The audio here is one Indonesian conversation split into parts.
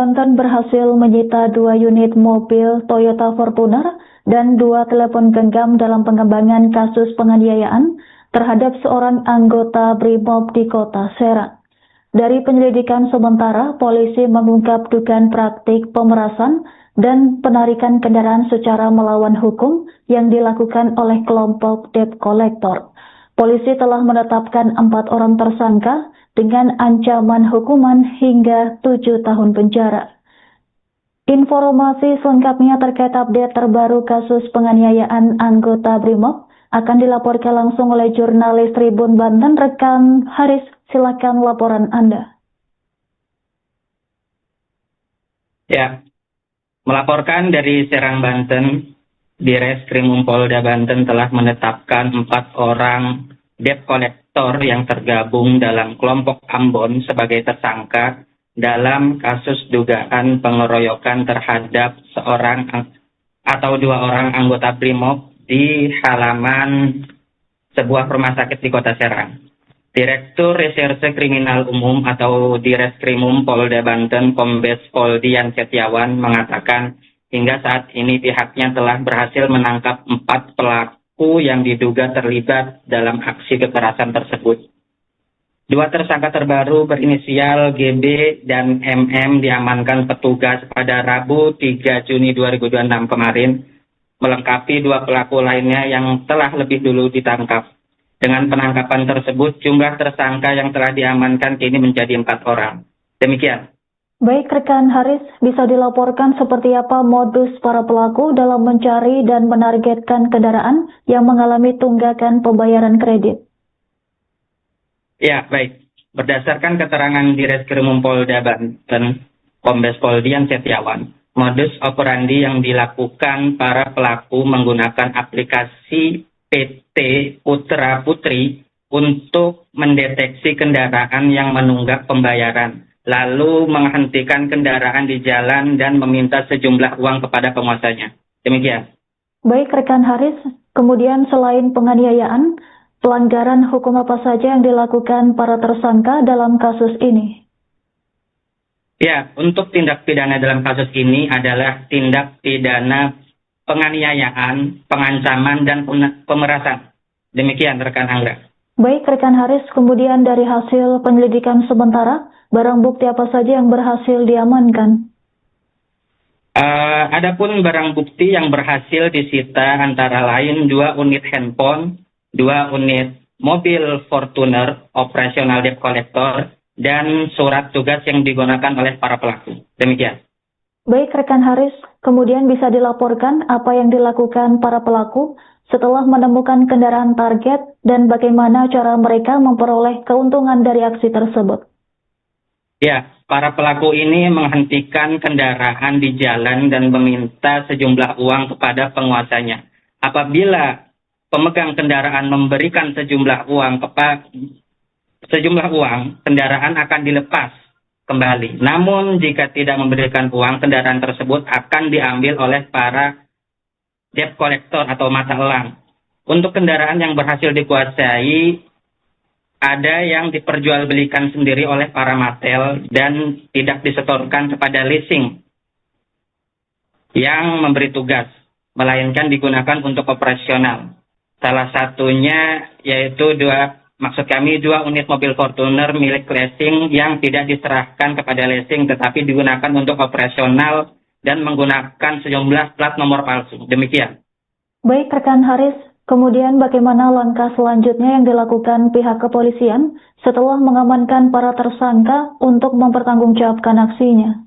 Banten berhasil menyita 2 unit mobil Toyota Fortuner dan 2 telepon genggam dalam pengembangan kasus penganiayaan terhadap seorang anggota BRIMOB di Kota Serang. Dari penyelidikan sementara, polisi mengungkap dugaan praktik pemerasan dan penarikan kendaraan secara melawan hukum yang dilakukan oleh kelompok debt collector. Polisi telah menetapkan 4 orang tersangka dengan ancaman hukuman hingga 7 tahun penjara. Informasi selengkapnya terkait update terbaru kasus penganiayaan anggota BRIMOB akan dilaporkan langsung oleh jurnalis Tribun Banten, rekan Haris. Silakan laporan Anda. Ya, melaporkan dari Serang, Banten, Direskrimum Polda Banten telah menetapkan 4 orang debt collector yang tergabung dalam kelompok Ambon sebagai tersangka dalam kasus dugaan pengeroyokan terhadap seorang atau 2 orang anggota BRIMOB di halaman sebuah rumah sakit di Kota Serang. Direktur Reserse Kriminal Umum atau Direskrimum Polda Banten, Kombes Pol Dian Setiawan mengatakan hingga saat ini pihaknya telah berhasil menangkap 4 pelaku yang diduga terlibat dalam aksi kekerasan tersebut. 2 tersangka terbaru berinisial GB dan MM diamankan petugas pada Rabu 3 Juni 2026 kemarin, melengkapi 2 pelaku lainnya yang telah lebih dulu ditangkap. Dengan penangkapan tersebut, jumlah tersangka yang telah diamankan kini menjadi 4 orang. Demikian. Baik, rekan Haris, bisa dilaporkan seperti apa modus para pelaku dalam mencari dan menargetkan kendaraan yang mengalami tunggakan pembayaran kredit? Ya, baik. Berdasarkan keterangan Direskrimum Polda Banten, Kombes Pol Dian Setiawan, modus operandi yang dilakukan para pelaku menggunakan aplikasi PT Putra Putri untuk mendeteksi kendaraan yang menunggak pembayaran, lalu menghentikan kendaraan di jalan dan meminta sejumlah uang kepada penguasanya. Demikian. Baik, rekan Haris, kemudian selain penganiayaan, pelanggaran hukum apa saja yang dilakukan para tersangka dalam kasus ini? Ya, untuk tindak pidana dalam kasus ini adalah tindak pidana penganiayaan, pengancaman, dan pemerasan. Demikian, rekan Angga. Baik, rekan Haris, kemudian dari hasil penyelidikan sementara, barang bukti apa saja yang berhasil diamankan? Adapun barang bukti yang berhasil disita antara lain 2 unit handphone, 2 unit mobil Fortuner, operasional debt collector, dan surat tugas yang digunakan oleh para pelaku. Demikian. Baik, rekan Haris, kemudian bisa dilaporkan apa yang dilakukan para pelaku setelah menemukan kendaraan target dan bagaimana cara mereka memperoleh keuntungan dari aksi tersebut? Ya, para pelaku ini menghentikan kendaraan di jalan dan meminta sejumlah uang kepada penguasanya. Apabila pemegang kendaraan memberikan sejumlah uang, kendaraan akan dilepas kembali. Namun jika tidak memberikan uang, kendaraan tersebut akan diambil oleh para debt collector atau mata elang. Untuk kendaraan yang berhasil dikuasai, ada yang diperjualbelikan sendiri oleh para matel dan tidak disetorkan kepada leasing yang memberi tugas, melainkan digunakan untuk operasional. Salah satunya yaitu 2 unit mobil Fortuner milik leasing yang tidak diserahkan kepada leasing tetapi digunakan untuk operasional dan menggunakan sejumlah plat nomor palsu. Demikian. Baik, rekan Haris, kemudian bagaimana langkah selanjutnya yang dilakukan pihak kepolisian setelah mengamankan para tersangka untuk mempertanggungjawabkan aksinya?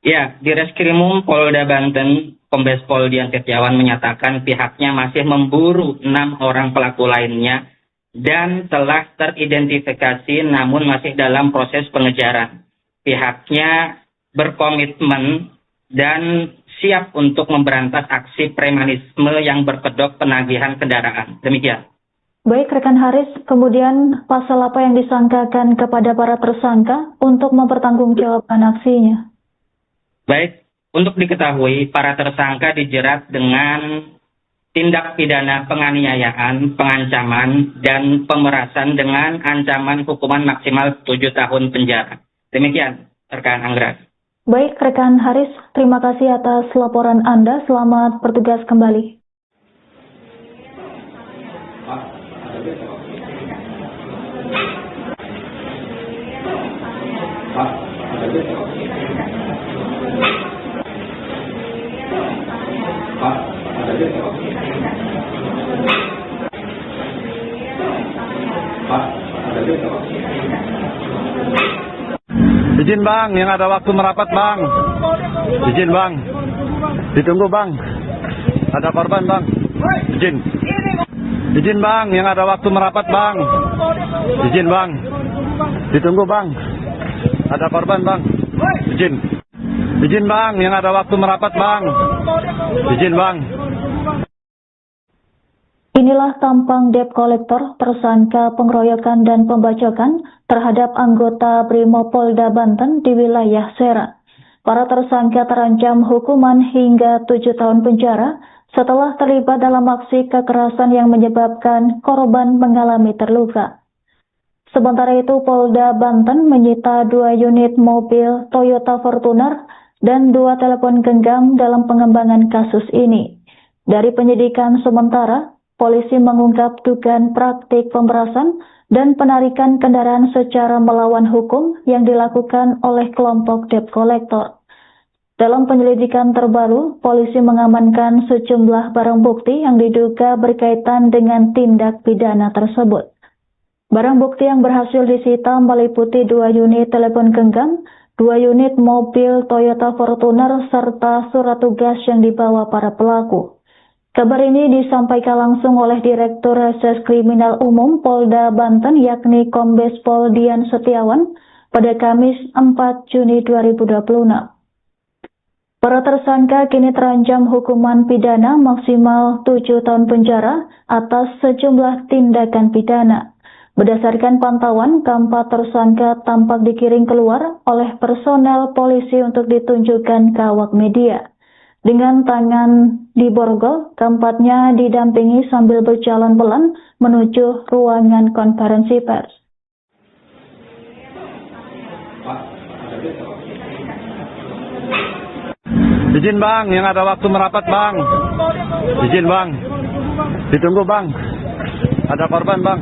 Ya, Direskrimum Polda Banten, Kombes Pol Dian Setiawan menyatakan pihaknya masih memburu 6 orang pelaku lainnya dan telah teridentifikasi namun masih dalam proses pengejaran. Pihaknya berkomitmen dan siap untuk memberantas aksi premanisme yang berkedok penagihan kendaraan. Demikian. Baik, rekan Haris, kemudian pasal apa yang disangkakan kepada para tersangka untuk mempertanggungjawabkan aksinya? Baik, untuk diketahui, para tersangka dijerat dengan tindak pidana penganiayaan, pengancaman, dan pemerasan dengan ancaman hukuman maksimal 7 tahun penjara. Demikian. rekan Anggra. Baik, rekan Haris, terima kasih atas laporan Anda. Selamat bertugas kembali. Izin bang, yang ada waktu merapat bang. Izin bang, ditunggu bang. Ada korban bang. Izin. Izin bang, yang ada waktu merapat bang. Izin bang, ditunggu bang. Ada korban bang. Izin. Izin bang, yang ada waktu merapat bang. Izin bang. Inilah tampang debt kolektor tersangka pengeroyokan dan pembacokan terhadap anggota Brimopolda Banten di wilayah Serang. Para tersangka terancam hukuman hingga 7 tahun penjara setelah terlibat dalam aksi kekerasan yang menyebabkan korban mengalami terluka. Sementara itu, Polda Banten menyita 2 unit mobil Toyota Fortuner dan 2 telepon genggam dalam pengembangan kasus ini. Dari penyidikan sementara, polisi mengungkap dugaan praktik pemerasan dan penarikan kendaraan secara melawan hukum yang dilakukan oleh kelompok debt collector. Dalam penyelidikan terbaru, polisi mengamankan sejumlah barang bukti yang diduga berkaitan dengan tindak pidana tersebut. Barang bukti yang berhasil disita meliputi 2 unit telepon genggam, 2 unit mobil Toyota Fortuner, serta surat tugas yang dibawa para pelaku. Kabar ini disampaikan langsung oleh Direktur Reses Kriminal Umum Polda Banten yakni Kombes Pol Dian Setiawan pada Kamis 4 Juni 2026. Para tersangka kini terancam hukuman pidana maksimal 7 tahun penjara atas sejumlah tindakan pidana. Berdasarkan pantauan, keempat tersangka tampak dikiring keluar oleh personel polisi untuk ditunjukkan ke awak media. Dengan tangan diborgol, keempatnya didampingi sambil berjalan pelan menuju ruangan konferensi pers. Izin bang, yang ada waktu merapat bang. Izin bang, ditunggu bang. Ada korban bang.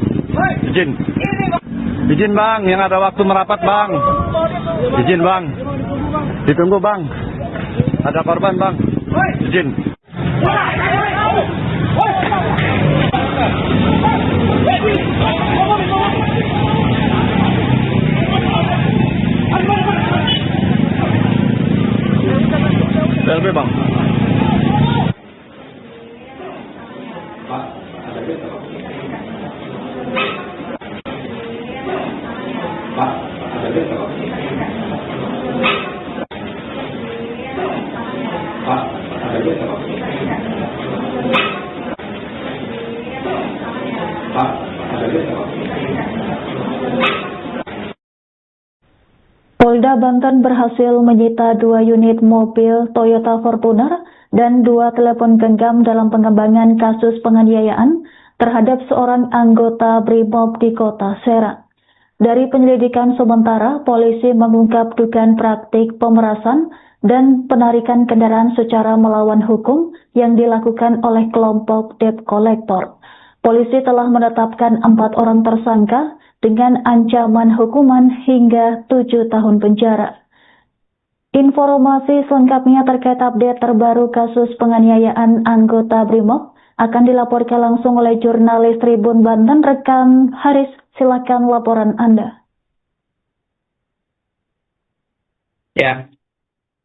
Izin. Izin bang, yang ada waktu merapat bang. Izin bang, ditunggu bang. Ada korban bang. Izin. LB bang. Polda Banten berhasil menyita 2 unit mobil Toyota Fortuner dan 2 telepon genggam dalam pengembangan kasus penganiayaan terhadap seorang anggota Brimob di kota Serang. Dari penyelidikan sementara, polisi mengungkap dugaan praktik pemerasan dan penarikan kendaraan secara melawan hukum yang dilakukan oleh kelompok debt collector. Polisi telah menetapkan 4 orang tersangka dengan ancaman hukuman hingga 7 tahun penjara. Informasi selengkapnya terkait update terbaru kasus penganiayaan anggota Brimob akan dilaporkan langsung oleh jurnalis Tribun Banten, rekan Haris. Silakan laporan Anda. Ya,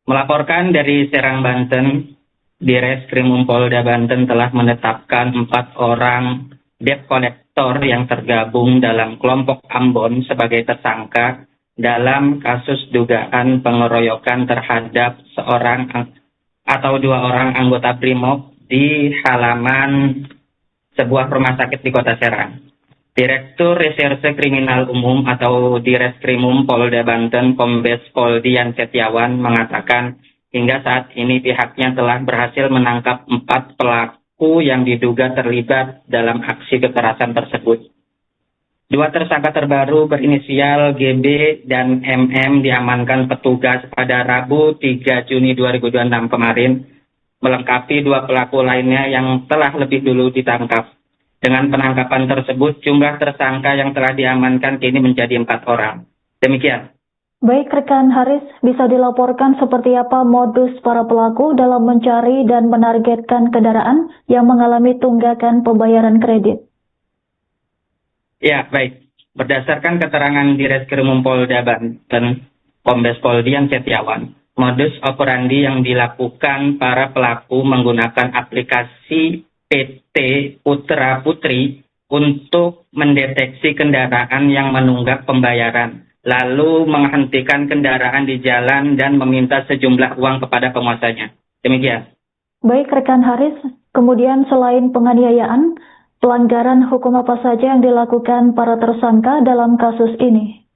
melaporkan dari Serang, Banten, Direskrim Polda Banten telah menetapkan 4 orang debt collector yang tergabung dalam kelompok Ambon sebagai tersangka dalam kasus dugaan pengeroyokan terhadap seorang atau 2 orang anggota Brimob di halaman sebuah rumah sakit di kota Serang. Direktur Reserse Kriminal Umum atau Direskrimum Polda Banten Kombes Pol Dian Setiawan mengatakan hingga saat ini pihaknya telah berhasil menangkap 4 pelaku yang diduga terlibat dalam aksi kekerasan tersebut. Dua tersangka terbaru berinisial GB dan MM diamankan petugas pada Rabu 3 Juni 2026 kemarin, melengkapi dua pelaku lainnya yang telah lebih dulu ditangkap. Dengan penangkapan tersebut, jumlah tersangka yang telah diamankan kini menjadi 4 orang. Demikian. Baik rekan Haris, bisa dilaporkan seperti apa modus para pelaku dalam mencari dan menargetkan kendaraan yang mengalami tunggakan pembayaran kredit? Ya, baik. Berdasarkan keterangan Direskrim Polda Banten, Kombes Pol Dian Setiawan, modus operandi yang dilakukan para pelaku menggunakan aplikasi PT Putra Putri untuk mendeteksi kendaraan yang menunggak pembayaran, lalu menghentikan kendaraan di jalan dan meminta sejumlah uang kepada penguasanya. Demikian. Baik rekan Haris, kemudian selain penganiayaan, pelanggaran hukum apa saja yang dilakukan para tersangka dalam kasus ini?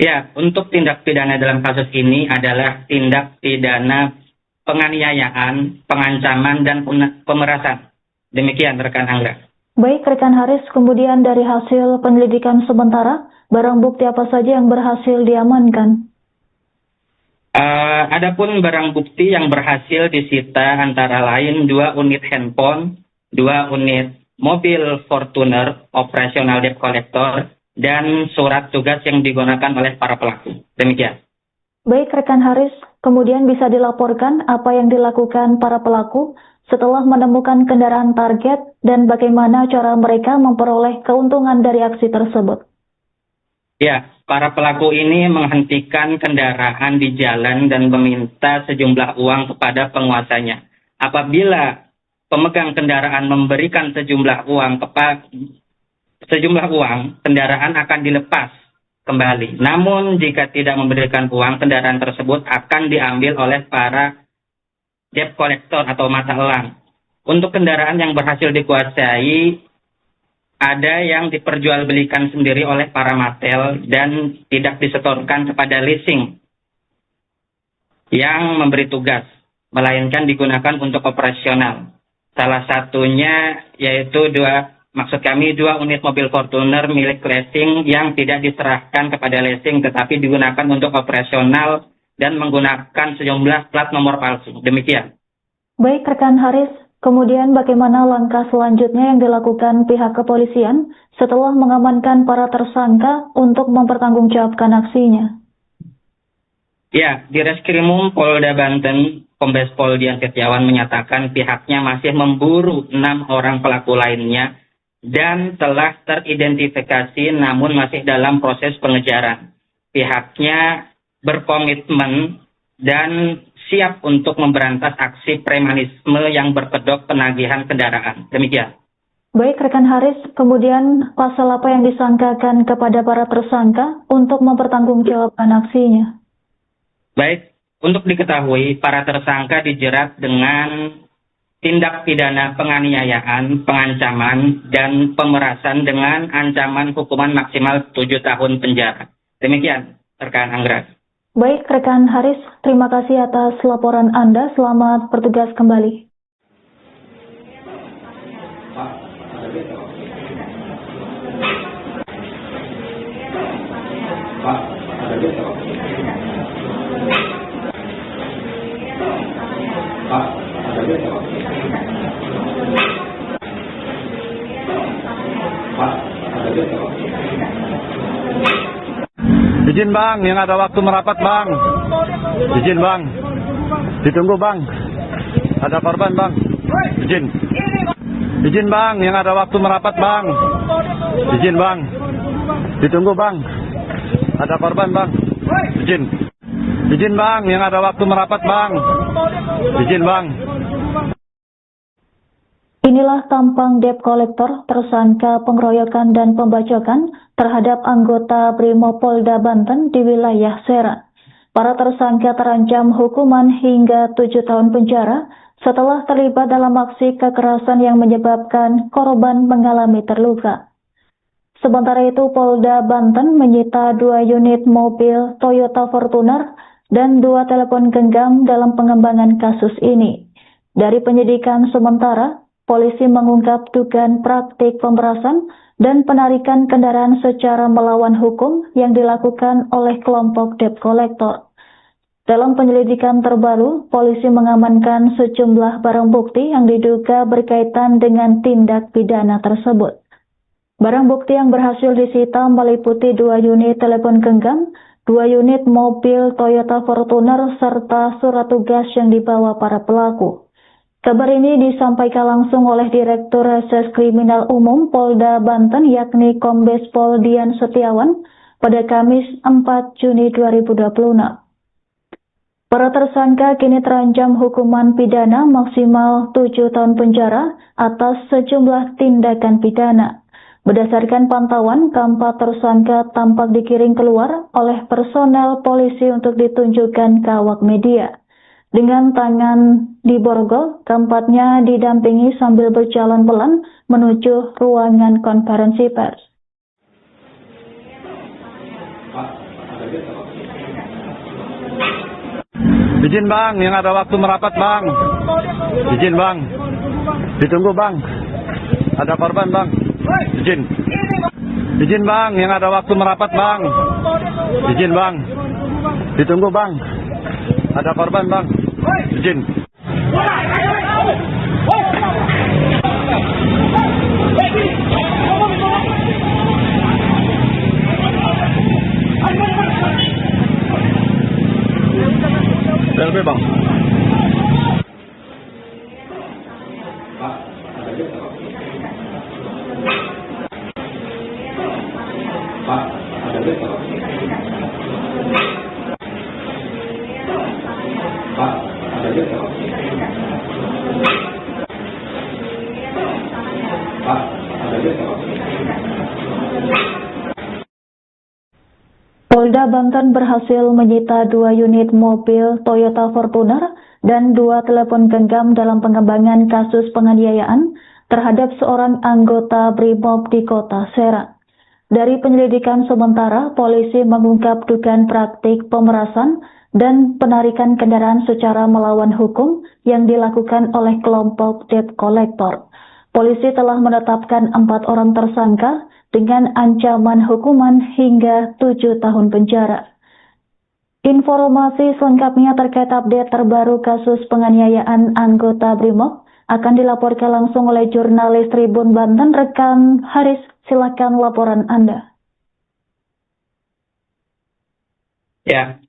Ya, untuk tindak pidana dalam kasus ini adalah tindak pidana penganiayaan, pengancaman, dan pemerasan. Demikian rekan Anggra. Baik rekan Haris, kemudian dari hasil penyelidikan sementara, barang bukti apa saja yang berhasil diamankan? Adapun barang bukti yang berhasil disita antara lain 2 unit handphone, 2 unit mobil Fortuner operasional debt collector, dan surat tugas yang digunakan oleh para pelaku. Demikian. Baik rekan Haris, kemudian bisa dilaporkan apa yang dilakukan para pelaku setelah menemukan kendaraan target dan bagaimana cara mereka memperoleh keuntungan dari aksi tersebut? Ya, para pelaku ini menghentikan kendaraan di jalan dan meminta sejumlah uang kepada penguasanya. Apabila pemegang kendaraan memberikan sejumlah uang, kendaraan akan dilepas kembali. Namun jika tidak memberikan uang, kendaraan tersebut akan diambil oleh para debt collector atau mata elang. Untuk kendaraan yang berhasil dikuasai, ada yang diperjualbelikan sendiri oleh para matel dan tidak disetorkan kepada leasing yang memberi tugas, melainkan digunakan untuk operasional. Salah satunya yaitu 2 unit mobil Fortuner milik leasing yang tidak diserahkan kepada leasing tetapi digunakan untuk operasional dan menggunakan sejumlah plat nomor palsu. Demikian. Baik rekan Haris, kemudian bagaimana langkah selanjutnya yang dilakukan pihak kepolisian setelah mengamankan para tersangka untuk mempertanggungjawabkan aksinya? Ya, Direskrim Polda Banten, Kombes Pol Dian Setiawan menyatakan pihaknya masih memburu 6 orang pelaku lainnya dan telah teridentifikasi namun masih dalam proses pengejaran. Pihaknya berkomitmen dan siap untuk memberantas aksi premanisme yang berkedok penagihan kendaraan. Demikian. Baik rekan Haris, kemudian pasal apa yang disangkakan kepada para tersangka untuk mempertanggungjawabkan aksinya? Baik, untuk diketahui, para tersangka dijerat dengan tindak pidana penganiayaan, pengancaman, dan pemerasan dengan ancaman hukuman maksimal 7 tahun penjara. Demikian, rekan Anggra. Baik rekan Haris, terima kasih atas laporan Anda. Selamat bertugas kembali. Izin bang, yang ada waktu merapat bang. Izin bang. Ditunggu bang. Ada korban bang. Izin. Izin bang, yang ada waktu merapat bang. Izin bang. Ditunggu bang. Ada korban bang. Izin. Izin bang, yang ada waktu merapat bang. Izin bang. Inilah tampang debt collector tersangka pengeroyokan dan pembacokan terhadap anggota Brimopolda Banten di wilayah Serang. Para tersangka terancam hukuman hingga 7 tahun penjara setelah terlibat dalam aksi kekerasan yang menyebabkan korban mengalami terluka. Sementara itu, Polda Banten menyita 2 unit mobil Toyota Fortuner dan 2 telepon genggam dalam pengembangan kasus ini. Dari penyidikan sementara, polisi mengungkap dugaan praktik pemerasan dan penarikan kendaraan secara melawan hukum yang dilakukan oleh kelompok debt collector. Dalam penyelidikan terbaru, polisi mengamankan sejumlah barang bukti yang diduga berkaitan dengan tindak pidana tersebut. Barang bukti yang berhasil disita meliputi 2 unit telepon genggam, 2 unit mobil Toyota Fortuner, serta surat tugas yang dibawa para pelaku. Kabar ini disampaikan langsung oleh Direktur Reserse Kriminal Umum Polda Banten yakni Kombes Pol Dian Setiawan pada Kamis 4 Juni 2026. Para tersangka kini terancam hukuman pidana maksimal 7 tahun penjara atas sejumlah tindakan pidana. Berdasarkan pantauan, keempat tersangka tampak digiring keluar oleh personel polisi untuk ditunjukkan ke awak media. Dengan tangan diborgol, keempatnya didampingi sambil berjalan pelan menuju ruangan konferensi pers. Izin bang, yang ada waktu merapat bang. Izin bang. Ditunggu bang. Ada korban bang. Izin. Izin bang, yang ada waktu merapat bang. Izin bang. Ditunggu bang. Ada korban bang. Izin. LB bang. Polda Banten berhasil menyita 2 unit mobil Toyota Fortuner dan 2 telepon genggam dalam pengembangan kasus penganiayaan terhadap seorang anggota BRIMOB di Kota Serang. Dari penyelidikan sementara, polisi mengungkap dugaan praktik pemerasan dan penarikan kendaraan secara melawan hukum yang dilakukan oleh kelompok debt collector. Polisi telah menetapkan 4 orang tersangka dengan ancaman hukuman hingga 7 tahun penjara. Informasi selengkapnya terkait update terbaru kasus penganiayaan anggota BRIMOB akan dilaporkan langsung oleh jurnalis Tribun Banten, rekan Haris. Silakan laporan Anda. Ya,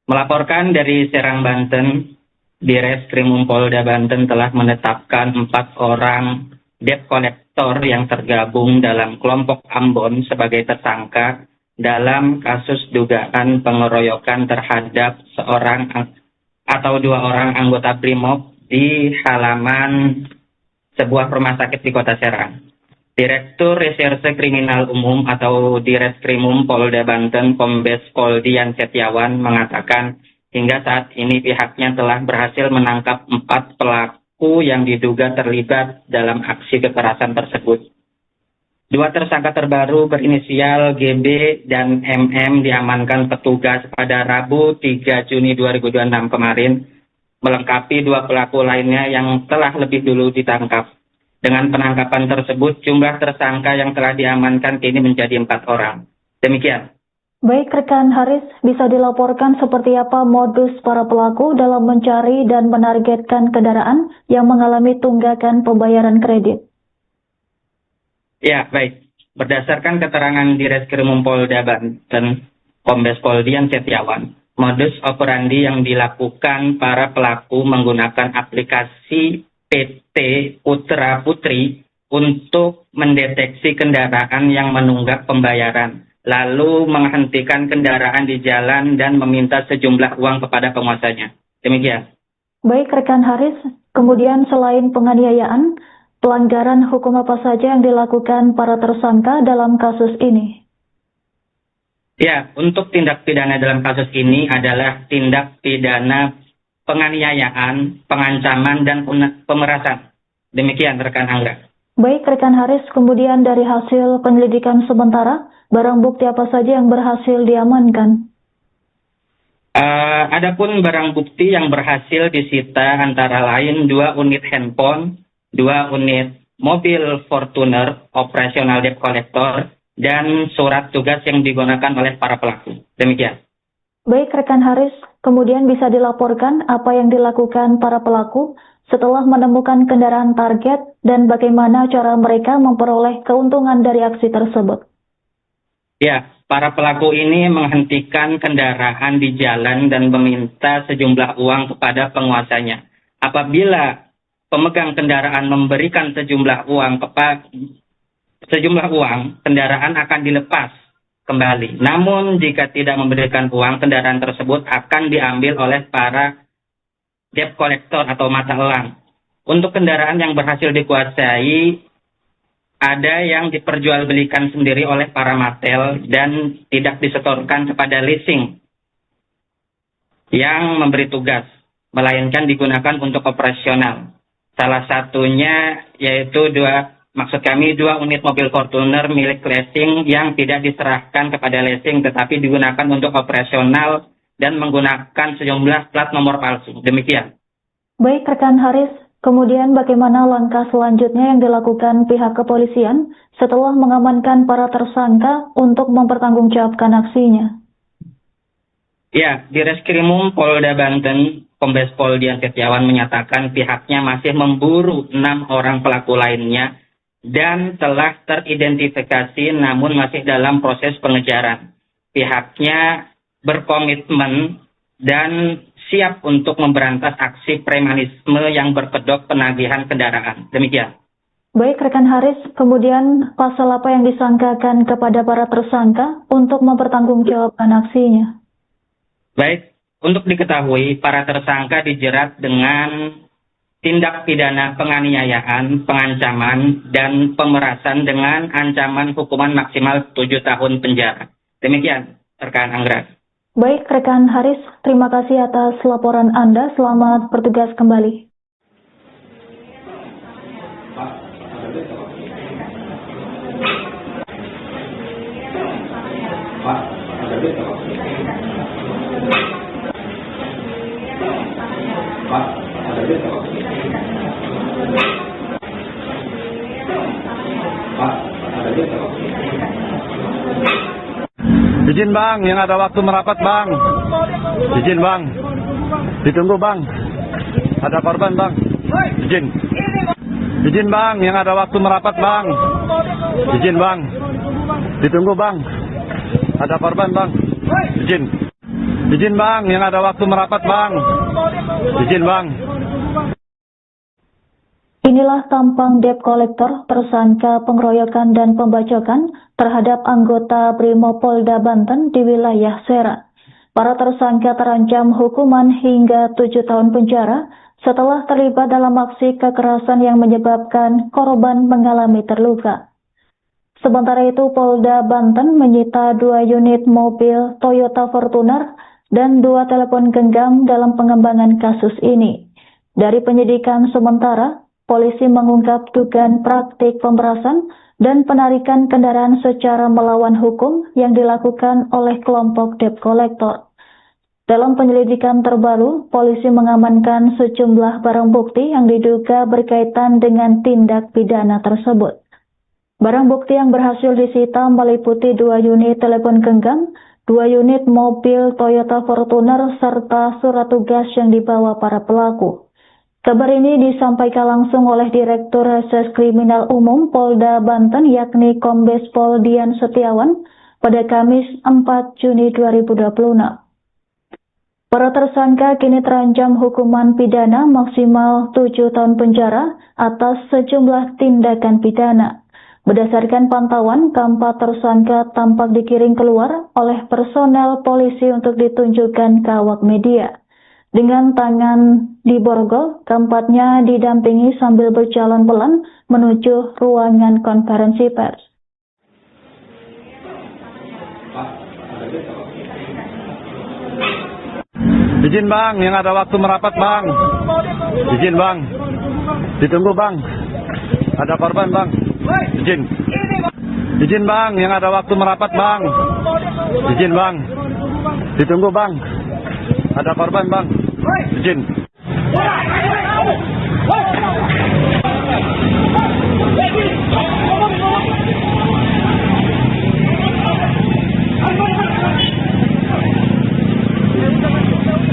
melaporkan dari Serang, Banten, Direskrim Polda Banten telah menetapkan 4 orang debt collector yang tergabung dalam kelompok Ambon sebagai tersangka dalam kasus dugaan pengeroyokan terhadap seorang atau 2 orang anggota BRIMOB di halaman sebuah rumah sakit di Kota Serang. Direktur Reserse Kriminal Umum atau Direskrimum Polda Banten Kombes Pol Dian Setiawan mengatakan hingga saat ini pihaknya telah berhasil menangkap 4 pelaku yang diduga terlibat dalam aksi kekerasan tersebut. 2 tersangka terbaru berinisial GB dan MM diamankan petugas pada Rabu 3 Juni 2026 kemarin, melengkapi 2 pelaku lainnya yang telah lebih dulu ditangkap. Dengan penangkapan tersebut, jumlah tersangka yang telah diamankan kini menjadi 4 orang. Demikian. Baik rekan Haris, bisa dilaporkan seperti apa modus para pelaku dalam mencari dan menargetkan kendaraan yang mengalami tunggakan pembayaran kredit? Ya, baik. Berdasarkan keterangan Direskrimum Polda Banten, Kombes Pol Dian Setiawan, modus operandi yang dilakukan para pelaku menggunakan aplikasi PT Putra Putri untuk mendeteksi kendaraan yang menunggak pembayaran, lalu menghentikan kendaraan di jalan dan meminta sejumlah uang kepada penguasanya. Demikian. Baik rekan Haris, kemudian selain penganiayaan, pelanggaran hukum apa saja yang dilakukan para tersangka dalam kasus ini? Ya, untuk tindak pidana dalam kasus ini adalah tindak pidana penganiayaan, pengancaman, dan pemerasan. Demikian rekan Angga. Baik rekan Haris, kemudian dari hasil penyelidikan sementara, barang bukti apa saja yang berhasil diamankan? Adapun barang bukti yang berhasil disita antara lain 2 unit handphone, 2 unit mobil Fortuner operasional debt collector, dan surat tugas yang digunakan oleh para pelaku. Demikian. Baik rekan Haris, kemudian bisa dilaporkan apa yang dilakukan para pelaku setelah menemukan kendaraan target dan bagaimana cara mereka memperoleh keuntungan dari aksi tersebut. Ya, para pelaku ini menghentikan kendaraan di jalan dan meminta sejumlah uang kepada penguasanya. Apabila pemegang kendaraan memberikan sejumlah uang, kendaraan akan dilepas kembali. Namun jika tidak memberikan uang, kendaraan tersebut akan diambil oleh para debt collector atau mata elang. Untuk kendaraan yang berhasil dikuasai, ada yang diperjualbelikan sendiri oleh para matel dan tidak disetorkan kepada leasing yang memberi tugas, melainkan digunakan untuk operasional. Salah satunya yaitu 2 unit mobil Fortuner milik leasing yang tidak diserahkan kepada leasing tetapi digunakan untuk operasional dan menggunakan sejumlah plat nomor palsu. Demikian. Baik rekan Haris, kemudian bagaimana langkah selanjutnya yang dilakukan pihak kepolisian setelah mengamankan para tersangka untuk mempertanggungjawabkan aksinya? Ya, di Reskrimum Polda Banten, Kombes Pol Dian Setiawan menyatakan pihaknya masih memburu 6 orang pelaku lainnya dan telah teridentifikasi namun masih dalam proses pengejaran. Pihaknya berkomitmen dan siap untuk memberantas aksi premanisme yang berkedok penagihan kendaraan. Demikian. Baik rekan Haris, kemudian pasal apa yang disangkakan kepada para tersangka untuk mempertanggungjawabkan aksinya? Baik, untuk diketahui para tersangka dijerat dengan tindak pidana penganiayaan, pengancaman, dan pemerasan dengan ancaman hukuman maksimal 7 tahun penjara. Demikian, rekan Anggra. Baik rekan Haris, terima kasih atas laporan Anda. Selamat bertugas kembali. Izin bang, yang ada waktu merapat bang. Izin bang. Ditunggu bang. Ada korban bang. Izin. Izin bang, yang ada waktu merapat bang. Izin bang. Ditunggu bang. Ada korban bang. Izin. Izin bang, yang ada waktu merapat bang. Izin bang. Inilah tampang debt collector tersangka pengeroyokan dan pembacokan terhadap anggota Brimopolda Banten di wilayah Serang. Para tersangka terancam hukuman hingga 7 tahun penjara setelah terlibat dalam aksi kekerasan yang menyebabkan korban mengalami terluka. Sementara itu, Polda Banten menyita 2 unit mobil Toyota Fortuner dan 2 telepon genggam dalam pengembangan kasus ini. Dari penyidikan sementara, polisi mengungkap dugaan praktik pemerasan dan penarikan kendaraan secara melawan hukum yang dilakukan oleh kelompok debt collector. Dalam penyelidikan terbaru, polisi mengamankan sejumlah barang bukti yang diduga berkaitan dengan tindak pidana tersebut. Barang bukti yang berhasil disita meliputi 2 unit telepon genggam, 2 unit mobil Toyota Fortuner, serta surat tugas yang dibawa para pelaku. Kabar ini disampaikan langsung oleh Direktur Reses Kriminal Umum Polda Banten yakni Kombes Pol Dian Setiawan pada Kamis 4 Juni 2026. Para tersangka kini terancam hukuman pidana maksimal 7 tahun penjara atas sejumlah tindakan pidana. Berdasarkan pantauan, keempat tersangka tampak dikiring keluar oleh personel polisi untuk ditunjukkan ke awak media. Dengan tangan diborgol, keempatnya didampingi sambil berjalan pelan menuju ruangan konferensi pers. Izin bang, yang ada waktu merapat bang. Izin bang. Ditunggu bang. Ada korban bang. Izin. Izin bang, yang ada waktu merapat bang. Izin bang. Ditunggu bang. Ada korban bang. Izin.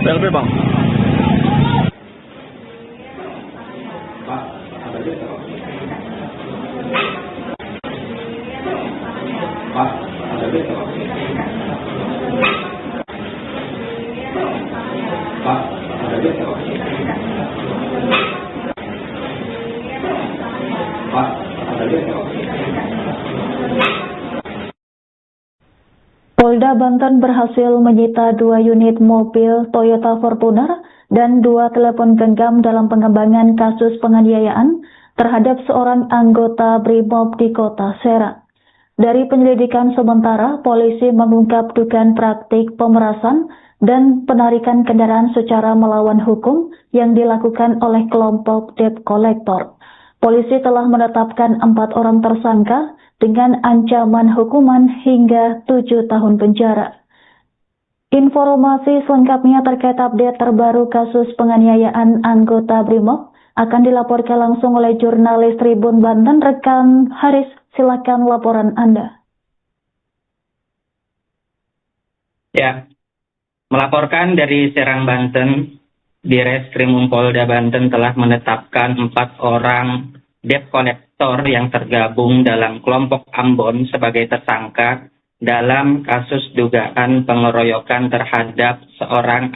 PLP bang. Polda Banten berhasil menyita 2 unit mobil Toyota Fortuner dan 2 telepon genggam dalam pengembangan kasus penganiayaan terhadap seorang anggota BRIMOB di Kota Serang. Dari penyelidikan sementara, polisi mengungkap dugaan praktik pemerasan dan penarikan kendaraan secara melawan hukum yang dilakukan oleh kelompok debt collector. Polisi telah menetapkan 4 orang tersangka dengan ancaman hukuman hingga 7 tahun penjara. Informasi selengkapnya terkait update terbaru kasus penganiayaan anggota BRIMOB akan dilaporkan langsung oleh jurnalis Tribun Banten, rekan Haris. Silakan laporan Anda. Ya, melaporkan dari Serang, Banten, Direskrim Polda Banten telah menetapkan 4 orang debt collector yang tergabung dalam kelompok Ambon sebagai tersangka dalam kasus dugaan pengeroyokan terhadap seorang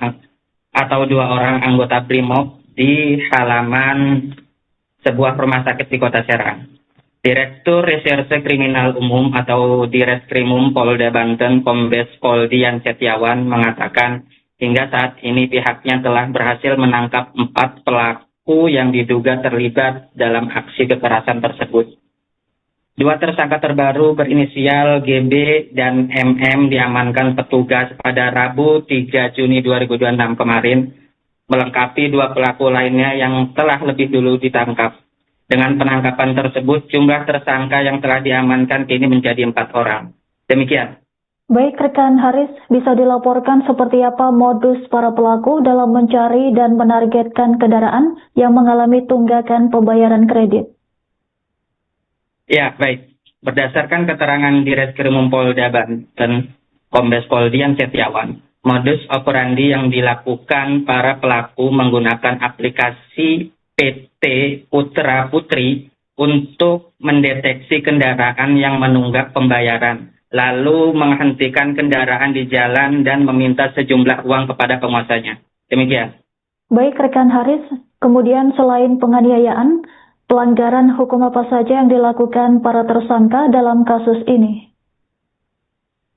atau 2 orang anggota BRIMOB di halaman sebuah rumah sakit di Kota Serang. Direktur Reserse Kriminal Umum atau Direskrimum Polda Banten, Kombes Pol Dian Setiawan mengatakan hingga saat ini pihaknya telah berhasil menangkap 4 pelaku yang diduga terlibat dalam aksi kekerasan tersebut. 2 tersangka terbaru berinisial GB dan MM diamankan petugas pada Rabu 3 Juni 2026 kemarin, melengkapi 2 pelaku lainnya yang telah lebih dulu ditangkap. Dengan penangkapan tersebut, jumlah tersangka yang telah diamankan kini menjadi 4 orang. Demikian. Baik rekan Haris, bisa dilaporkan seperti apa modus para pelaku dalam mencari dan menargetkan kendaraan yang mengalami tunggakan pembayaran kredit? Ya, baik. Berdasarkan keterangan Direskrimum Polda Banten, Kombes Pol Dian Setiawan, modus operandi yang dilakukan para pelaku menggunakan aplikasi PT Putra Putri untuk mendeteksi kendaraan yang menunggak pembayaran, lalu menghentikan kendaraan di jalan dan meminta sejumlah uang kepada penguasanya. Demikian. Baik rekan Haris, kemudian selain penganiayaan, pelanggaran hukum apa saja yang dilakukan para tersangka dalam kasus ini?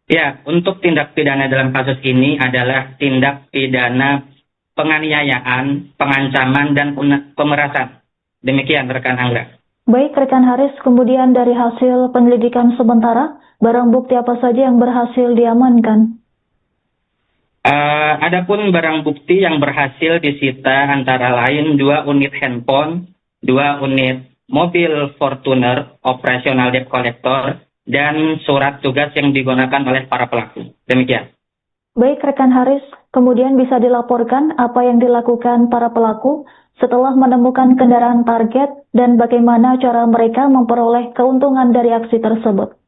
Ya, untuk tindak pidana dalam kasus ini adalah tindak pidana penganiayaan, pengancaman, dan pemerasan. Demikian rekan Anggra. Baik rekan Haris, kemudian dari hasil penyelidikan sementara, barang bukti apa saja yang berhasil diamankan? Adapun barang bukti yang berhasil disita antara lain 2 unit handphone, 2 unit mobil Fortuner, operasional debt collector, dan surat tugas yang digunakan oleh para pelaku. Demikian. Baik rekan Haris, kemudian bisa dilaporkan apa yang dilakukan para pelaku setelah menemukan kendaraan target dan bagaimana cara mereka memperoleh keuntungan dari aksi tersebut?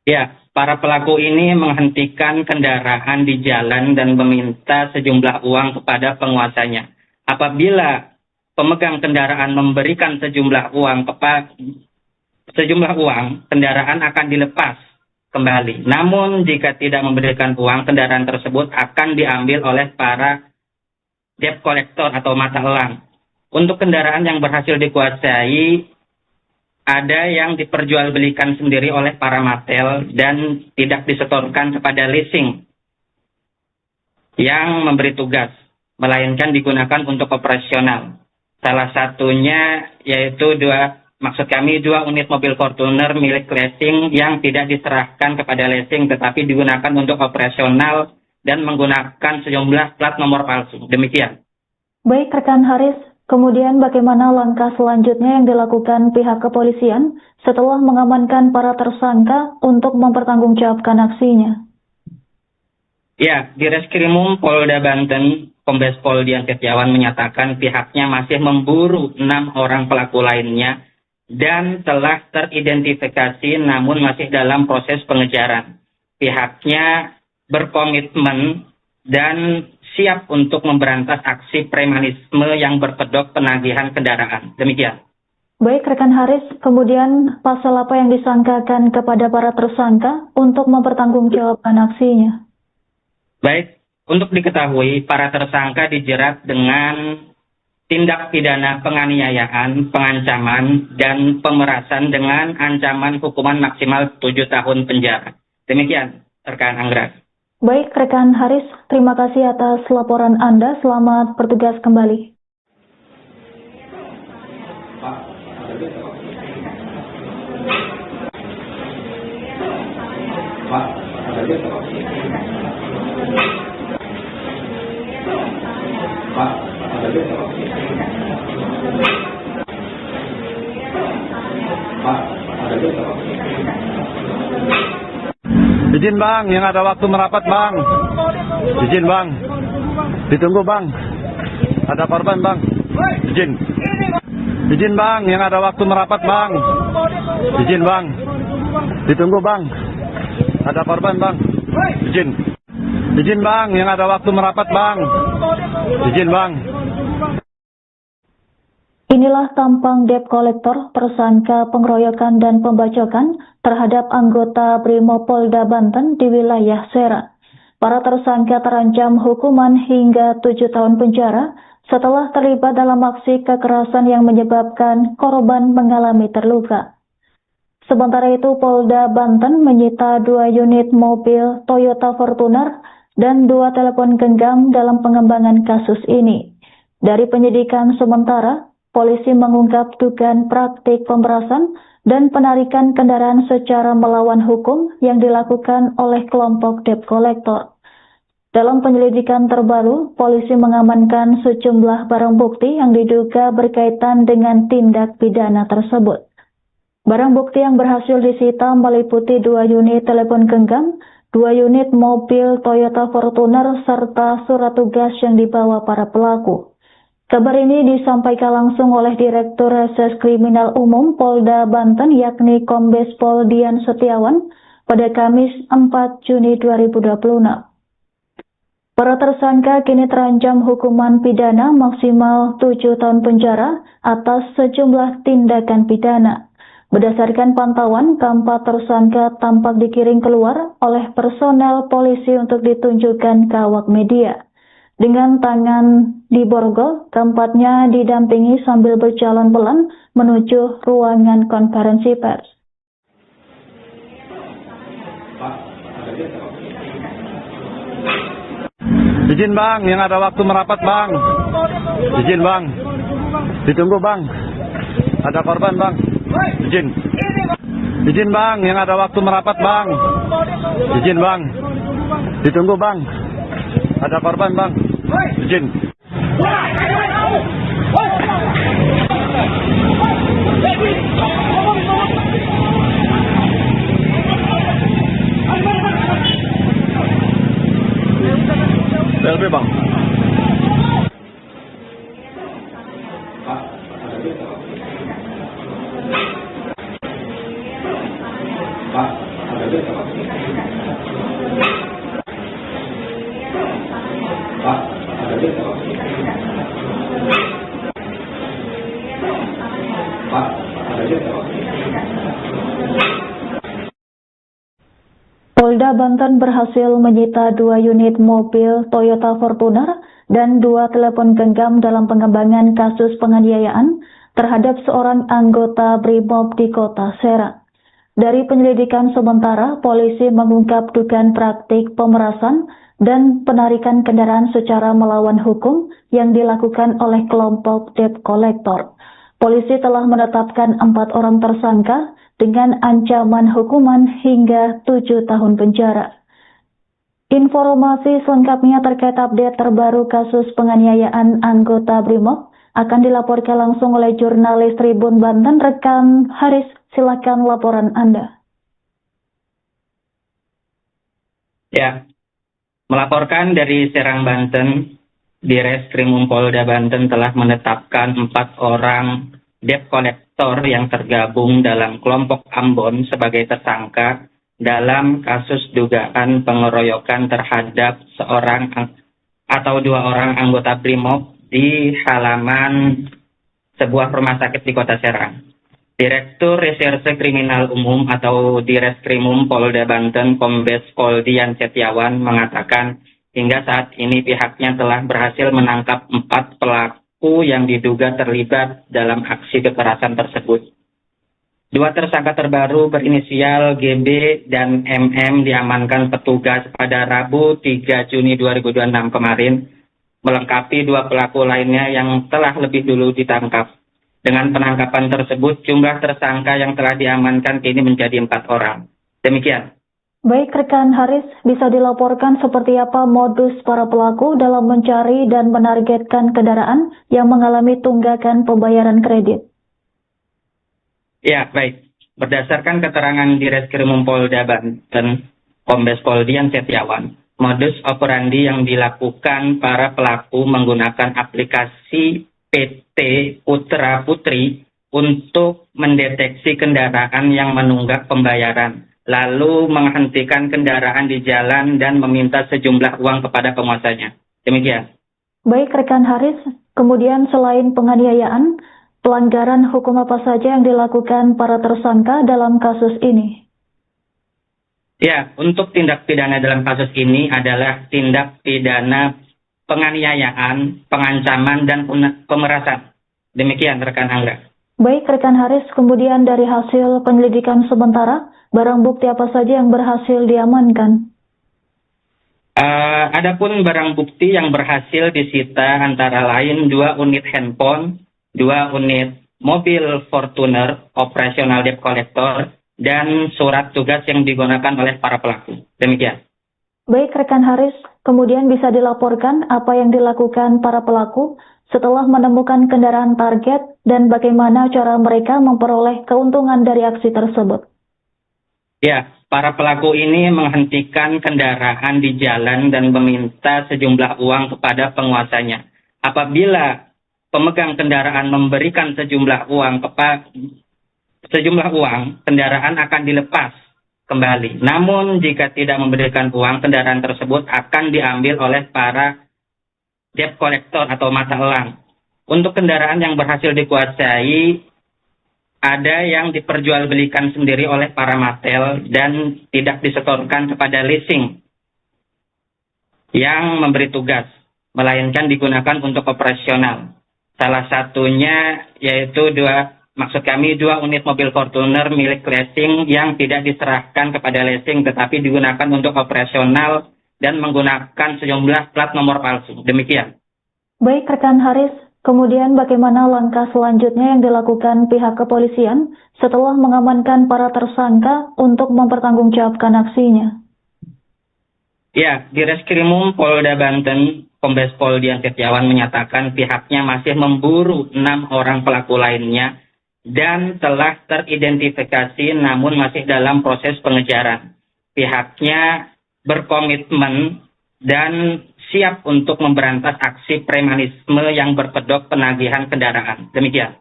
Ya, para pelaku ini menghentikan kendaraan di jalan dan meminta sejumlah uang kepada penguasanya. Apabila pemegang kendaraan memberikan sejumlah uang, kendaraan akan dilepas kembali. Namun jika tidak memberikan uang, kendaraan tersebut akan diambil oleh para debt collector atau mata elang. Untuk kendaraan yang berhasil dikuasai, ada yang diperjualbelikan sendiri oleh para matel dan tidak disetorkan kepada leasing yang memberi tugas, melainkan digunakan untuk operasional. Salah satunya yaitu 2 unit mobil Fortuner milik leasing yang tidak diserahkan kepada leasing tetapi digunakan untuk operasional dan menggunakan sejumlah plat nomor palsu. Demikian. Baik rekan Haris, kemudian bagaimana langkah selanjutnya yang dilakukan pihak kepolisian setelah mengamankan para tersangka untuk mempertanggungjawabkan aksinya? Ya, Direskrimum Polda Banten, Kombes Pol Dian Setiawan menyatakan pihaknya masih memburu 6 orang pelaku lainnya dan telah teridentifikasi namun masih dalam proses pengejaran. Pihaknya berkomitmen dan siap untuk memberantas aksi premanisme yang berkedok penagihan kendaraan. Demikian. Baik, rekan Haris, kemudian pasal apa yang disangkakan kepada para tersangka untuk mempertanggungjawabkan aksinya? Baik. Untuk diketahui, para tersangka dijerat dengan tindak pidana penganiayaan, pengancaman, dan pemerasan dengan ancaman hukuman maksimal 7 tahun penjara. Demikian, rekan Anggra. Baik, rekan Haris, terima kasih atas laporan Anda. Selamat bertugas kembali. Izin bang, yang ada waktu merapat bang. Izin bang. Ditunggu bang. Ada korban bang. Izin. Izin bang, yang ada waktu merapat bang. Izin bang. Ditunggu bang. Ada korban bang. Izin. Izin bang, yang ada waktu merapat bang. Izin bang. Inilah tampang debt kolektor tersangka pengeroyokan dan pembacokan terhadap anggota Brimopolda Banten di wilayah Serang. Para tersangka terancam hukuman hingga 7 tahun penjara setelah terlibat dalam aksi kekerasan yang menyebabkan korban mengalami terluka. Sementara itu, Polda Banten menyita 2 unit mobil Toyota Fortuner dan 2 telepon genggam dalam pengembangan kasus ini. Dari penyidikan sementara, polisi mengungkap dugaan praktik pemerasan dan penarikan kendaraan secara melawan hukum yang dilakukan oleh kelompok debt collector. Dalam penyelidikan terbaru, polisi mengamankan sejumlah barang bukti yang diduga berkaitan dengan tindak pidana tersebut. Barang bukti yang berhasil disita meliputi 2 unit telepon genggam, 2 unit mobil Toyota Fortuner, serta surat tugas yang dibawa para pelaku. Kabar ini disampaikan langsung oleh Direktur Reses Kriminal Umum Polda Banten yakni Kombes Pol Dian Setiawan pada Kamis 4 Juni 2026. Para tersangka kini terancam hukuman pidana maksimal 7 tahun penjara atas sejumlah tindakan pidana. Berdasarkan pantauan, keempat tersangka tampak dikiring keluar oleh personel polisi untuk ditunjukkan ke awak media. Dengan tangan diborgol, keempatnya didampingi sambil berjalan pelan menuju ruangan konferensi pers. Izin bang, yang ada waktu merapat bang. Izin bang. Ditunggu bang. Ada korban bang. Izin. Izin bang, yang ada waktu merapat bang. Izin bang. Ditunggu bang. Ada korban bang. Izin. PLB bang. Polda Banten berhasil menyita 2 unit mobil Toyota Fortuner dan 2 telepon genggam dalam pengembangan kasus penganiayaan terhadap seorang anggota Brimob di kota Serang. Dari penyelidikan sementara, polisi mengungkap dugaan praktik pemerasan dan penarikan kendaraan secara melawan hukum yang dilakukan oleh kelompok debt collector. Polisi telah menetapkan 4 orang tersangka dengan ancaman hukuman hingga 7 tahun penjara. Informasi selengkapnya terkait update terbaru kasus penganiayaan anggota Brimob akan dilaporkan langsung oleh jurnalis Tribun Banten, rekan Haris. Silakan laporan Anda. Ya, melaporkan dari Serang, Banten, di Reskrim Polda Banten telah menetapkan 4 orang debt collector yang tergabung dalam kelompok Ambon sebagai tersangka dalam kasus dugaan pengeroyokan terhadap seorang atau 2 orang anggota Brimob di halaman sebuah rumah sakit di Kota Serang. Direktur Reserse Kriminal Umum atau Direskrimum Polda Banten Kombes Pol Dian Setiawan mengatakan hingga saat ini pihaknya telah berhasil menangkap 4 pelaku yang diduga terlibat dalam aksi kekerasan tersebut. 2 tersangka terbaru berinisial GB dan MM diamankan petugas pada Rabu 3 Juni 2026 kemarin, melengkapi 2 pelaku lainnya yang telah lebih dulu ditangkap. Dengan penangkapan tersebut, jumlah tersangka yang telah diamankan kini menjadi 4 orang. Demikian. Baik rekan Haris, bisa dilaporkan seperti apa modus para pelaku dalam mencari dan menargetkan kendaraan yang mengalami tunggakan pembayaran kredit? Ya, baik. Berdasarkan keterangan Direskrimum Polda Banten, Kombes Pol Dian Setiawan, modus operandi yang dilakukan para pelaku menggunakan aplikasi PT Putra Putri untuk mendeteksi kendaraan yang menunggak pembayaran, lalu menghentikan kendaraan di jalan dan meminta sejumlah uang kepada penguasanya. Demikian. Baik rekan Haris, kemudian selain penganiayaan, pelanggaran hukum apa saja yang dilakukan para tersangka dalam kasus ini? Ya, untuk tindak pidana dalam kasus ini adalah tindak pidana penganiayaan, pengancaman, dan pemerasan. Demikian rekan Angga. Baik rekan Haris, kemudian dari hasil penyelidikan sementara, barang bukti apa saja yang berhasil diamankan? Adapun barang bukti yang berhasil disita antara lain 2 unit handphone, 2 unit mobil Fortuner operasional debt collector, dan surat tugas yang digunakan oleh para pelaku. Demikian. Baik rekan Haris, kemudian bisa dilaporkan apa yang dilakukan para pelaku setelah menemukan kendaraan target dan bagaimana cara mereka memperoleh keuntungan dari aksi tersebut? Ya, para pelaku ini menghentikan kendaraan di jalan dan meminta sejumlah uang kepada penguasanya. Apabila pemegang kendaraan memberikan sejumlah uang, kendaraan akan dilepas kembali. Namun jika tidak memberikan uang, kendaraan tersebut akan diambil oleh para debt collector atau mata elang. Untuk kendaraan yang berhasil dikuasai, ada yang diperjualbelikan sendiri oleh para matel dan tidak disetorkan kepada leasing yang memberi tugas, melainkan digunakan untuk operasional. Salah satunya yaitu 2 unit mobil Fortuner milik leasing yang tidak diserahkan kepada leasing tetapi digunakan untuk operasional dan menggunakan sejumlah plat nomor palsu. Demikian. Baik rekan Haris, kemudian bagaimana langkah selanjutnya yang dilakukan pihak kepolisian setelah mengamankan para tersangka untuk mempertanggungjawabkan aksinya? Ya, Direskrimum Polda Banten, Kombes Pol Dian Setiawan menyatakan pihaknya masih memburu 6 orang pelaku lainnya dan telah teridentifikasi namun masih dalam proses pengejaran. Pihaknya berkomitmen dan siap untuk memberantas aksi premanisme yang berkedok penagihan kendaraan. Demikian.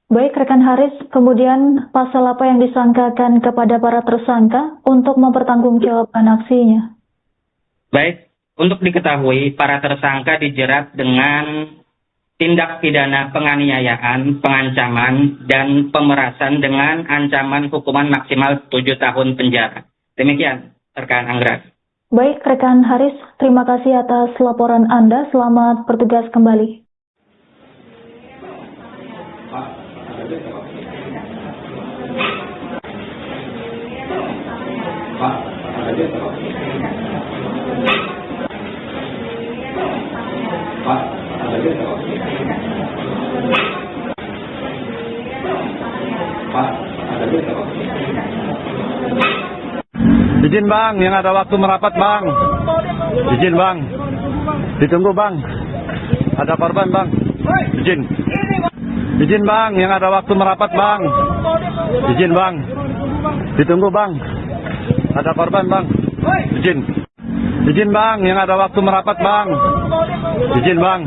Baik rekan Haris, kemudian pasal apa yang disangkakan kepada para tersangka untuk mempertanggungjawabkan aksinya? Baik, untuk diketahui para tersangka dijerat dengan tindak pidana penganiayaan, pengancaman, dan pemerasan dengan ancaman hukuman maksimal 7 tahun penjara. Demikian, rekan Anggra. Baik, rekan Haris, terima kasih atas laporan Anda. Selamat bertugas kembali. Izin bang, yang ada waktu merapat bang. Izin bang. Ditunggu bang. Ada korban bang. Izin. Izin bang, yang ada waktu merapat bang. Izin bang. Ditunggu bang. Ada korban bang. Izin. Izin bang, yang ada waktu merapat bang. Izin bang.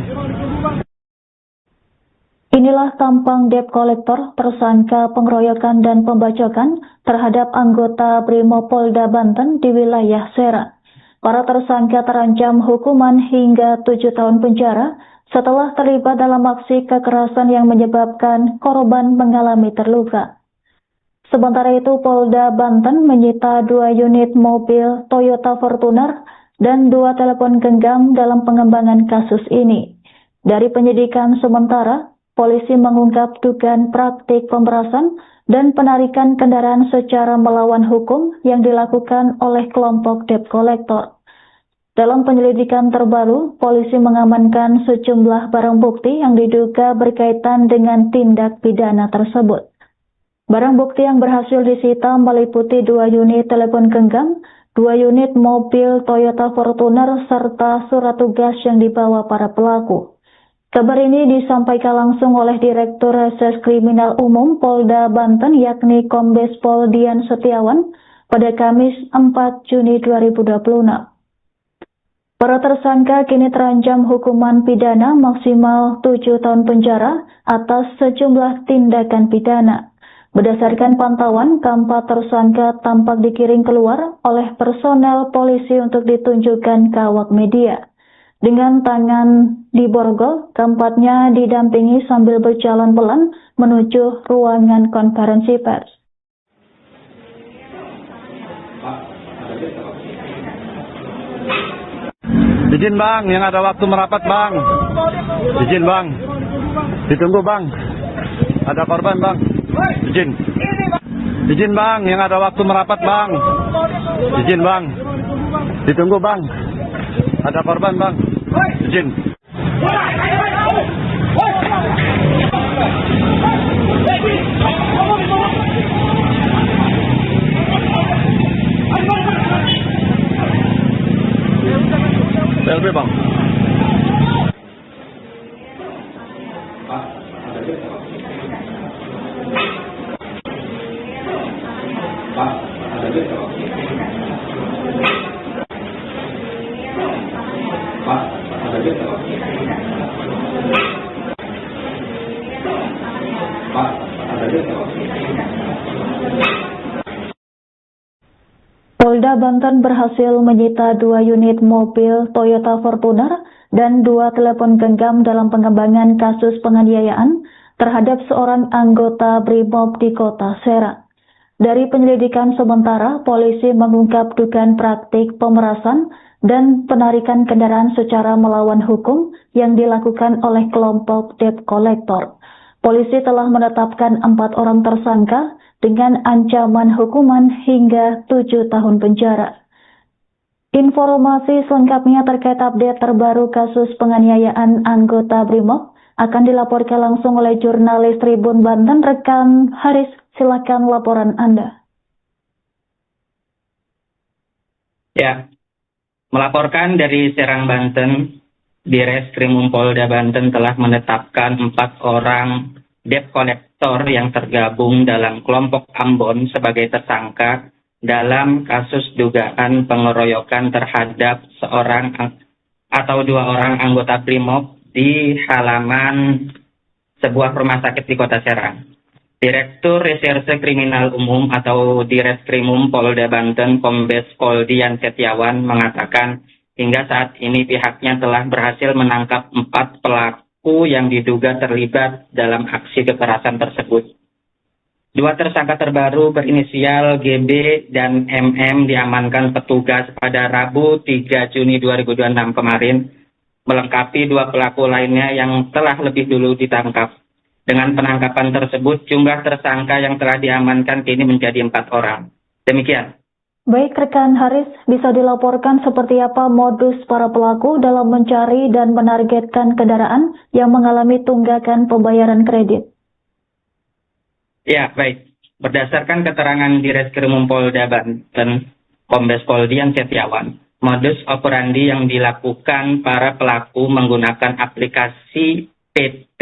Inilah tampang debt kolektor tersangka pengeroyokan dan pembacokan terhadap anggota Brimopolda Banten di wilayah Serang. Para tersangka terancam hukuman hingga 7 tahun penjara setelah terlibat dalam aksi kekerasan yang menyebabkan korban mengalami terluka. Sementara itu, Polda Banten menyita 2 unit mobil Toyota Fortuner dan 2 telepon genggam dalam pengembangan kasus ini. Dari penyidikan sementara, polisi mengungkap dugaan praktik pemerasan dan penarikan kendaraan secara melawan hukum yang dilakukan oleh kelompok debt collector. Dalam penyelidikan terbaru, polisi mengamankan sejumlah barang bukti yang diduga berkaitan dengan tindak pidana tersebut. Barang bukti yang berhasil disita meliputi 2 unit telepon genggam, 2 unit mobil Toyota Fortuner, serta surat tugas yang dibawa para pelaku. Kabar ini disampaikan langsung oleh Direktur Reserse Kriminal Umum Polda Banten yakni Kombes Pol Dian Setiawan pada Kamis 4 Juni 2026. Para tersangka kini terancam hukuman pidana maksimal 7 tahun penjara atas sejumlah tindakan pidana. Berdasarkan pantauan, keempat tersangka tampak dikiring keluar oleh personel polisi untuk ditunjukkan ke awak media. Dengan tangan diborgol, keempatnya didampingi sambil berjalan pelan menuju ruangan konferensi pers. Izin bang, yang ada waktu merapat bang. Izin bang. Ditunggu bang. Ada korban bang. Izin. Izin bang, yang ada waktu merapat bang. Izin bang. Ditunggu bang. Ada korban bang. Izin. PLB bang. Polda Banten berhasil menyita 2 unit mobil Toyota Fortuner dan 2 telepon genggam dalam pengembangan kasus penganiayaan terhadap seorang anggota Brimob di Kota Serang. Dari penyelidikan sementara, polisi mengungkap dugaan praktik pemerasan dan penarikan kendaraan secara melawan hukum yang dilakukan oleh kelompok debt collector. Polisi telah menetapkan 4 orang tersangka dengan ancaman hukuman hingga 7 tahun penjara. Informasi selengkapnya terkait update terbaru kasus penganiayaan anggota Brimob akan dilaporkan langsung oleh jurnalis Tribun Banten, rekan Haris. Silakan laporan Anda. Ya, melaporkan dari Serang, Banten, Direskrim Polda Banten telah menetapkan 4 orang debt collector yang tergabung dalam kelompok Ambon sebagai tersangka dalam kasus dugaan pengeroyokan terhadap seorang atau 2 orang anggota Brimob di halaman sebuah rumah sakit di Kota Serang. Direktur Reserse Kriminal Umum atau Direskrimum Polda Banten Kombes Pol Dian Setiawan mengatakan hingga saat ini pihaknya telah berhasil menangkap 4 pelaku yang diduga terlibat dalam aksi kekerasan tersebut. 2 tersangka terbaru berinisial GB dan MM diamankan petugas pada Rabu 3 Juni 2026 kemarin, melengkapi 2 pelaku lainnya yang telah lebih dulu ditangkap. Dengan penangkapan tersebut, jumlah tersangka yang telah diamankan kini menjadi 4 orang. Demikian. Baik rekan Haris, bisa dilaporkan seperti apa modus para pelaku dalam mencari dan menargetkan kendaraan yang mengalami tunggakan pembayaran kredit? Ya, baik. Berdasarkan keterangan Direskrim Polda Banten, Kombes Pol Dian Setiawan, modus operandi yang dilakukan para pelaku menggunakan aplikasi PT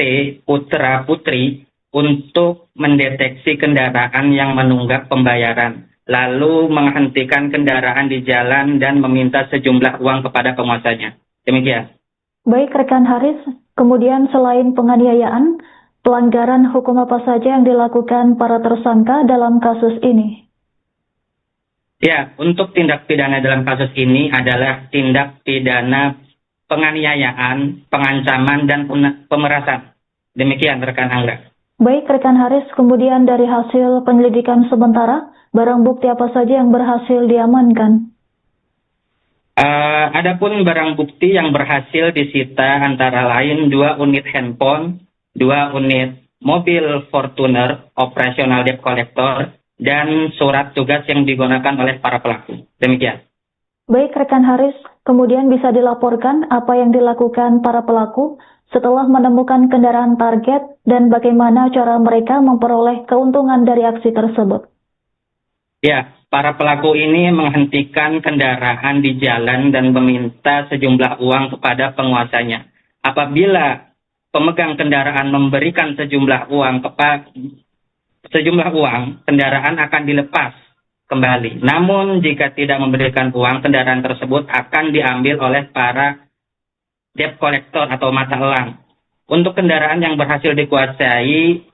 Putra Putri untuk mendeteksi kendaraan yang menunggak pembayaran lalu menghentikan kendaraan di jalan dan meminta sejumlah uang kepada penguasanya. Demikian. Baik rekan Haris, kemudian selain penganiayaan, pelanggaran hukum apa saja yang dilakukan para tersangka dalam kasus ini? Ya, untuk tindak pidana dalam kasus ini adalah tindak pidana penganiayaan, pengancaman, dan pemerasan. Demikian rekan Angga. Baik rekan Haris, kemudian dari hasil penyelidikan sementara, barang bukti apa saja yang berhasil diamankan? Adapun barang bukti yang berhasil disita antara lain 2 unit handphone, 2 unit mobil Fortuner operasional debt collector, dan surat tugas yang digunakan oleh para pelaku. Demikian. Baik rekan Haris, kemudian bisa dilaporkan apa yang dilakukan para pelaku setelah menemukan kendaraan target dan bagaimana cara mereka memperoleh keuntungan dari aksi tersebut. Ya, para pelaku ini menghentikan kendaraan di jalan dan meminta sejumlah uang kepada penguasanya. Apabila pemegang kendaraan memberikan sejumlah uang, kendaraan akan dilepas kembali. Namun jika tidak memberikan uang, kendaraan tersebut akan diambil oleh para debt collector atau mata elang. Untuk kendaraan yang berhasil dikuasai,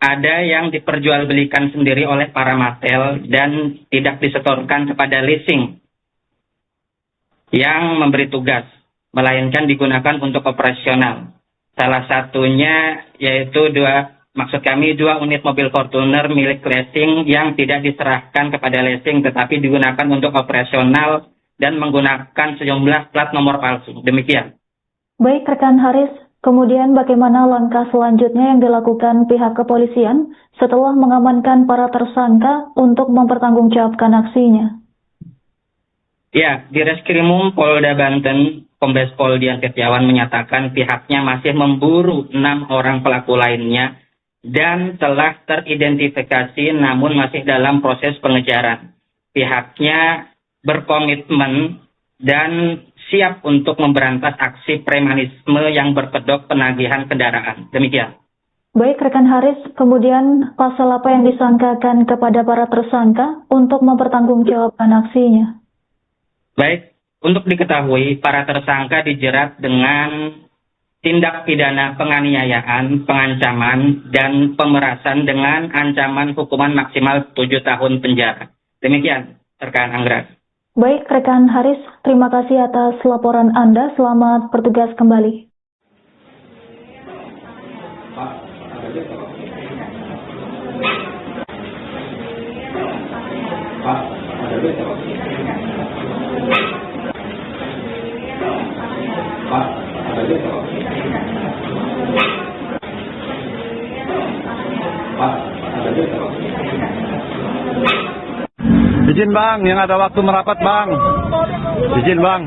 ada yang diperjualbelikan sendiri oleh para matel dan tidak disetorkan kepada leasing yang memberi tugas, melainkan digunakan untuk operasional. Salah satunya yaitu 2 unit mobil Fortuner milik leasing yang tidak diserahkan kepada leasing tetapi digunakan untuk operasional dan menggunakan sejumlah plat nomor palsu. Demikian. Baik rekan Haris, kemudian bagaimana langkah selanjutnya yang dilakukan pihak kepolisian setelah mengamankan para tersangka untuk mempertanggungjawabkan aksinya? Ya, di Reskrimum Polda Banten, Kombes Pol Dian Setiawan menyatakan pihaknya masih memburu 6 orang pelaku lainnya dan telah teridentifikasi namun masih dalam proses pengejaran. Pihaknya berkomitmen dan siap untuk memberantas aksi premanisme yang berkedok penagihan kendaraan. Demikian. Baik rekan Haris, kemudian pasal apa yang disangkakan kepada para tersangka untuk mempertanggungjawabkan aksinya? Baik, untuk diketahui para tersangka dijerat dengan tindak pidana penganiayaan, pengancaman, dan pemerasan dengan ancaman hukuman maksimal 7 tahun penjara. Demikian, rekan Anggra. Baik rekan Haris, terima kasih atas laporan Anda. Selamat bertugas kembali. Izin bang, yang ada waktu merapat bang. Izin bang.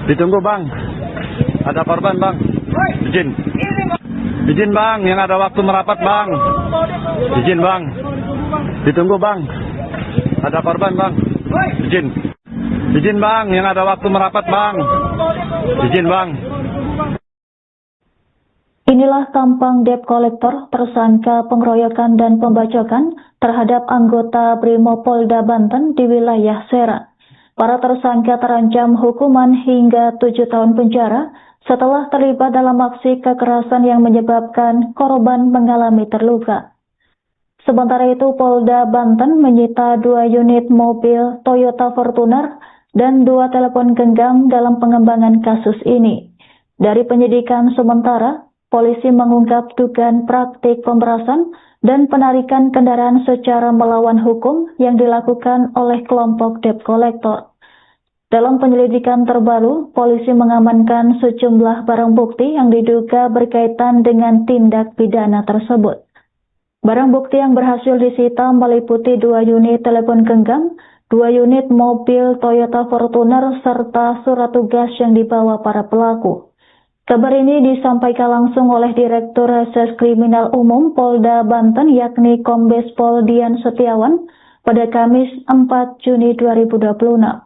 Ditunggu bang. Ada korban bang. Izin. Izin bang, yang ada waktu merapat bang. Izin bang. Ditunggu bang. Ada korban bang. Izin. Izin bang, yang ada waktu merapat bang. Izin bang. Inilah tampang debt collector tersangka pengeroyokan dan pembacokan terhadap anggota Brimopolda Banten di wilayah Serang. Para tersangka terancam hukuman hingga 7 tahun penjara setelah terlibat dalam aksi kekerasan yang menyebabkan korban mengalami terluka. Sementara itu Polda Banten menyita 2 unit mobil Toyota Fortuner dan 2 telepon genggam dalam pengembangan kasus ini. Dari penyidikan sementara, polisi mengungkap dugaan praktik pemerasan dan penarikan kendaraan secara melawan hukum yang dilakukan oleh kelompok debt collector. Dalam penyelidikan terbaru, polisi mengamankan sejumlah barang bukti yang diduga berkaitan dengan tindak pidana tersebut. Barang bukti yang berhasil disita meliputi 2 unit telepon genggam, 2 unit mobil Toyota Fortuner, serta surat tugas yang dibawa para pelaku. Kabar ini disampaikan langsung oleh Direktur Reserse Kriminal Umum Polda Banten yakni Kombes Pol Dian Setiawan pada Kamis 4 Juni 2026.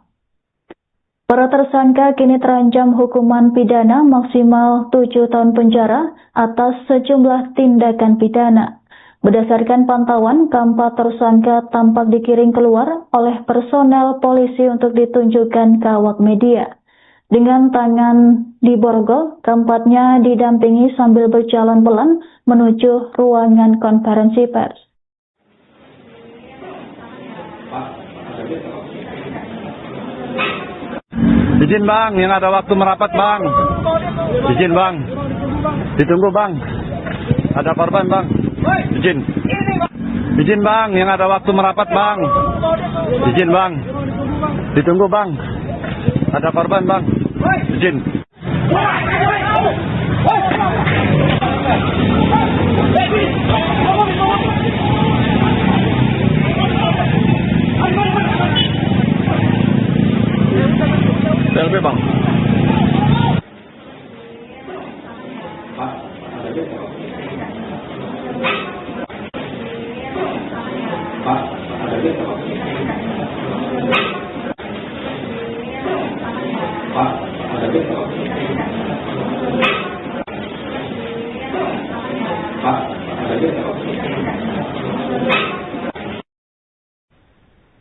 Para tersangka kini terancam hukuman pidana maksimal 7 tahun penjara atas sejumlah tindakan pidana. Berdasarkan pantauan, keempat tersangka tampak digiring keluar oleh personel polisi untuk ditunjukkan ke awak media. Dengan tangan diborgol, keempatnya didampingi sambil berjalan pelan menuju ruangan konferensi pers. Izin bang, yang ada waktu merapat bang. Izin bang. Ditunggu bang. Ada korban bang. Izin. Izin bang, yang ada waktu merapat bang. Izin bang. Ditunggu bang. Ada korban bang. Izin. Selfie bang.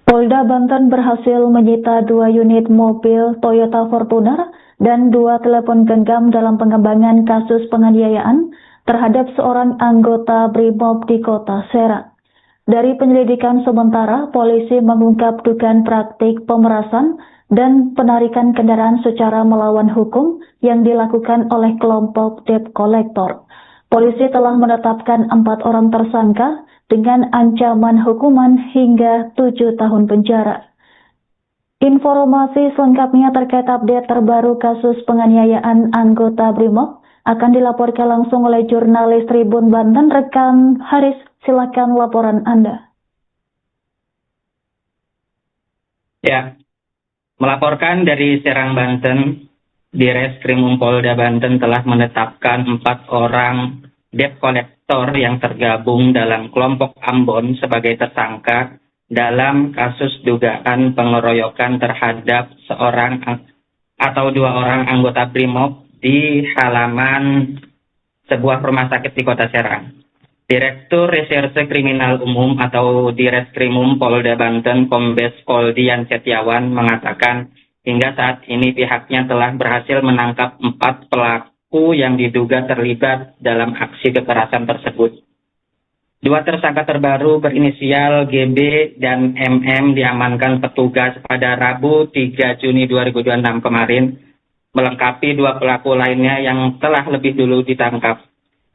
Polda Banten berhasil menyita 2 unit mobil Toyota Fortuner dan 2 telepon genggam dalam pengembangan kasus penganiayaan terhadap seorang anggota BRIMOB di Kota Serang. Dari penyelidikan sementara, polisi mengungkap dugaan praktik pemerasan dan penarikan kendaraan secara melawan hukum yang dilakukan oleh kelompok debt collector. Polisi telah menetapkan 4 orang tersangka dengan ancaman hukuman hingga 7 tahun penjara. Informasi selengkapnya terkait update terbaru kasus penganiayaan anggota BRIMOB akan dilaporkan langsung oleh jurnalis Tribun Banten, rekan Haris. Silakan laporan Anda. Ya, melaporkan dari Serang, Banten, Direskrim Polda Banten telah menetapkan 4 orang debt collector yang tergabung dalam kelompok Ambon sebagai tersangka dalam kasus dugaan pengeroyokan terhadap seorang atau 2 orang anggota BRIMOB di halaman sebuah rumah sakit di Kota Serang. Direktur Reserse Kriminal Umum atau Direskrimum Polda Banten, Kombes Pol Dian Setiawan mengatakan hingga saat ini pihaknya telah berhasil menangkap 4 pelaku yang diduga terlibat dalam aksi kekerasan tersebut. 2 tersangka terbaru berinisial GB dan MM diamankan petugas pada Rabu 3 Juni 2026 kemarin, melengkapi 2 pelaku lainnya yang telah lebih dulu ditangkap.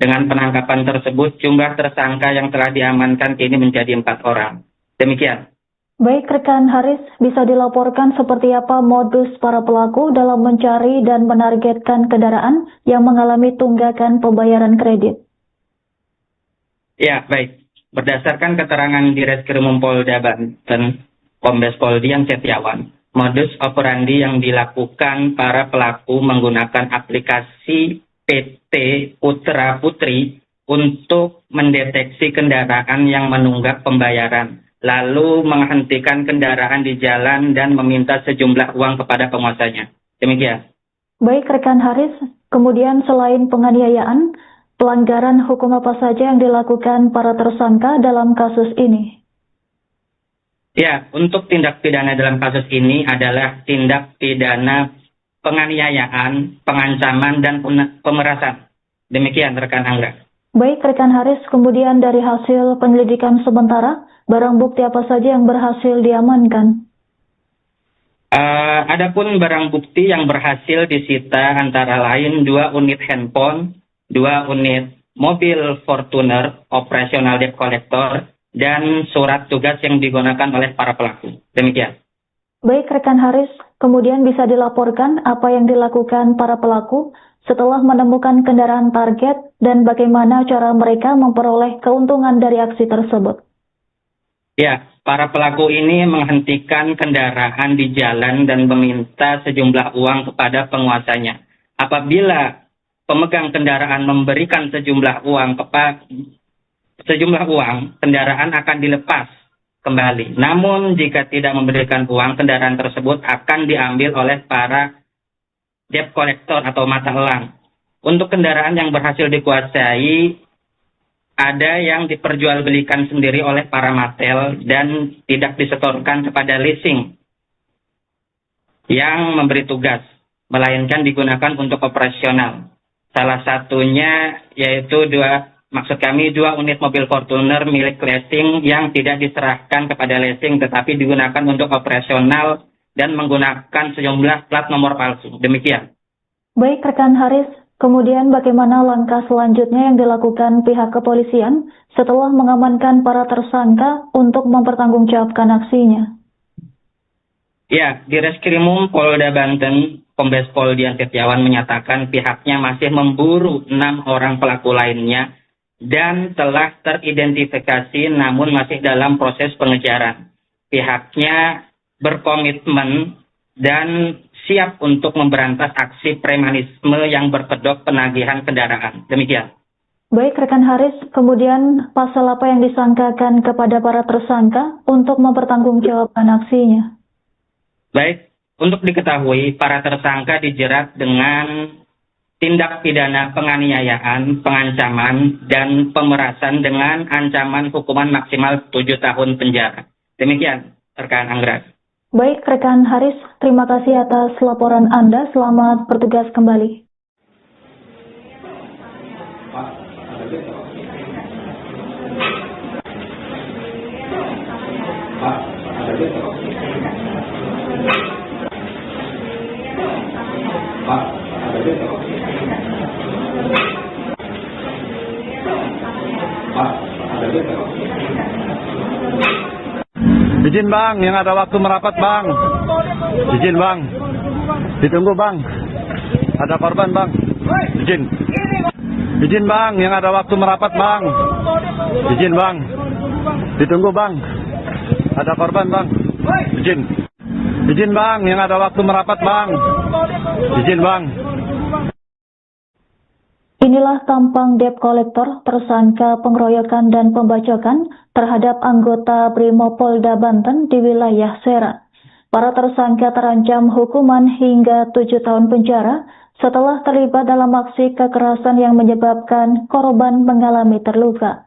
Dengan penangkapan tersebut, jumlah tersangka yang telah diamankan kini menjadi 4 orang. Demikian. Baik, rekan Haris, bisa dilaporkan seperti apa modus para pelaku dalam mencari dan menargetkan kendaraan yang mengalami tunggakan pembayaran kredit? Ya, baik. Berdasarkan keterangan Direskrim Polda Banten, Kombes Pol Dian Setiawan, modus operandi yang dilakukan para pelaku menggunakan aplikasi PT Putra Putri untuk mendeteksi kendaraan yang menunggak pembayaran, lalu menghentikan kendaraan di jalan dan meminta sejumlah uang kepada penguasanya. Demikian. Baik, rekan Haris, kemudian selain penganiayaan, pelanggaran hukum apa saja yang dilakukan para tersangka dalam kasus ini? Ya, untuk tindak pidana dalam kasus ini adalah tindak pidana penganiayaan, pengancaman, dan pemerasan. Demikian, rekan Angga. Baik, rekan Haris, kemudian dari hasil penyelidikan sementara, barang bukti apa saja yang berhasil diamankan? Adapun barang bukti yang berhasil disita antara lain 2 unit handphone, 2 unit mobil Fortuner, operasional debt collector, dan surat tugas yang digunakan oleh para pelaku. Demikian. Baik, rekan Haris, kemudian bisa dilaporkan apa yang dilakukan para pelaku setelah menemukan kendaraan target dan bagaimana cara mereka memperoleh keuntungan dari aksi tersebut? Ya, para pelaku ini menghentikan kendaraan di jalan dan meminta sejumlah uang kepada penguasanya. Apabila pemegang kendaraan memberikan sejumlah uang, kendaraan akan dilepas kembali. Namun jika tidak memberikan uang, kendaraan tersebut akan diambil oleh para debt collector atau mata elang. Untuk kendaraan yang berhasil dikuasai ada yang diperjualbelikan sendiri oleh para Martel dan tidak disetorkan kepada leasing yang memberi tugas, melainkan digunakan untuk operasional. Salah satunya yaitu dua unit mobil Fortuner milik leasing yang tidak diserahkan kepada leasing tetapi digunakan untuk operasional dan menggunakan sejumlah plat nomor palsu. Demikian. Baik rekan Haris, kemudian bagaimana langkah selanjutnya yang dilakukan pihak kepolisian setelah mengamankan para tersangka untuk mempertanggungjawabkan aksinya? Ya, di Reskrimum Polda Banten, Kombes Pol Dian Setiawan menyatakan pihaknya masih memburu 6 orang pelaku lainnya dan telah teridentifikasi namun masih dalam proses pengejaran. Pihaknya berkomitmen dan siap untuk memberantas aksi premanisme yang berkedok penagihan kendaraan. Demikian. Baik rekan Haris, kemudian pasal apa yang disangkakan kepada para tersangka untuk mempertanggungjawabkan aksinya? Baik, untuk diketahui para tersangka dijerat dengan tindak pidana penganiayaan, pengancaman, dan pemerasan dengan ancaman hukuman maksimal 7 tahun penjara. Demikian, rekan Anggras. Baik rekan Haris, terima kasih atas laporan Anda. Selamat bertugas kembali. Izin bang, yang ada waktu merapat bang. Izin bang. Ditunggu bang. Ada korban bang. Izin. Izin bang, yang ada waktu merapat bang. Izin bang. Ditunggu bang. Ada korban bang. Izin. Izin bang, yang ada waktu merapat bang. Izin bang. Inilah tampang debt kolektor tersangka pengeroyokan dan pembacokan terhadap anggota Brimob Polda Banten di wilayah Serang. Para tersangka terancam hukuman hingga 7 tahun penjara setelah terlibat dalam aksi kekerasan yang menyebabkan korban mengalami terluka.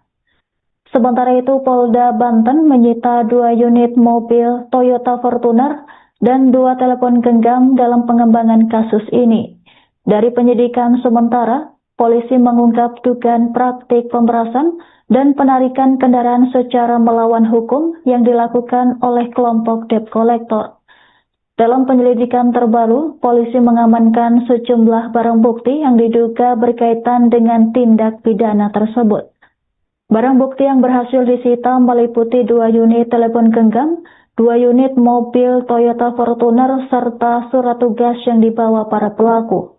Sementara itu, Polda Banten menyita 2 unit mobil Toyota Fortuner dan 2 telepon genggam dalam pengembangan kasus ini. Dari penyidikan sementara, polisi mengungkap dugaan praktik pemerasan dan penarikan kendaraan secara melawan hukum yang dilakukan oleh kelompok debt collector. Dalam penyelidikan terbaru, polisi mengamankan sejumlah barang bukti yang diduga berkaitan dengan tindak pidana tersebut. Barang bukti yang berhasil disita meliputi 2 unit telepon genggam, 2 unit mobil Toyota Fortuner, serta surat tugas yang dibawa para pelaku.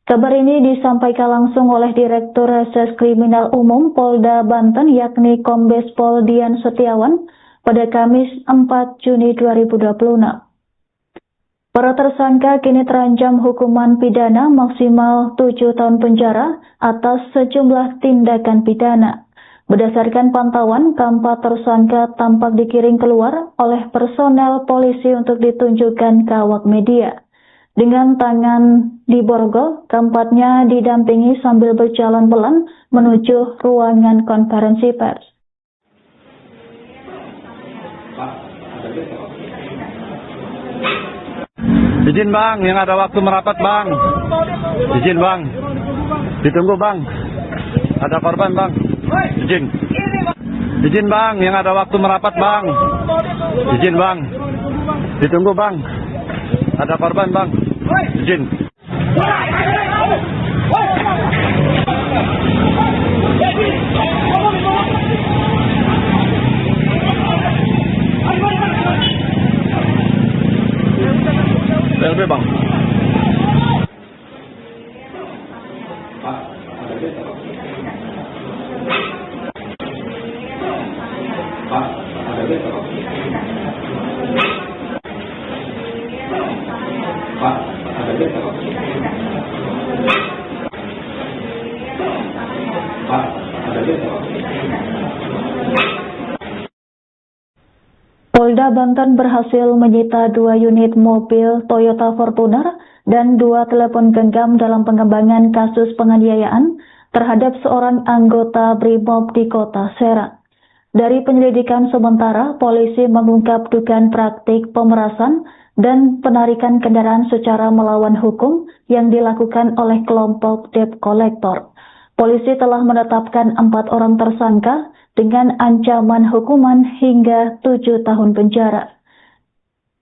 Kabar ini disampaikan langsung oleh Direktur Reses Kriminal Umum Polda Banten yakni Kombes Pol Dian Setiawan pada Kamis 4 Juni 2026. Para tersangka kini terancam hukuman pidana maksimal 7 tahun penjara atas sejumlah tindakan pidana. Berdasarkan pantauan, keempat tersangka tampak digiring keluar oleh personel polisi untuk ditunjukkan ke awak media. Dengan tangan di borgol, keempatnya didampingi sambil berjalan pelan menuju ruangan konferensi pers. Izin bang, yang ada waktu merapat bang. Izin bang. Ditunggu bang. Ada korban bang. Izin. Izin bang, yang ada waktu merapat bang. Izin bang. Ditunggu bang. Ada korban bang. Izin. LB bang. Polda Banten berhasil menyita 2 unit mobil Toyota Fortuner dan 2 telepon genggam dalam pengembangan kasus penganiayaan terhadap seorang anggota BRIMOB di Kota Serang. Dari penyelidikan sementara, polisi mengungkap dugaan praktik pemerasan dan penarikan kendaraan secara melawan hukum yang dilakukan oleh kelompok debt collector. Polisi telah menetapkan 4 orang tersangka dengan ancaman hukuman hingga 7 tahun penjara.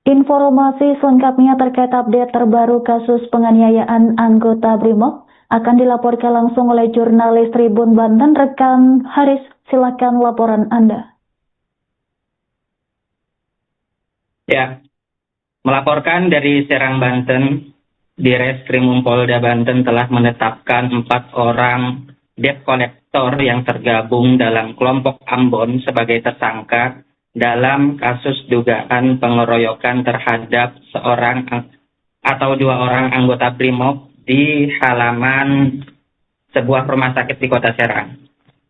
Informasi selengkapnya terkait update terbaru kasus penganiayaan anggota BRIMOB akan dilaporkan langsung oleh jurnalis Tribun Banten, rekan Haris. Silakan laporan Anda. Ya, melaporkan dari Serang, Banten, Direskrim Polda Banten telah menetapkan 4 orang debt collector yang tergabung dalam kelompok Ambon sebagai tersangka dalam kasus dugaan pengeroyokan terhadap seorang atau 2 orang anggota BRIMOB di halaman sebuah rumah sakit di Kota Serang.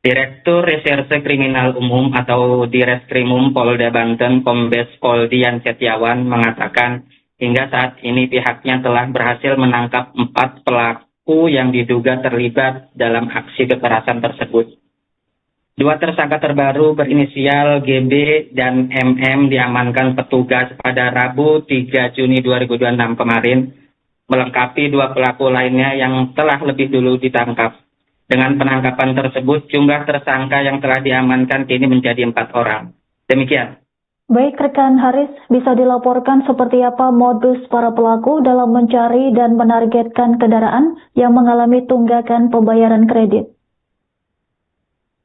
Direktur Reserse Kriminal Umum atau Direskrimum Polda Banten, Kombes Pol Dian Setiawan mengatakan hingga saat ini pihaknya telah berhasil menangkap 4 pelaku yang diduga terlibat dalam aksi kekerasan tersebut. 2 tersangka terbaru berinisial GB dan MM diamankan petugas pada Rabu 3 Juni 2026 kemarin, melengkapi 2 pelaku lainnya yang telah lebih dulu ditangkap. Dengan penangkapan tersebut, jumlah tersangka yang telah diamankan kini menjadi 4 orang. Demikian. Baik, rekan Haris, bisa dilaporkan seperti apa modus para pelaku dalam mencari dan menargetkan kendaraan yang mengalami tunggakan pembayaran kredit?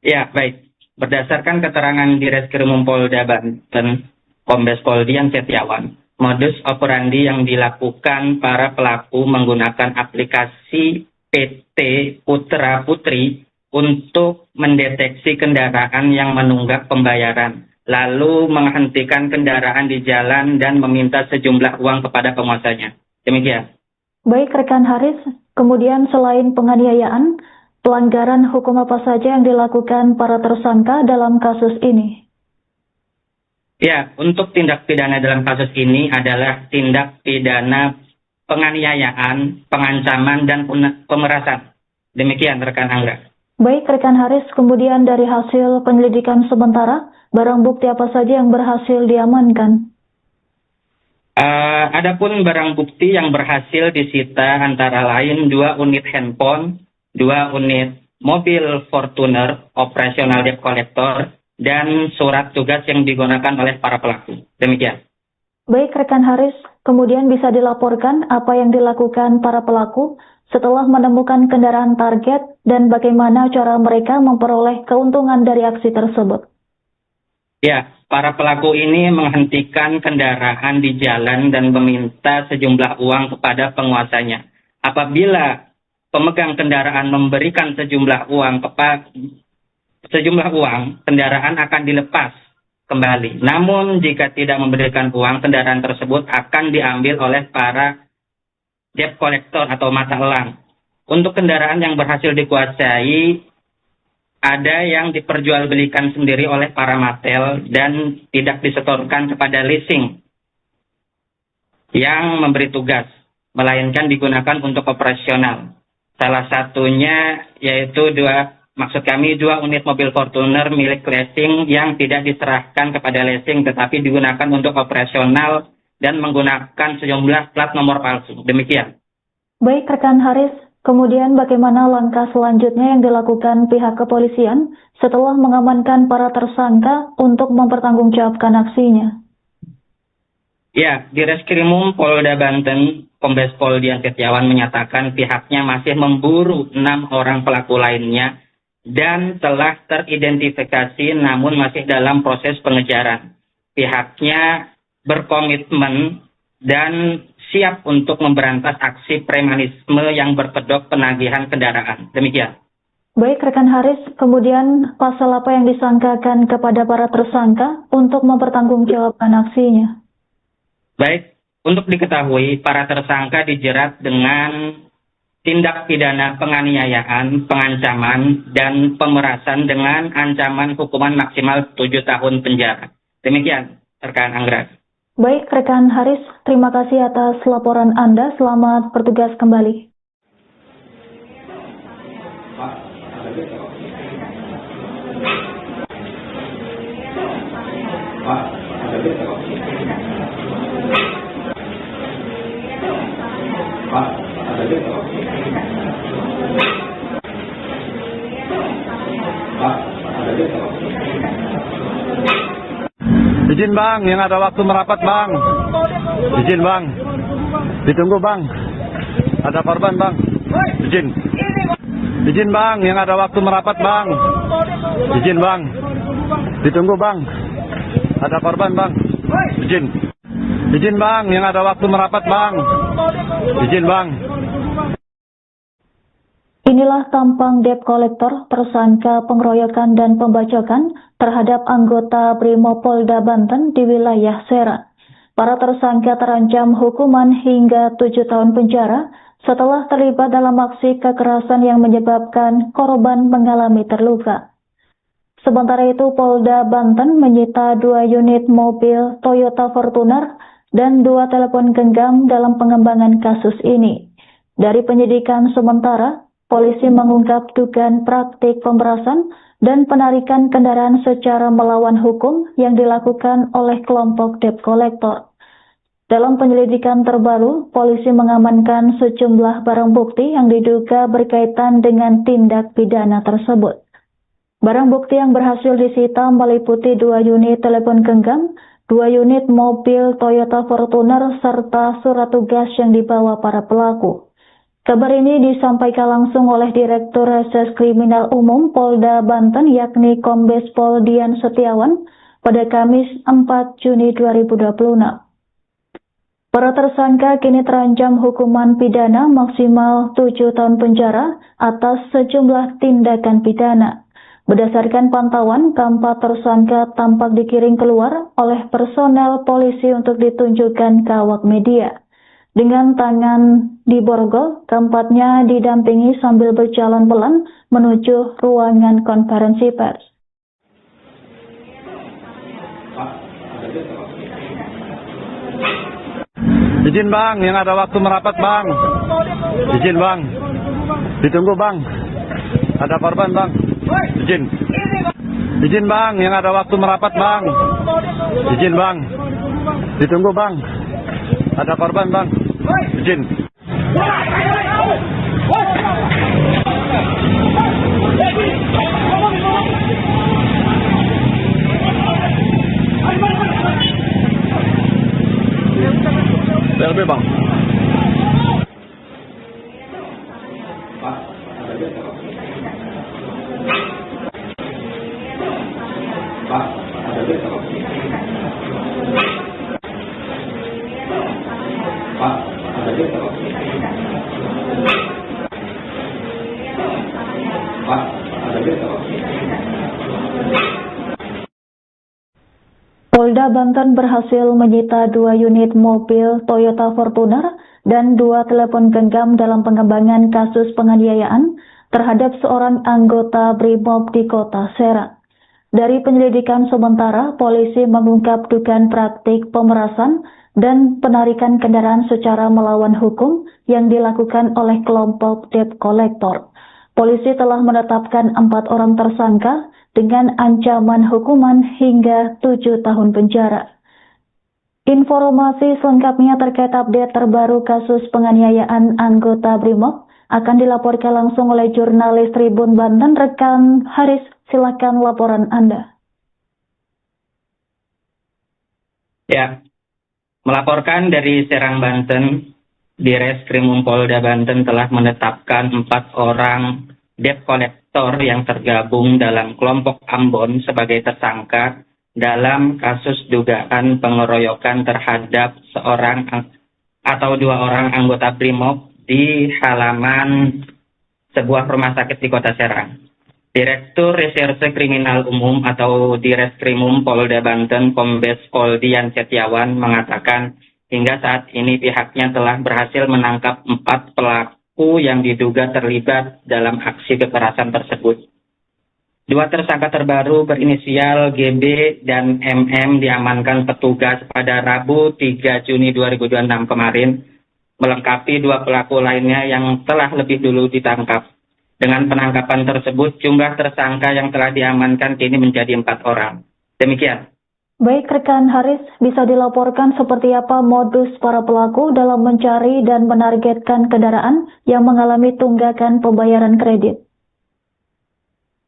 Ya, baik. Berdasarkan keterangan Direskrim Polda Banten, Kombes Pol Dian Setiawan, modus operandi yang dilakukan para pelaku menggunakan aplikasi PT Putra Putri untuk mendeteksi kendaraan yang menunggak pembayaran, lalu menghentikan kendaraan di jalan dan meminta sejumlah uang kepada penguasanya. Demikian. Baik, rekan Haris, kemudian selain penganiayaan, pelanggaran hukum apa saja yang dilakukan para tersangka dalam kasus ini? Ya, untuk tindak pidana dalam kasus ini adalah tindak pidana penganiayaan, pengancaman, dan pemerasan. Demikian, rekan Angga. Baik, rekan Haris, kemudian dari hasil penyelidikan sementara, barang bukti apa saja yang berhasil diamankan? Adapun barang bukti yang berhasil disita antara lain 2 unit handphone, 2 unit mobil Fortuner operasional debt collector, dan surat tugas yang digunakan oleh para pelaku. Demikian. Baik, rekan Haris, kemudian bisa dilaporkan apa yang dilakukan para pelaku setelah menemukan kendaraan target dan bagaimana cara mereka memperoleh keuntungan dari aksi tersebut? Ya, para pelaku ini menghentikan kendaraan di jalan dan meminta sejumlah uang kepada penguasanya. Apabila pemegang kendaraan memberikan sejumlah uang, kendaraan akan dilepas kembali. Namun jika tidak memberikan uang, kendaraan tersebut akan diambil oleh para debt collector atau mata elang. Untuk kendaraan yang berhasil dikuasai, ada yang diperjualbelikan sendiri oleh para matel dan tidak disetorkan kepada leasing yang memberi tugas, melainkan digunakan untuk operasional. Salah satunya yaitu 2 unit mobil Fortuner milik leasing yang tidak diserahkan kepada leasing tetapi digunakan untuk operasional dan menggunakan sejumlah plat nomor palsu. Demikian. Baik, rekan Haris, kemudian bagaimana langkah selanjutnya yang dilakukan pihak kepolisian setelah mengamankan para tersangka untuk mempertanggungjawabkan aksinya? Ya, Direskrimum Polda Banten, Kombes Pol Dian Setiawan menyatakan pihaknya masih memburu 6 orang pelaku lainnya dan telah teridentifikasi namun masih dalam proses pengejaran. Pihaknya berkomitmen dan siap untuk memberantas aksi premanisme yang berkedok penagihan kendaraan. Demikian. Baik, rekan Haris, kemudian pasal apa yang disangkakan kepada para tersangka untuk mempertanggungjawabkan aksinya? Baik, untuk diketahui para tersangka dijerat dengan tindak pidana penganiayaan, pengancaman, dan pemerasan dengan ancaman hukuman maksimal 7 tahun penjara. Demikian, rekan Anggra. Baik, rekan Haris, terima kasih atas laporan Anda. Selamat bertugas kembali. Izin bang, yang ada waktu merapat bang. Izin bang. Ditunggu bang. Ada korban bang. Izin. Izin bang, yang ada waktu merapat bang. Izin bang. Ditunggu bang. Ada korban bang. Izin. Izin bang, yang ada waktu merapat bang. Izin bang. Inilah tampang debt kolektor tersangka pengeroyokan dan pembacokan terhadap anggota Brimopolda Banten di wilayah Serang. Para tersangka terancam hukuman hingga 7 tahun penjara setelah terlibat dalam aksi kekerasan yang menyebabkan korban mengalami terluka. Sementara itu, Polda Banten menyita 2 unit mobil Toyota Fortuner dan 2 telepon genggam dalam pengembangan kasus ini. Dari penyidikan sementara, polisi mengungkap dugaan praktik pemerasan dan penarikan kendaraan secara melawan hukum yang dilakukan oleh kelompok debt collector. Dalam penyelidikan terbaru, polisi mengamankan sejumlah barang bukti yang diduga berkaitan dengan tindak pidana tersebut. Barang bukti yang berhasil disita meliputi 2 unit telepon genggam, 2 unit mobil Toyota Fortuner, serta surat tugas yang dibawa para pelaku. Kabar ini disampaikan langsung oleh Direktur Reses Kriminal Umum Polda Banten yakni Kombes Pol Dian Setiawan pada Kamis 4 Juni 2026. Para tersangka kini terancam hukuman pidana maksimal 7 tahun penjara atas sejumlah tindakan pidana. Berdasarkan pantauan, keempat tersangka tampak dikiring keluar oleh personel polisi untuk ditunjukkan ke awak media. Dengan tangan diborgol, keempatnya didampingi sambil berjalan pelan menuju ruangan konferensi pers. Izin bang, yang ada waktu merapat bang. Izin bang. Ditunggu bang. Ada korban bang. Izin. Izin bang, yang ada waktu merapat bang. Izin bang. Ditunggu bang. Ada korban bang. Izin. PLB bang. Polda Banten berhasil menyita 2 unit mobil Toyota Fortuner dan 2 telepon genggam dalam pengembangan kasus penganiayaan terhadap seorang anggota Brimob di kota Serang. Dari penyelidikan sementara, polisi mengungkap dugaan praktik pemerasan dan penarikan kendaraan secara melawan hukum yang dilakukan oleh kelompok debt collector. Polisi telah menetapkan 4 orang tersangka dengan ancaman hukuman hingga 7 tahun penjara. Informasi selengkapnya terkait update terbaru kasus penganiayaan anggota Brimob akan dilaporkan langsung oleh jurnalis Tribun Banten, rekan Haris. Silakan laporan Anda. Ya, melaporkan dari Serang, Banten, Direskrim Polda Banten telah menetapkan 4 orang debt collector yang tergabung dalam kelompok Ambon sebagai tersangka dalam kasus dugaan pengeroyokan terhadap seorang atau 2 orang anggota Brimob di halaman sebuah rumah sakit di kota Serang. Direktur Reserse Kriminal Umum atau Direskrimum Polda Banten Kombes Pol Dian Setiawan mengatakan hingga saat ini pihaknya telah berhasil menangkap 4 pelaku yang diduga terlibat dalam aksi kekerasan tersebut. 2 tersangka terbaru berinisial GB dan MM diamankan petugas pada Rabu 3 Juni 2026 kemarin, melengkapi 2 pelaku lainnya yang telah lebih dulu ditangkap. Dengan penangkapan tersebut, jumlah tersangka yang telah diamankan kini menjadi 4 orang. Demikian. Baik rekan Haris, bisa dilaporkan seperti apa modus para pelaku dalam mencari dan menargetkan kendaraan yang mengalami tunggakan pembayaran kredit?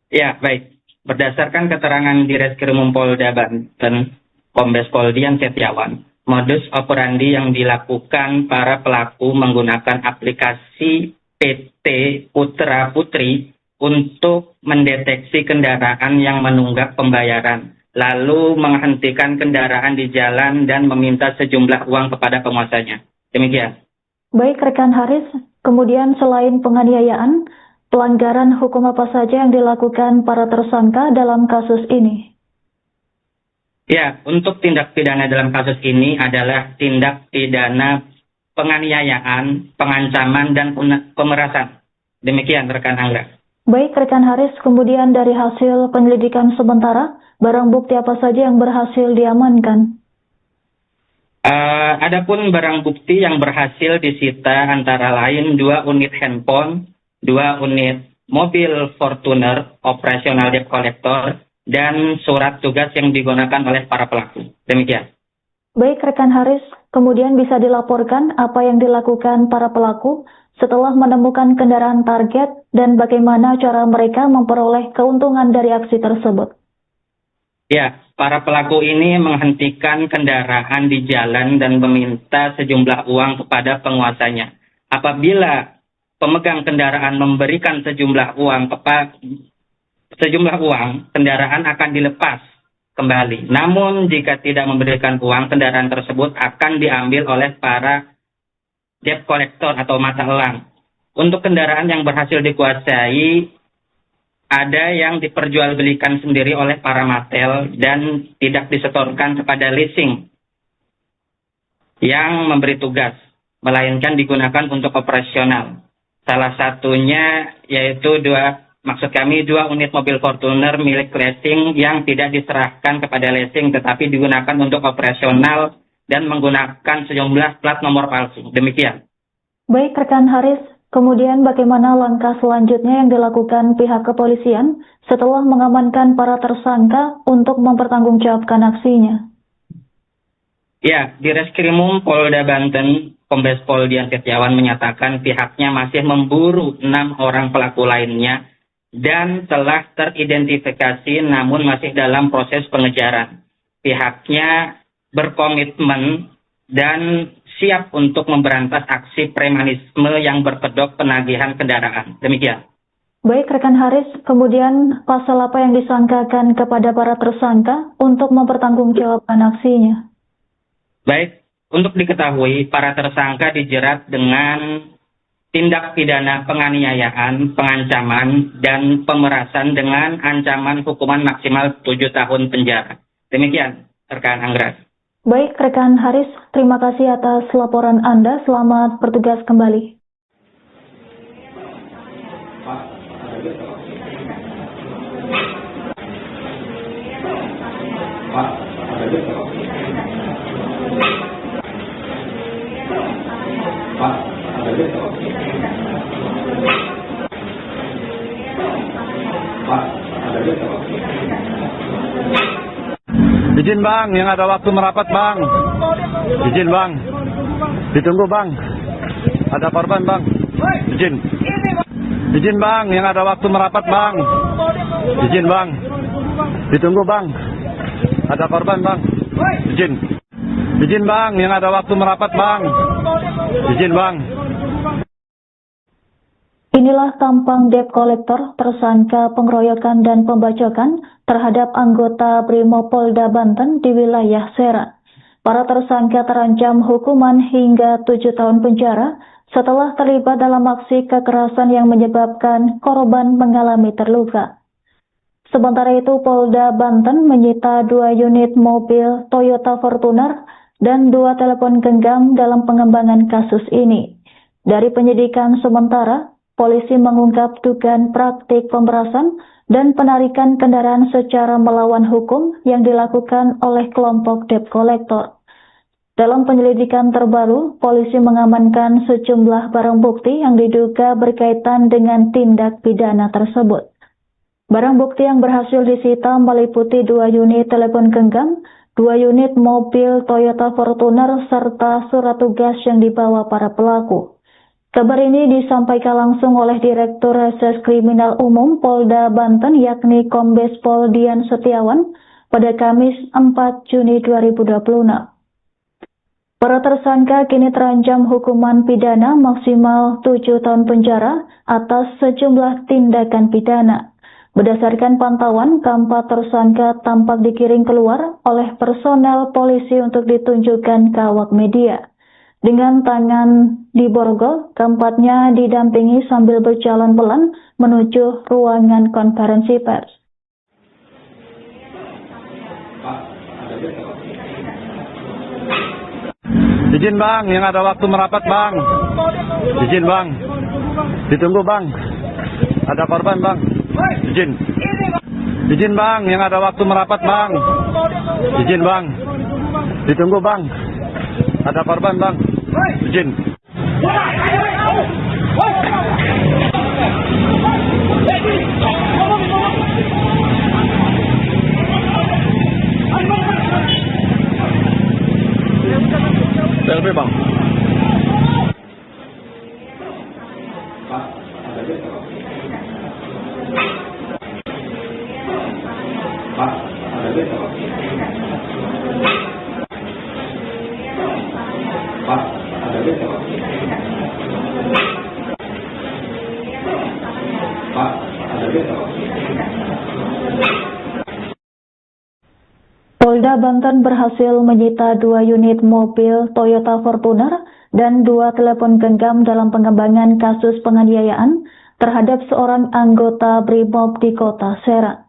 Ya, baik. berdasarkan keterangan di Reskrim Polda Banten, Kombes Pol Dian Setiawan, modus operandi yang dilakukan para pelaku menggunakan aplikasi PT Putra Putri untuk mendeteksi kendaraan yang menunggak pembayaran, lalu menghentikan kendaraan di jalan dan meminta sejumlah uang kepada penguasanya. Demikian. Baik rekan Haris, kemudian selain penganiayaan, pelanggaran hukum apa saja yang dilakukan para tersangka dalam kasus ini? Ya, untuk tindak pidana dalam kasus ini adalah tindak pidana penganiayaan, pengancaman, dan pemerasan. Demikian rekan Anggra. Baik rekan Haris, kemudian dari hasil penyelidikan sementara, barang bukti apa saja yang berhasil diamankan? Adapun barang bukti yang berhasil disita antara lain 2 unit handphone, 2 unit mobil Fortuner operasional debt collector, dan surat tugas yang digunakan oleh para pelaku. Demikian. Baik rekan Haris, kemudian bisa dilaporkan apa yang dilakukan para pelaku setelah menemukan kendaraan target dan bagaimana cara mereka memperoleh keuntungan dari aksi tersebut. Ya, para pelaku ini menghentikan kendaraan di jalan dan meminta sejumlah uang kepada penguasanya. Apabila pemegang kendaraan memberikan sejumlah uang, kendaraan akan dilepas kembali. Namun jika tidak memberikan uang, kendaraan tersebut akan diambil oleh para debt collector atau mata elang. Untuk kendaraan yang berhasil dikuasai, ada yang diperjualbelikan sendiri oleh para matel dan tidak disetorkan kepada leasing yang memberi tugas, melainkan digunakan untuk operasional. Salah satunya yaitu 2 unit mobil Fortuner milik leasing yang tidak diserahkan kepada leasing tetapi digunakan untuk operasional dan menggunakan sejumlah plat nomor palsu. Demikian. Baik rekan Haris, kemudian bagaimana langkah selanjutnya yang dilakukan pihak kepolisian setelah mengamankan para tersangka untuk mempertanggungjawabkan aksinya? Ya, di Reskrimum Polda Banten, Kombes Pol Dian Setiawan menyatakan pihaknya masih memburu 6 orang pelaku lainnya dan telah teridentifikasi namun masih dalam proses pengejaran. Pihaknya berkomitmen dan siap untuk memberantas aksi premanisme yang berkedok penagihan kendaraan. Demikian. Baik rekan Haris, kemudian pasal apa yang disangkakan kepada para tersangka untuk mempertanggungjawabkan aksinya? Baik, untuk diketahui para tersangka dijerat dengan tindak pidana penganiayaan, pengancaman, dan pemerasan dengan ancaman hukuman maksimal 7 tahun penjara. Demikian, rekan Anggra. Baik, rekan Haris, terima kasih atas laporan Anda. Selamat bertugas kembali. Izin bang, yang ada waktu merapat bang. Izin bang. Ditunggu bang. Ada korban bang. Izin. Izin bang, yang ada waktu merapat bang. Izin bang. Ditunggu bang. Ada korban bang. Izin. Izin bang, yang ada waktu merapat bang. Izin bang. Inilah tampang debt collector tersangka pengeroyokan dan pembacokan terhadap anggota Brimopolda Banten di wilayah Serang. Para tersangka terancam hukuman hingga 7 tahun penjara setelah terlibat dalam aksi kekerasan yang menyebabkan korban mengalami terluka. Sementara itu, Polda Banten menyita 2 unit mobil Toyota Fortuner dan 2 telepon genggam dalam pengembangan kasus ini. Dari penyidikan sementara, polisi mengungkap dugaan praktik pemerasan dan penarikan kendaraan secara melawan hukum yang dilakukan oleh kelompok debt collector. Dalam penyelidikan terbaru, polisi mengamankan sejumlah barang bukti yang diduga berkaitan dengan tindak pidana tersebut. Barang bukti yang berhasil disita meliputi 2 unit telepon genggam, 2 unit mobil Toyota Fortuner, serta surat tugas yang dibawa para pelaku. Kabar ini disampaikan langsung oleh Direktur Reserse Kriminal Umum Polda Banten yakni Kombes Pol Dian Setiawan pada Kamis 4 Juni 2026. Para tersangka kini terancam hukuman pidana maksimal 7 tahun penjara atas sejumlah tindakan pidana. Berdasarkan pantauan, keempat tersangka tampak digiring keluar oleh personel polisi untuk ditunjukkan ke awak media. Dengan tangan diborgol, keempatnya didampingi sambil berjalan pelan menuju ruangan konferensi pers. Izin bang, yang ada waktu merapat bang. Izin bang. Ditunggu bang. Ada korban bang. Izin. Izin bang, yang ada waktu merapat bang. Izin bang. Ditunggu bang. Ada korban bang. Izin. Selfie bang. Polda Banten berhasil menyita 2 unit mobil Toyota Fortuner dan 2 telepon genggam dalam pengembangan kasus penganiayaan terhadap seorang anggota BRIMOB di Kota Serang.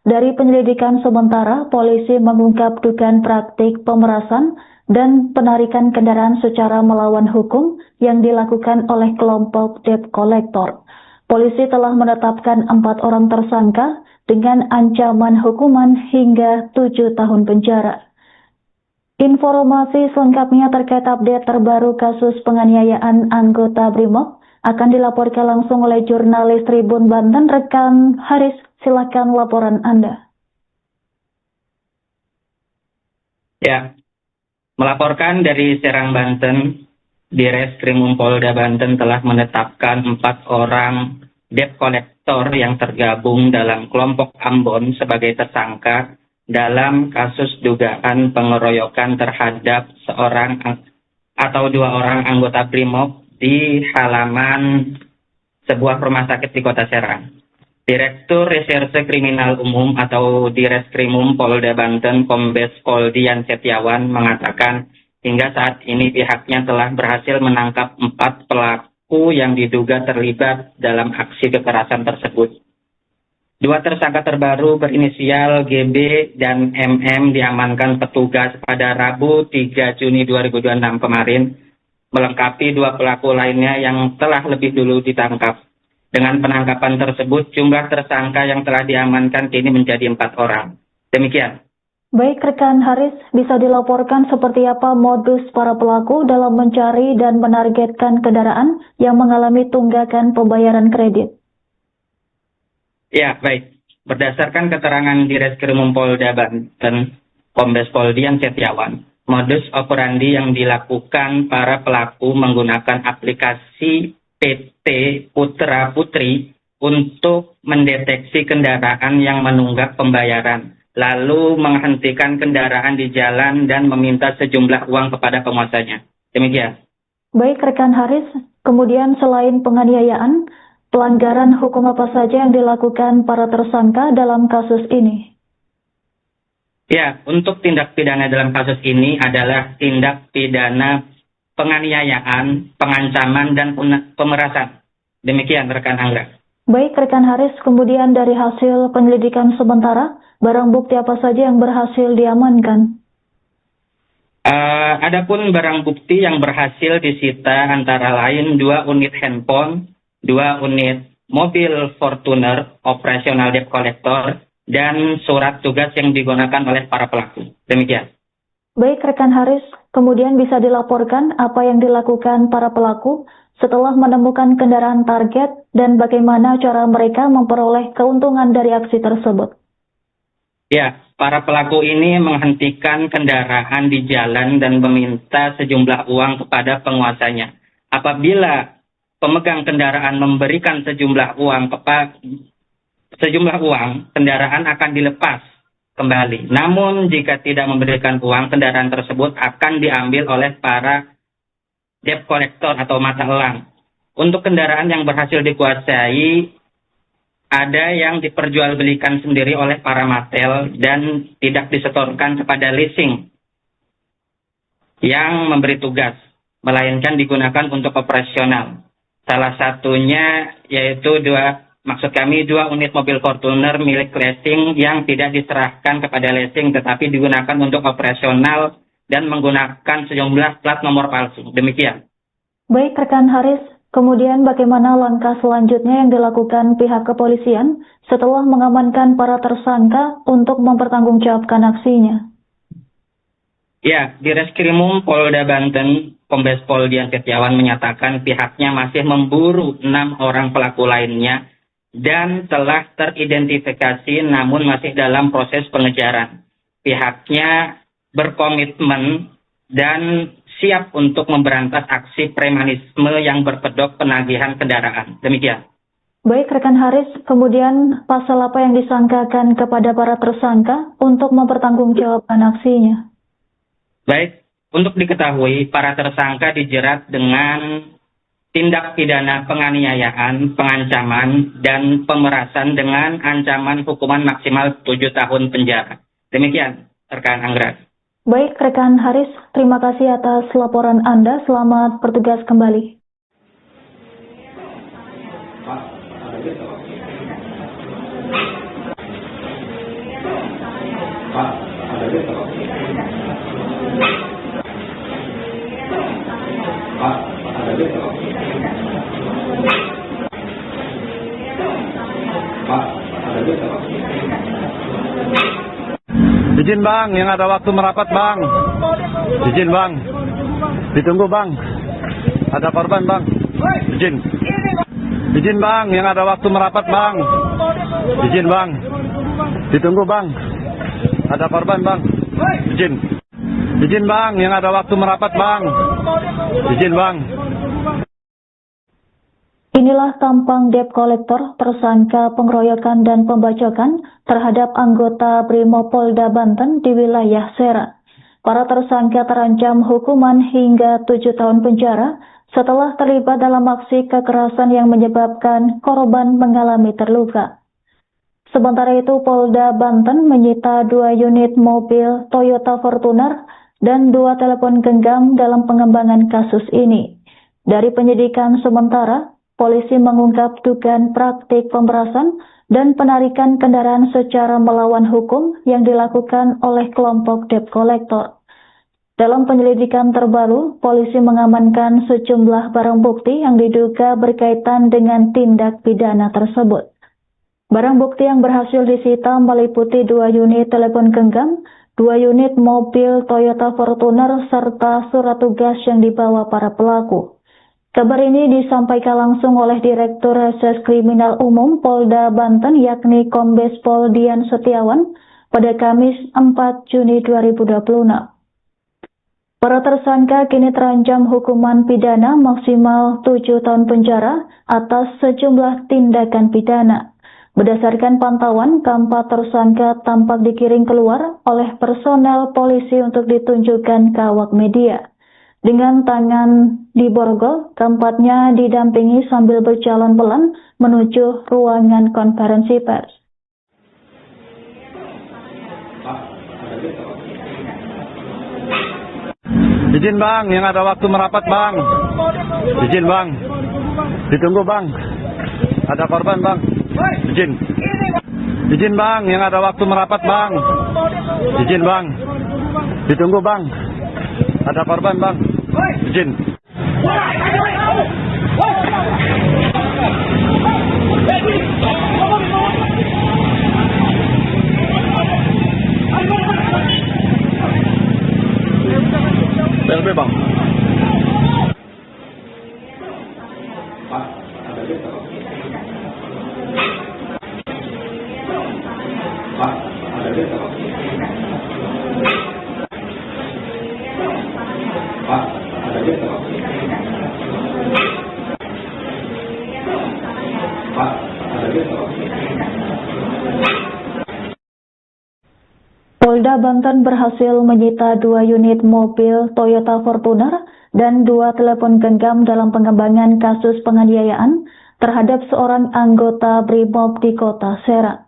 Dari penyelidikan sementara, polisi mengungkap dugaan praktik pemerasan dan penarikan kendaraan secara melawan hukum yang dilakukan oleh kelompok debt collector. Polisi telah menetapkan 4 orang tersangka dengan ancaman hukuman hingga 7 tahun penjara. Informasi selengkapnya terkait update terbaru kasus penganiayaan anggota BRIMOB akan dilaporkan langsung oleh jurnalis Tribun Banten, rekan Haris. Silakan laporan Anda. Ya, melaporkan dari Serang, Banten, Direskrim Polda Banten telah menetapkan 4 orang debt collector yang tergabung dalam kelompok Ambon sebagai tersangka dalam kasus dugaan pengeroyokan terhadap seorang atau 2 orang anggota BRIMOB di halaman sebuah rumah sakit di Kota Serang. Direktur Reserse Kriminal Umum atau Direskrimum Polda Banten Kombes Pol Dian Setiawan mengatakan hingga saat ini pihaknya telah berhasil menangkap 4 pelaku yang diduga terlibat dalam aksi kekerasan tersebut. 2 tersangka terbaru berinisial GB dan MM diamankan petugas pada Rabu 3 Juni 2026 kemarin, melengkapi 2 pelaku lainnya yang telah lebih dulu ditangkap. Dengan penangkapan tersebut, jumlah tersangka yang telah diamankan kini menjadi 4 orang. Demikian. Baik rekan Haris, bisa dilaporkan seperti apa modus para pelaku dalam mencari dan menargetkan kendaraan yang mengalami tunggakan pembayaran kredit? Ya, baik. Berdasarkan keterangan Direskrimum Polda Banten, Kombes Pol Dian Setiawan, modus operandi yang dilakukan para pelaku menggunakan aplikasi PT Putra Putri untuk mendeteksi kendaraan yang menunggak pembayaran, lalu menghentikan kendaraan di jalan dan meminta sejumlah uang kepada penguasanya. Demikian. Baik rekan Haris, kemudian selain penganiayaan, pelanggaran hukum apa saja yang dilakukan para tersangka dalam kasus ini? Ya, untuk tindak pidana dalam kasus ini adalah tindak pidana penganiayaan, pengancaman, dan pemerasan. Demikian rekan Angga. Baik rekan Haris, kemudian dari hasil penyelidikan sementara, barang bukti apa saja yang berhasil diamankan? Adapun barang bukti yang berhasil disita antara lain 2 unit handphone, 2 unit mobil Fortuner operasional debt collector, dan surat tugas yang digunakan oleh para pelaku. Demikian. Baik rekan Haris, kemudian bisa dilaporkan apa yang dilakukan para pelaku setelah menemukan kendaraan target dan bagaimana cara mereka memperoleh keuntungan dari aksi tersebut? Ya, para pelaku ini menghentikan kendaraan di jalan dan meminta sejumlah uang kepada penguasanya. Apabila pemegang kendaraan memberikan sejumlah uang, kendaraan akan dilepas kembali. Namun jika tidak memberikan uang, kendaraan tersebut akan diambil oleh para debt collector atau mata elang. Untuk kendaraan yang berhasil dikuasai, ada yang diperjualbelikan sendiri oleh para matel dan tidak disetorkan kepada leasing yang memberi tugas, melainkan digunakan untuk operasional. Salah satunya yaitu dua unit mobil Fortuner milik leasing yang tidak diserahkan kepada leasing tetapi digunakan untuk operasional dan menggunakan sejumlah plat nomor palsu. Demikian. Baik rekan Haris, kemudian bagaimana langkah selanjutnya yang dilakukan pihak kepolisian setelah mengamankan para tersangka untuk mempertanggungjawabkan aksinya? Ya, di Reskrimum Polda Banten, Kombes Pol Dian Setiawan menyatakan pihaknya masih memburu 6 orang pelaku lainnya dan telah teridentifikasi namun masih dalam proses pengejaran. Pihaknya berkomitmen dan siap untuk memberantas aksi premanisme yang berkedok penagihan kendaraan. Demikian. Baik rekan Haris, kemudian pasal apa yang disangkakan kepada para tersangka untuk mempertanggungjawabkan aksinya? Baik, untuk diketahui para tersangka dijerat dengan tindak pidana penganiayaan, pengancaman, dan pemerasan dengan ancaman hukuman maksimal 7 tahun penjara. Demikian, rekan Anggrat. Baik, rekan Haris, terima kasih atas laporan Anda. Selamat bertugas kembali. Izin bang, yang ada waktu merapat bang. Izin bang. Ditunggu bang. Ada korban bang. Izin. Izin bang, yang ada waktu merapat bang. Izin bang. Ditunggu bang. Ada korban bang. Izin. Izin bang, yang ada waktu merapat bang. Izin bang. Inilah tampang debt collector tersangka pengeroyokan dan pembacokan terhadap anggota Brimopolda Banten di wilayah Serang. Para tersangka terancam hukuman hingga 7 tahun penjara setelah terlibat dalam aksi kekerasan yang menyebabkan korban mengalami terluka. Sementara itu, Polda Banten menyita 2 unit mobil Toyota Fortuner dan 2 telepon genggam dalam pengembangan kasus ini. Dari penyidikan sementara, polisi mengungkap dugaan praktik pemerasan dan penarikan kendaraan secara melawan hukum yang dilakukan oleh kelompok debt collector. Dalam penyelidikan terbaru, polisi mengamankan sejumlah barang bukti yang diduga berkaitan dengan tindak pidana tersebut. Barang bukti yang berhasil disita meliputi 2 unit telepon genggam, 2 unit mobil Toyota Fortuner, serta surat tugas yang dibawa para pelaku. Kabar ini disampaikan langsung oleh Direktur Reserse Kriminal Umum Polda Banten yakni Kombes Pol Dian Setiawan pada Kamis 4 Juni 2026. Para tersangka kini terancam hukuman pidana maksimal 7 tahun penjara atas sejumlah tindakan pidana. Berdasarkan pantauan, keempat tersangka tampak dikiring keluar oleh personel polisi untuk ditunjukkan ke awak media. Dengan tangan diborgol, keempatnya didampingi sambil berjalan pelan menuju ruangan konferensi pers. Izin bang, yang ada waktu merapat bang. Izin bang. Ditunggu bang. Ada korban bang. Izin. Izin bang, yang ada waktu merapat bang. Izin bang. Ditunggu bang. Ada korban bang. Izin. PLB bang. Polda Banten berhasil menyita 2 unit mobil Toyota Fortuner dan 2 telepon genggam dalam pengembangan kasus penganiayaan terhadap seorang anggota BRIMOB di Kota Serang.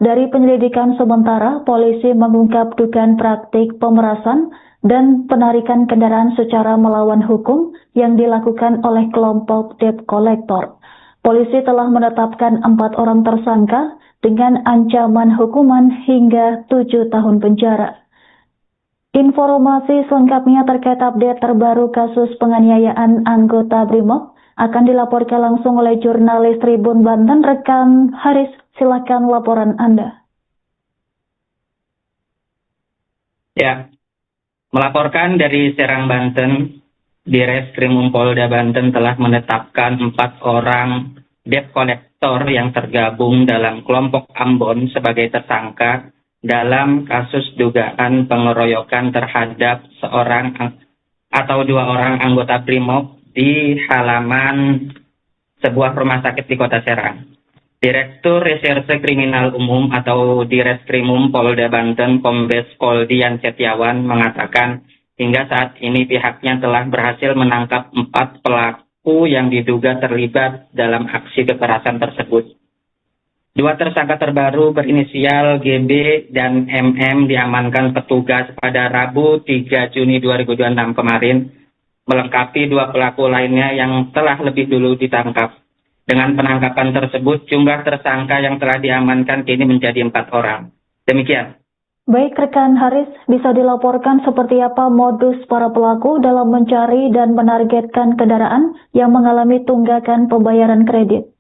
Dari penyelidikan sementara, polisi mengungkap dugaan praktik pemerasan dan penarikan kendaraan secara melawan hukum yang dilakukan oleh kelompok debt collector. Polisi telah menetapkan 4 orang tersangka dengan ancaman hukuman hingga 7 tahun penjara. Informasi selengkapnya terkait update terbaru kasus penganiayaan anggota BRIMOB akan dilaporkan langsung oleh jurnalis Tribun Banten, rekan Haris. Silakan laporan Anda. Ya, melaporkan dari Serang, Banten, Direskrim Polda Banten telah menetapkan 4 orang debt collector yang tergabung dalam kelompok Ambon sebagai tersangka dalam kasus dugaan pengeroyokan terhadap seorang atau 2 orang anggota BRIMOB di halaman sebuah rumah sakit di Kota Serang. Direktur Reserse Kriminal Umum atau Direskrimum Polda Banten, Kombes Pol Dian Setiawan mengatakan hingga saat ini pihaknya telah berhasil menangkap 4 pelaku yang diduga terlibat dalam aksi kekerasan tersebut. 2 tersangka terbaru berinisial GB dan MM diamankan petugas pada Rabu 3 Juni 2026 kemarin, melengkapi 2 pelaku lainnya yang telah lebih dulu ditangkap. Dengan penangkapan tersebut, jumlah tersangka yang telah diamankan kini menjadi 4 orang. Demikian. Baik rekan Haris, bisa dilaporkan seperti apa modus para pelaku dalam mencari dan menargetkan kendaraan yang mengalami tunggakan pembayaran kredit?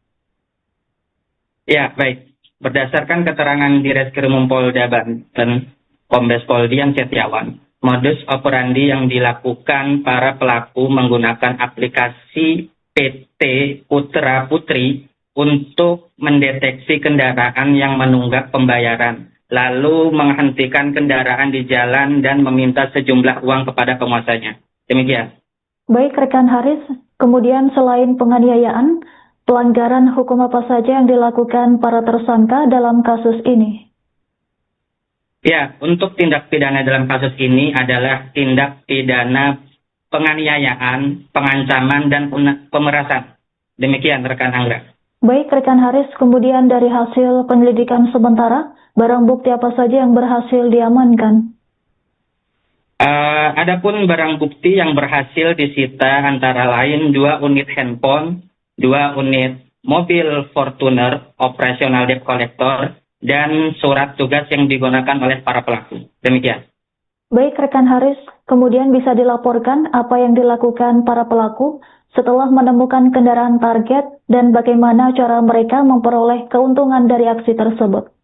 Ya, baik. Berdasarkan keterangan Direskrim Polda Banten, Kombes Pol Dian Setiawan, modus operandi yang dilakukan para pelaku menggunakan aplikasi PT Putra Putri untuk mendeteksi kendaraan yang menunggak pembayaran, lalu menghentikan kendaraan di jalan dan meminta sejumlah uang kepada penguasanya. Demikian. Baik rekan Haris, kemudian selain penganiayaan, pelanggaran hukum apa saja yang dilakukan para tersangka dalam kasus ini? Ya, untuk tindak pidana dalam kasus ini adalah tindak pidana penganiayaan, pengancaman, dan pemerasan. Demikian rekan Anggra. Baik rekan Haris, kemudian dari hasil penyelidikan sementara, barang bukti apa saja yang berhasil diamankan? Adapun barang bukti yang berhasil disita antara lain 2 unit handphone, 2 unit mobil Fortuner, operasional debt collector, dan surat tugas yang digunakan oleh para pelaku. Demikian. Baik rekan Haris, kemudian bisa dilaporkan apa yang dilakukan para pelaku setelah menemukan kendaraan target dan bagaimana cara mereka memperoleh keuntungan dari aksi tersebut?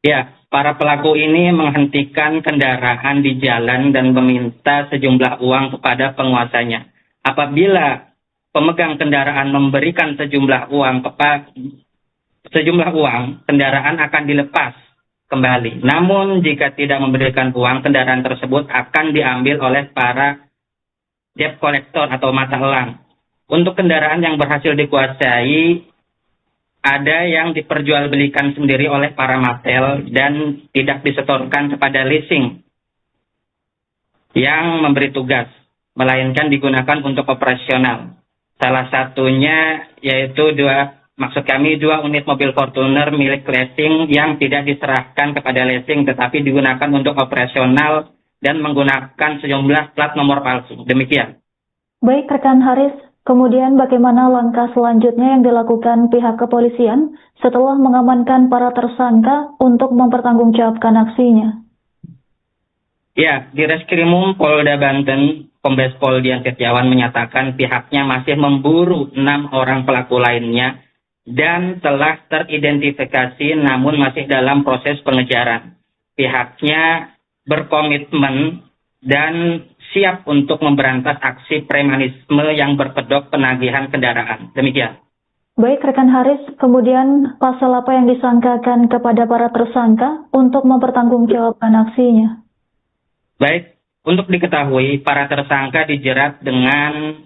Ya, para pelaku ini menghentikan kendaraan di jalan dan meminta sejumlah uang kepada penguasanya. Apabila pemegang kendaraan memberikan sejumlah uang, kendaraan akan dilepas kembali. Namun jika tidak memberikan uang, kendaraan tersebut akan diambil oleh para debt collector atau mata elang. Untuk kendaraan yang berhasil dikuasai, ada yang diperjualbelikan sendiri oleh para matel dan tidak disetorkan kepada leasing yang memberi tugas, melainkan digunakan untuk operasional. Salah satunya yaitu 2 unit mobil Fortuner milik leasing yang tidak diserahkan kepada leasing tetapi digunakan untuk operasional dan menggunakan sejumlah plat nomor palsu. Demikian. Baik rekan Haris, kemudian bagaimana langkah selanjutnya yang dilakukan pihak kepolisian setelah mengamankan para tersangka untuk mempertanggungjawabkan aksinya? Ya, Direskrimum Polda Banten, Kombes Pol Dian Setiawan menyatakan pihaknya masih memburu 6 orang pelaku lainnya dan telah teridentifikasi namun masih dalam proses pengejaran. Pihaknya berkomitmen dan siap untuk memberantas aksi premanisme yang berkedok penagihan kendaraan. Demikian. Baik rekan Haris, kemudian pasal apa yang disangkakan kepada para tersangka untuk mempertanggungjawabkan aksinya? Baik, untuk diketahui para tersangka dijerat dengan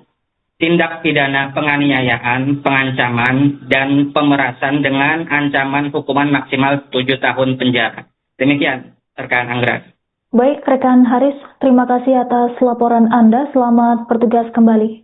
tindak pidana penganiayaan, pengancaman, dan pemerasan dengan ancaman hukuman maksimal 7 tahun penjara. Demikian. rekan Anggra. Baik, rekan Haris, terima kasih atas laporan Anda. Selamat bertugas kembali.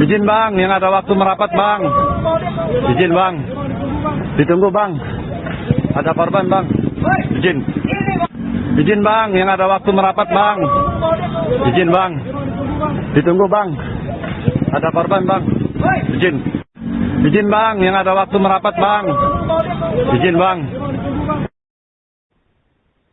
Izin bang, yang ada waktu merapat bang. Izin bang. Ditunggu bang. Ada korban bang. Izin. Izin bang, yang ada waktu merapat bang. Izin bang. Ditunggu bang. Ada korban bang. Izin. Izin bang, yang ada waktu merapat bang. Izin bang.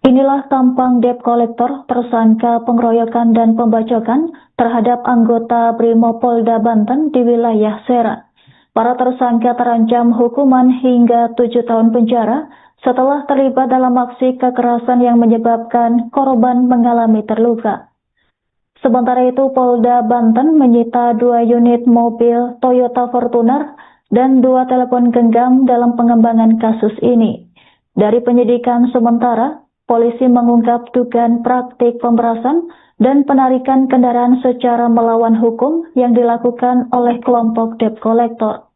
Inilah tampang debt collector tersangka pengeroyokan dan pembacokan terhadap anggota Brimopolda Banten di wilayah Serang. Para tersangka terancam hukuman hingga 7 tahun penjara setelah terlibat dalam aksi kekerasan yang menyebabkan korban mengalami terluka. Sementara itu, Polda Banten menyita 2 unit mobil Toyota Fortuner dan 2 telepon genggam dalam pengembangan kasus ini. Dari penyidikan sementara, polisi mengungkap dugaan praktik pemerasan dan penarikan kendaraan secara melawan hukum yang dilakukan oleh kelompok debt collector.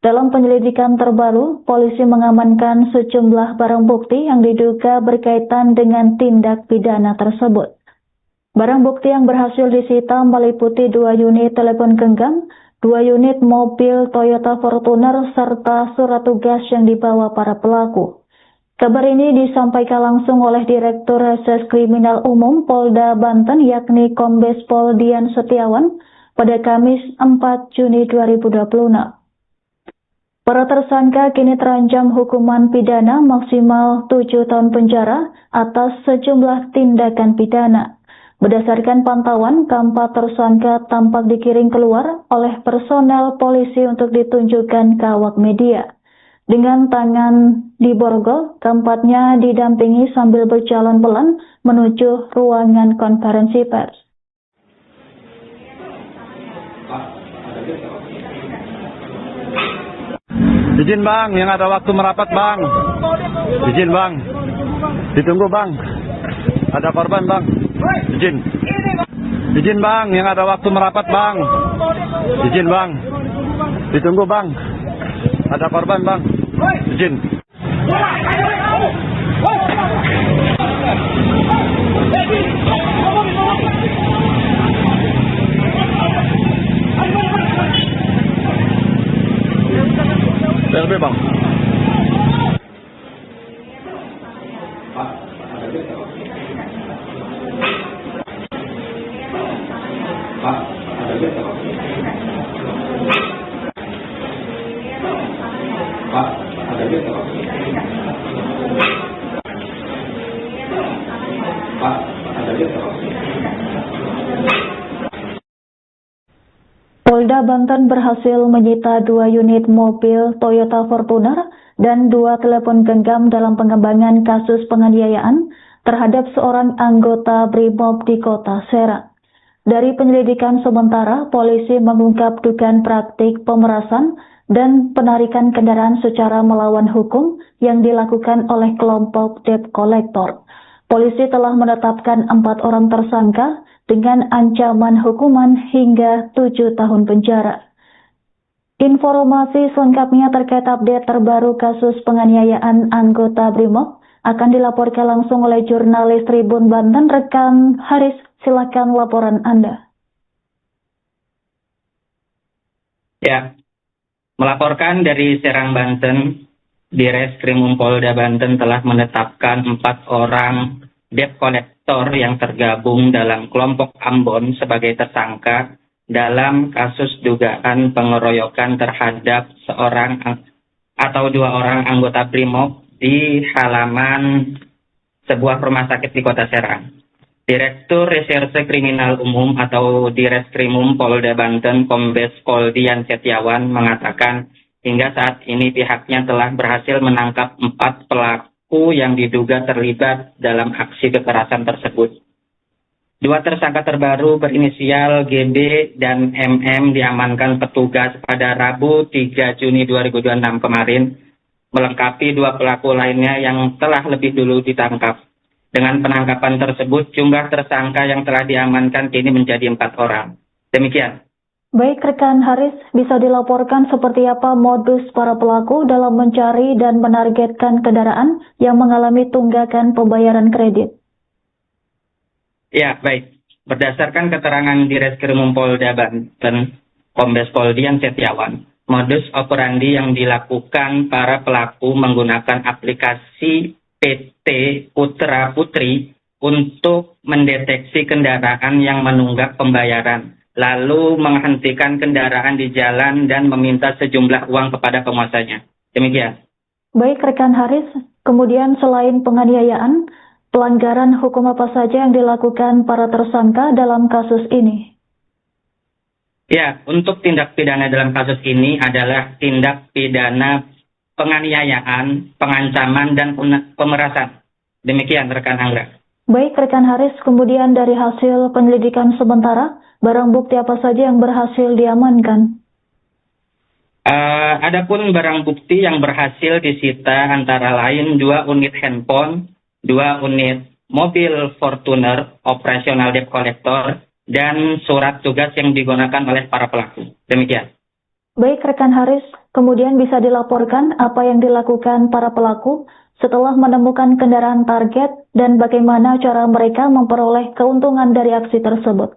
Dalam penyelidikan terbaru, polisi mengamankan sejumlah barang bukti yang diduga berkaitan dengan tindak pidana tersebut. Barang bukti yang berhasil disita meliputi 2 unit telepon genggam, 2 unit mobil Toyota Fortuner, serta surat tugas yang dibawa para pelaku. Kabar ini disampaikan langsung oleh Direktur Reses Kriminal Umum Polda Banten yakni Kombes Pol Dian Setiawan pada Kamis 4 Juni 2026. Para tersangka kini terancam hukuman pidana maksimal 7 tahun penjara atas sejumlah tindakan pidana. Berdasarkan pantauan, keempat tersangka tampak digiring keluar oleh personel polisi untuk ditunjukkan ke awak media. Dengan tangan di borgol, keempatnya didampingi sambil berjalan pelan menuju ruangan konferensi pers. Izin bang, yang ada waktu merapat bang. Izin bang. Ditunggu bang. Ada korban bang. Izin. Izin bang, yang ada waktu merapat bang. Izin bang. Ditunggu bang. Ada korban bang. Izin. PLB bang. Polda Banten berhasil menyita 2 unit mobil Toyota Fortuner dan 2 telepon genggam dalam pengembangan kasus penganiayaan terhadap seorang anggota Brimob di kota Serang. Dari penyelidikan sementara, polisi mengungkap dugaan praktik pemerasan dan penarikan kendaraan secara melawan hukum yang dilakukan oleh kelompok debt collector. Polisi telah menetapkan 4 orang tersangka dengan ancaman hukuman hingga 7 tahun penjara. Informasi selengkapnya terkait update terbaru kasus penganiayaan anggota Brimob akan dilaporkan langsung oleh jurnalis Tribun Banten, rekan Haris. Silakan laporan Anda. Ya, melaporkan dari Serang, Banten, Direskrim Polda Banten telah menetapkan 4 orang debt collector yang tergabung dalam kelompok Ambon sebagai tersangka dalam kasus dugaan pengeroyokan terhadap seorang atau 2 orang anggota Brimob di halaman sebuah rumah sakit di kota Serang. Direktur Reserse Kriminal Umum atau Direskrimum Polda Banten, Kombes Pol Dian Setiawan mengatakan hingga saat ini pihaknya telah berhasil menangkap 4 pelaku yang diduga terlibat dalam aksi kekerasan tersebut. Dua tersangka terbaru berinisial GB dan MM diamankan petugas pada Rabu 3 Juni 2026 kemarin, melengkapi dua pelaku lainnya yang telah lebih dulu ditangkap. Dengan penangkapan tersebut, jumlah tersangka yang telah diamankan kini menjadi 4 orang. Demikian. Baik rekan Haris, bisa dilaporkan seperti apa modus para pelaku dalam mencari dan menargetkan kendaraan yang mengalami tunggakan pembayaran kredit? Ya, baik. Berdasarkan keterangan di Reskrim Polda Banten, Kombes Pol Dian Setiawan, modus operandi yang dilakukan para pelaku menggunakan aplikasi PT Putra Putri untuk mendeteksi kendaraan yang menunggak pembayaran, lalu menghentikan kendaraan di jalan dan meminta sejumlah uang kepada penguasanya. Demikian. Baik rekan Haris, kemudian selain penganiayaan, pelanggaran hukum apa saja yang dilakukan para tersangka dalam kasus ini? Ya, untuk tindak pidana dalam kasus ini adalah tindak pidana penganiayaan, pengancaman, dan pemerasan. Demikian rekan Anggra. Baik rekan Haris, kemudian dari hasil penyelidikan sementara, barang bukti apa saja yang berhasil diamankan? Adapun barang bukti yang berhasil disita antara lain 2 unit handphone, 2 unit mobil Fortuner operasional debt collector, dan surat tugas yang digunakan oleh para pelaku. Demikian. Baik rekan Haris, kemudian bisa dilaporkan apa yang dilakukan para pelaku setelah menemukan kendaraan target dan bagaimana cara mereka memperoleh keuntungan dari aksi tersebut?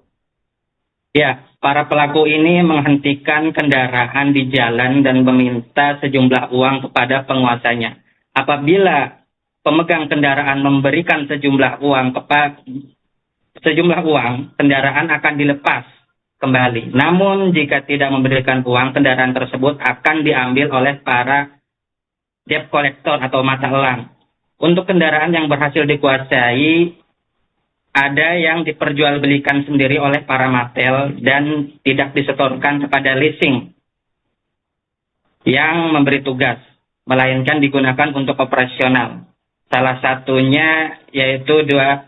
Ya, para pelaku ini menghentikan kendaraan di jalan dan meminta sejumlah uang kepada penguasanya. Apabila pemegang kendaraan memberikan sejumlah uang, kendaraan akan dilepas kembali. Namun jika tidak memberikan uang, kendaraan tersebut akan diambil oleh para debt collector atau mata elang. Untuk kendaraan yang berhasil dikuasai, ada yang diperjualbelikan sendiri oleh para matel dan tidak disetorkan kepada leasing yang memberi tugas, melainkan digunakan untuk operasional. Salah satunya yaitu 2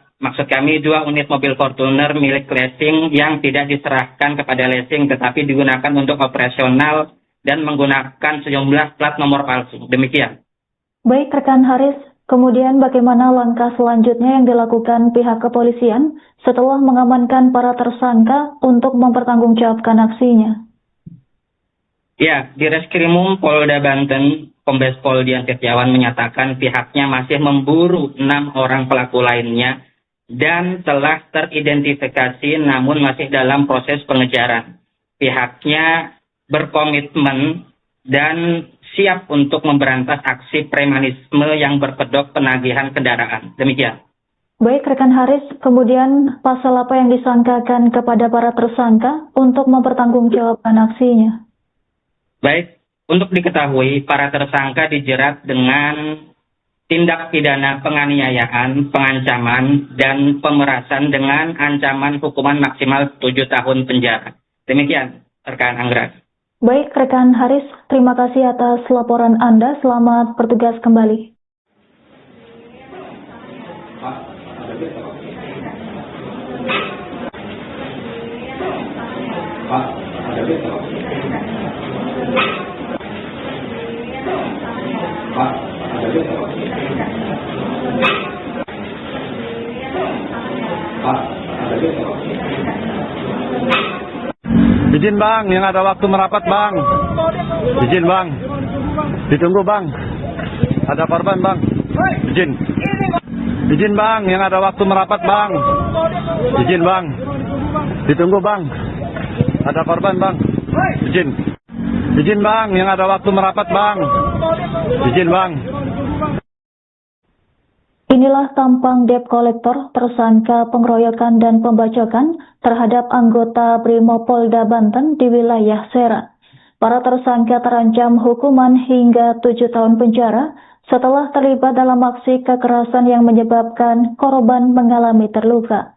unit mobil Fortuner milik leasing yang tidak diserahkan kepada leasing tetapi digunakan untuk operasional dan menggunakan sejumlah plat nomor palsu. Demikian. Baik rekan Haris, kemudian bagaimana langkah selanjutnya yang dilakukan pihak kepolisian setelah mengamankan para tersangka untuk mempertanggungjawabkan aksinya? Ya, di Reskrimum Polda Banten, Kombes Pol Dian Setiawan menyatakan pihaknya masih memburu 6 orang pelaku lainnya dan telah teridentifikasi namun masih dalam proses pengejaran. Pihaknya berkomitmen dan siap untuk memberantas aksi premanisme yang berkedok penagihan kendaraan. Demikian. Baik rekan Haris, kemudian pasal apa yang disangkakan kepada para tersangka untuk mempertanggungjawabkan aksinya? Baik. Untuk diketahui, para tersangka dijerat dengan tindak pidana penganiayaan, pengancaman, dan pemerasan dengan ancaman hukuman maksimal 7 tahun penjara. Demikian, rekan Anggra. Baik, rekan Haris, terima kasih atas laporan Anda. Selamat bertugas kembali. Izin bang, yang ada waktu merapat bang. Izin bang. Ditunggu bang. Ada korban bang. Izin. Izin bang, yang ada waktu merapat bang. Izin bang. Ditunggu bang. Ada korban bang. Izin. Izin bang, yang ada waktu merapat bang. Izin bang. Inilah tampang debt collector tersangka pengeroyokan dan pembacokan terhadap anggota Brimopolda Banten di wilayah Serang. Para tersangka terancam hukuman hingga 7 tahun penjara setelah terlibat dalam aksi kekerasan yang menyebabkan korban mengalami terluka.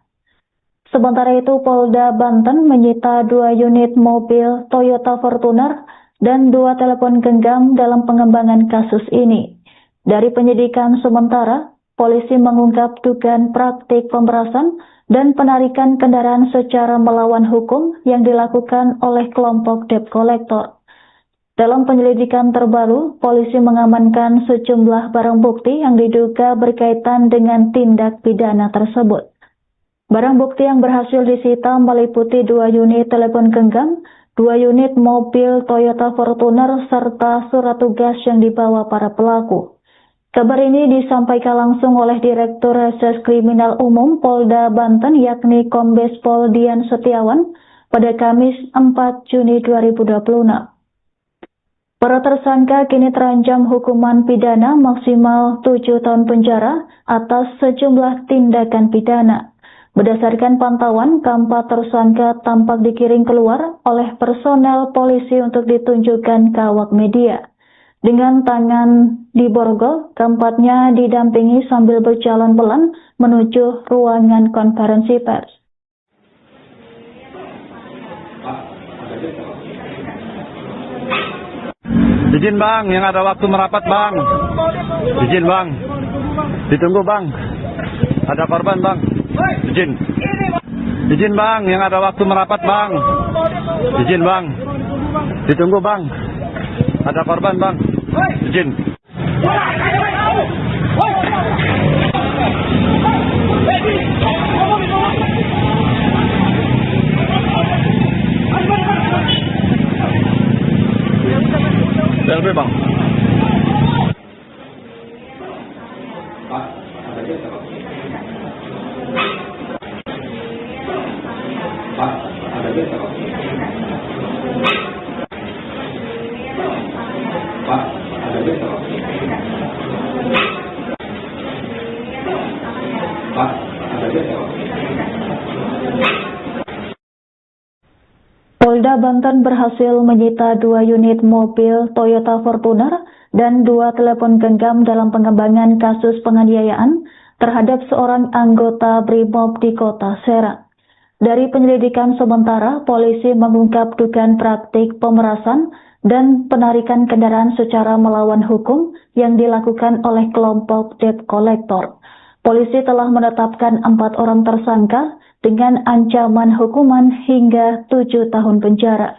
Sementara itu, Polda Banten menyita 2 unit mobil Toyota Fortuner dan 2 telepon genggam dalam pengembangan kasus ini. Dari penyidikan sementara, polisi mengungkap dugaan praktik pemerasan dan penarikan kendaraan secara melawan hukum yang dilakukan oleh kelompok debt collector. Dalam penyelidikan terbaru, polisi mengamankan sejumlah barang bukti yang diduga berkaitan dengan tindak pidana tersebut. Barang bukti yang berhasil disita meliputi 2 unit telepon genggam, 2 unit mobil Toyota Fortuner, serta surat tugas yang dibawa para pelaku. Kabar ini disampaikan langsung oleh Direktur Reserse Kriminal Umum Polda Banten yakni Kombes Pol Dian Setiawan pada Kamis 4 Juni 2026. Para tersangka kini terancam hukuman pidana maksimal 7 tahun penjara atas sejumlah tindakan pidana. Berdasarkan pantauan, keempat tersangka tampak dikiring keluar oleh personel polisi untuk ditunjukkan ke awak media. Dengan tangan di borgol, keempatnya didampingi sambil berjalan pelan menuju ruangan konferensi pers. Izin bang, yang ada waktu merapat bang. Izin bang. Ditunggu bang. Ada korban bang. Izin. Izin bang, yang ada waktu merapat bang. Izin bang. Ditunggu bang. Ada korban bang. Izin. Selfie bang. Polda Banten berhasil menyita 2 unit mobil Toyota Fortuner dan 2 telepon genggam dalam pengembangan kasus penganiayaan terhadap seorang anggota BRIMOB di Kota Serang. Dari penyelidikan sementara, polisi mengungkap dugaan praktik pemerasan dan penarikan kendaraan secara melawan hukum yang dilakukan oleh kelompok debt collector. Polisi telah menetapkan 4 orang tersangka dengan ancaman hukuman hingga 7 tahun penjara.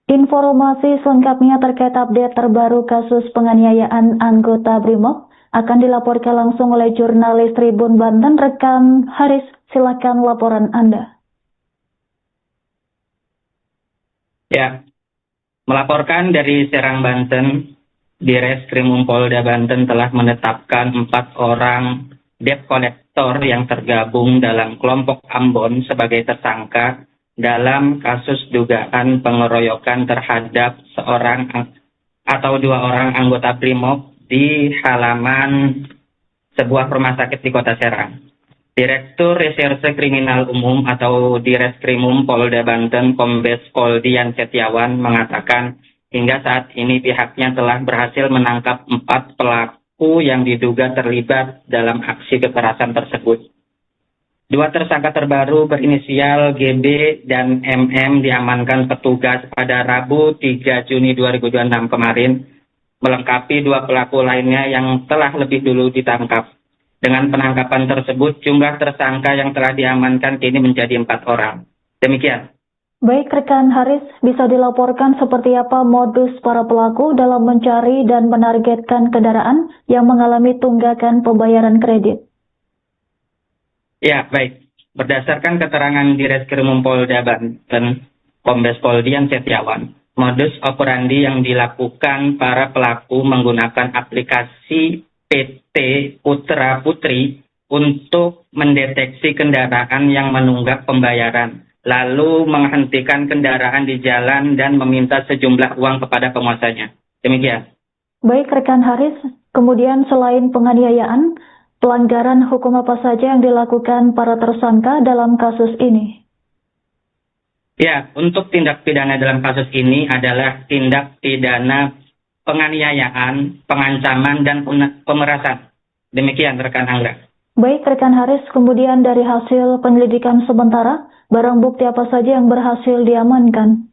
Informasi selengkapnya terkait update terbaru kasus penganiayaan anggota BRIMOB akan dilaporkan langsung oleh jurnalis Tribun Banten, rekan Haris. Silakan laporan Anda. Ya, melaporkan dari Serang, Banten, Direskrim Polda Banten telah menetapkan 4 orang debt collector yang tergabung dalam kelompok Ambon sebagai tersangka dalam kasus dugaan pengeroyokan terhadap seorang atau 2 orang anggota BRIMOB di halaman sebuah rumah sakit di Kota Serang. Direktur Reserse Kriminal Umum atau Direskrimum Polda Banten Kombes Pol Dian Setiawan mengatakan hingga saat ini pihaknya telah berhasil menangkap 4 pelaku yang diduga terlibat dalam aksi kekerasan tersebut. 2 tersangka terbaru berinisial GB dan MM diamankan petugas pada Rabu 3 Juni 2026 kemarin, melengkapi 2 pelaku lainnya yang telah lebih dulu ditangkap. Dengan penangkapan tersebut, jumlah tersangka yang telah diamankan kini menjadi 4 orang. Demikian. Baik rekan Haris, bisa dilaporkan seperti apa modus para pelaku dalam mencari dan menargetkan kendaraan yang mengalami tunggakan pembayaran kredit? Ya, baik. Berdasarkan keterangan Direskrim Polda Banten, Kombes Pol Dian Setiawan, modus operandi yang dilakukan para pelaku menggunakan aplikasi PT Putra Putri untuk mendeteksi kendaraan yang menunggak pembayaran, lalu menghentikan kendaraan di jalan dan meminta sejumlah uang kepada penguasanya. Demikian. Baik rekan Haris, kemudian selain penganiayaan, pelanggaran hukum apa saja yang dilakukan para tersangka dalam kasus ini? Ya, untuk tindak pidana dalam kasus ini adalah tindak pidana penganiayaan, pengancaman, dan pemerasan. Demikian rekan Angga. Baik rekan Haris, kemudian dari hasil penyelidikan sementara, barang bukti apa saja yang berhasil diamankan?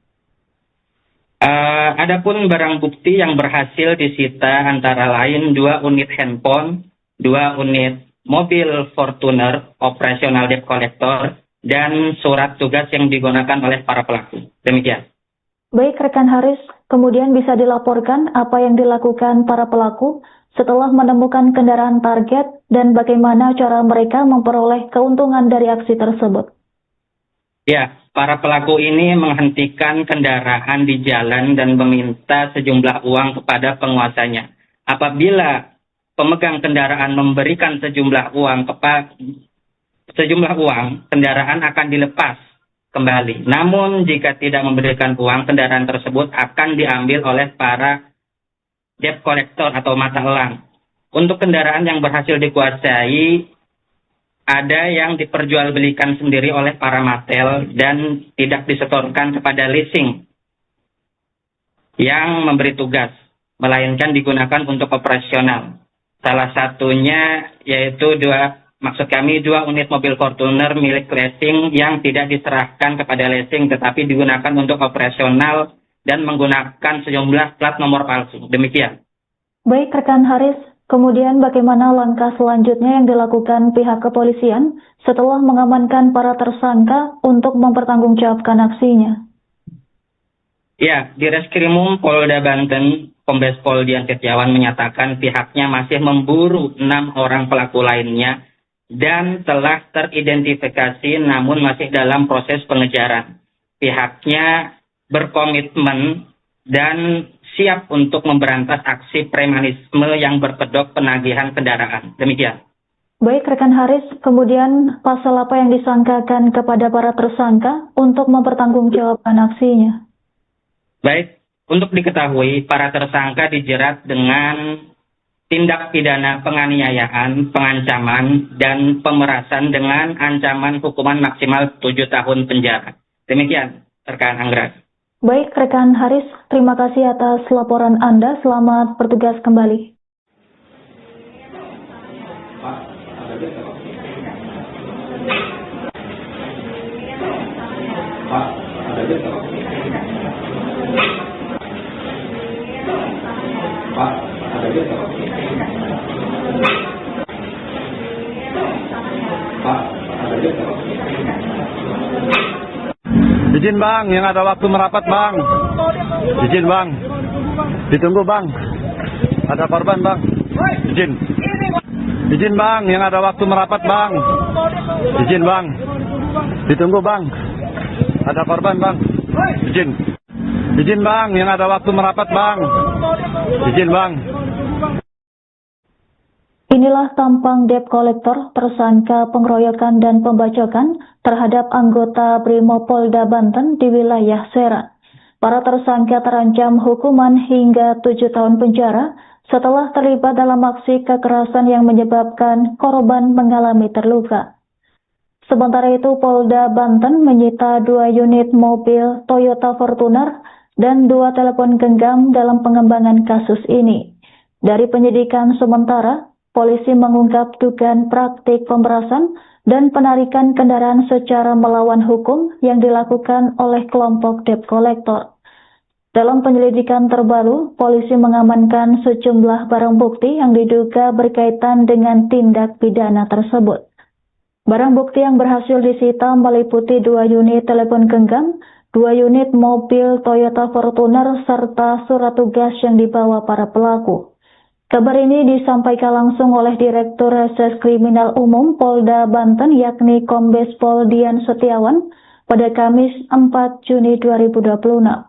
Adapun barang bukti yang berhasil disita antara lain 2 unit handphone, 2 unit mobil Fortuner operasional debt collector dan surat tugas yang digunakan oleh para pelaku. Demikian. Baik rekan Haris, kemudian bisa dilaporkan apa yang dilakukan para pelaku setelah menemukan kendaraan target dan bagaimana cara mereka memperoleh keuntungan dari aksi tersebut. Ya, para pelaku ini menghentikan kendaraan di jalan dan meminta sejumlah uang kepada penguasanya. Apabila pemegang kendaraan memberikan sejumlah uang, kendaraan akan dilepas kembali. Namun jika tidak memberikan uang, kendaraan tersebut akan diambil oleh para debt collector atau mata elang. Untuk kendaraan yang berhasil dikuasai, ada yang diperjualbelikan sendiri oleh para matel dan tidak disetorkan kepada leasing yang memberi tugas, melainkan digunakan untuk operasional. Salah satunya yaitu dua unit mobil Fortuner milik leasing yang tidak diserahkan kepada leasing tetapi digunakan untuk operasional dan menggunakan sejumlah plat nomor palsu. Demikian. Baik rekan Haris, kemudian bagaimana langkah selanjutnya yang dilakukan pihak kepolisian setelah mengamankan para tersangka untuk mempertanggungjawabkan aksinya? Ya, di Reskrimum Polda Banten, Kombes Pol Dian Setiawan menyatakan pihaknya masih memburu 6 orang pelaku lainnya dan telah teridentifikasi namun masih dalam proses pengejaran. Pihaknya berkomitmen dan siap untuk memberantas aksi premanisme yang berkedok penagihan kendaraan. Demikian. Baik rekan Haris, kemudian pasal apa yang disangkakan kepada para tersangka untuk mempertanggungjawabkan aksinya? Baik, untuk diketahui para tersangka dijerat dengan tindak pidana penganiayaan, pengancaman, dan pemerasan dengan ancaman hukuman maksimal 7 tahun penjara. Demikian, rekan Anggra. Baik, rekan Haris, terima kasih atas laporan Anda. Selamat bertugas kembali. Izin bang, yang ada waktu merapat bang. Izin bang. Ditunggu bang. Ada korban bang. Izin. Izin bang, yang ada waktu merapat bang. Izin bang. Ditunggu bang. Ada korban bang. Izin. Izin bang, yang ada waktu merapat bang. Izin bang. Inilah tampang debt collector tersangka pengeroyokan dan pembacokan terhadap anggota Brimopolda Banten di wilayah Serang. Para tersangka terancam hukuman hingga 7 tahun penjara setelah terlibat dalam aksi kekerasan yang menyebabkan korban mengalami terluka. Sementara itu, Polda Banten menyita 2 unit mobil Toyota Fortuner dan 2 telepon genggam dalam pengembangan kasus ini. Dari penyidikan sementara, polisi mengungkap dugaan praktik pemerasan dan penarikan kendaraan secara melawan hukum yang dilakukan oleh kelompok debt collector. Dalam penyelidikan terbaru, polisi mengamankan sejumlah barang bukti yang diduga berkaitan dengan tindak pidana tersebut. Barang bukti yang berhasil disita meliputi 2 unit telepon genggam, 2 unit mobil Toyota Fortuner, serta surat tugas yang dibawa para pelaku. Kabar ini disampaikan langsung oleh Direktur Reserse Kriminal Umum Polda Banten yakni Kombes Pol Dian Setiawan pada Kamis 4 Juni 2026.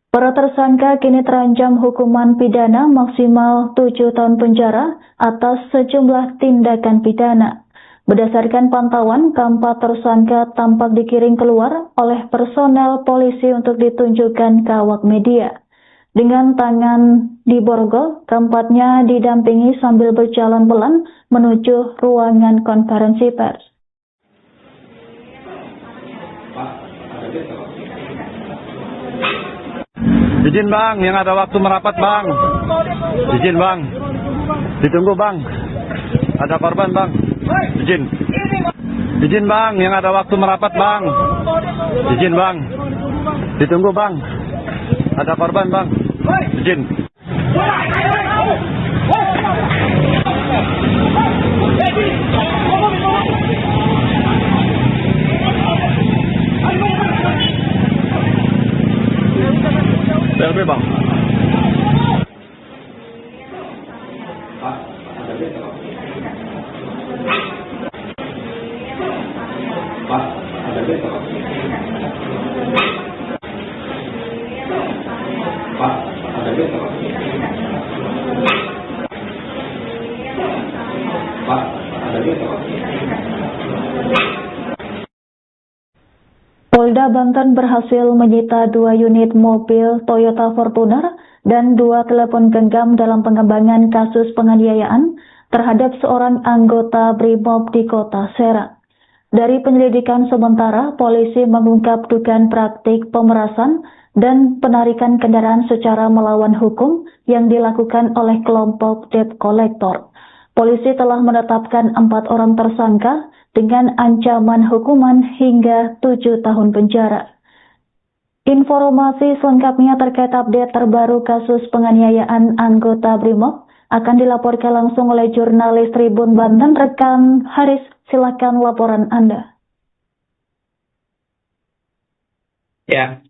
Para tersangka kini terancam hukuman pidana maksimal 7 tahun penjara atas sejumlah tindakan pidana. Berdasarkan pantauan, keempat tersangka tampak digiring keluar oleh personel polisi untuk ditunjukkan ke awak media. Dengan tangan diborgol, keempatnya didampingi sambil berjalan pelan menuju ruangan konferensi pers. Izin bang, yang ada waktu merapat bang. Izin bang. Ditunggu bang. Ada korban bang. Izin. Izin bang, yang ada waktu merapat bang. Izin bang. Ditunggu bang. Ada korban bang. Izin. BLB bang. Polda Banten berhasil menyita 2 unit mobil Toyota Fortuner dan 2 telepon genggam dalam pengembangan kasus penganiayaan terhadap seorang anggota BRIMOB di Kota Serang. Dari penyelidikan sementara, polisi mengungkap dugaan praktik pemerasan dan penarikan kendaraan secara melawan hukum yang dilakukan oleh kelompok debt collector. Polisi telah menetapkan 4 orang tersangka dengan ancaman hukuman hingga 7 tahun penjara. Informasi selengkapnya terkait update terbaru kasus penganiayaan anggota BRIMOB akan dilaporkan langsung oleh jurnalis Tribun Banten, rekan Haris. Silakan laporan Anda. Ya,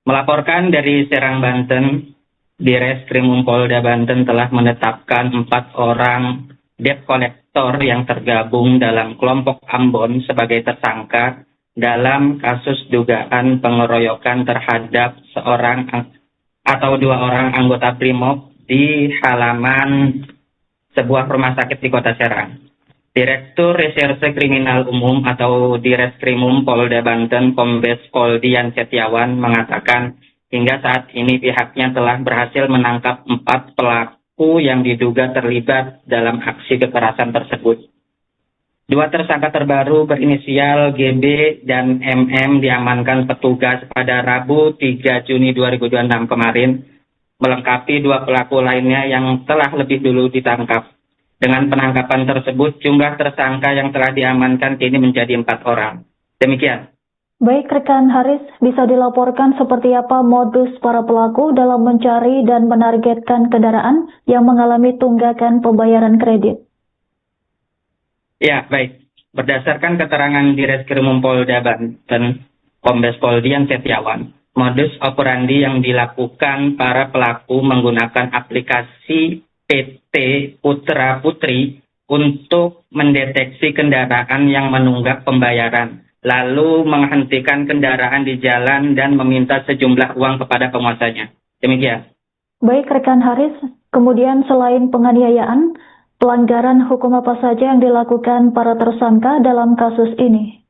melaporkan dari Serang, Banten, Direskrim Polda Banten telah menetapkan 4 orang debt collector yang tergabung dalam kelompok Ambon sebagai tersangka dalam kasus dugaan pengeroyokan terhadap seorang atau 2 orang anggota BRIMOB di halaman sebuah rumah sakit di Kota Serang. Direktur Reserse Kriminal Umum atau Direskrimum Polda Banten, Kombes Pol Dian Setiawan mengatakan hingga saat ini pihaknya telah berhasil menangkap 4 pelaku yang diduga terlibat dalam aksi kekerasan tersebut. 2 tersangka terbaru berinisial GB dan MM diamankan petugas pada Rabu 3 Juni 2026 kemarin, melengkapi 2 pelaku lainnya yang telah lebih dulu ditangkap. Dengan penangkapan tersebut, jumlah tersangka yang telah diamankan kini menjadi 4 orang. Demikian. Baik, rekan Haris, bisa dilaporkan seperti apa modus para pelaku dalam mencari dan menargetkan kendaraan yang mengalami tunggakan pembayaran kredit? Ya, baik. Berdasarkan keterangan Direskrim Polda Banten, Kombes Pol Dian Setiawan, modus operandi yang dilakukan para pelaku menggunakan aplikasi PT Putra Putri untuk mendeteksi kendaraan yang menunggak pembayaran, lalu menghentikan kendaraan di jalan dan meminta sejumlah uang kepada penguasanya. Demikian. Baik, rekan Haris, kemudian selain penganiayaan, pelanggaran hukum apa saja yang dilakukan para tersangka dalam kasus ini?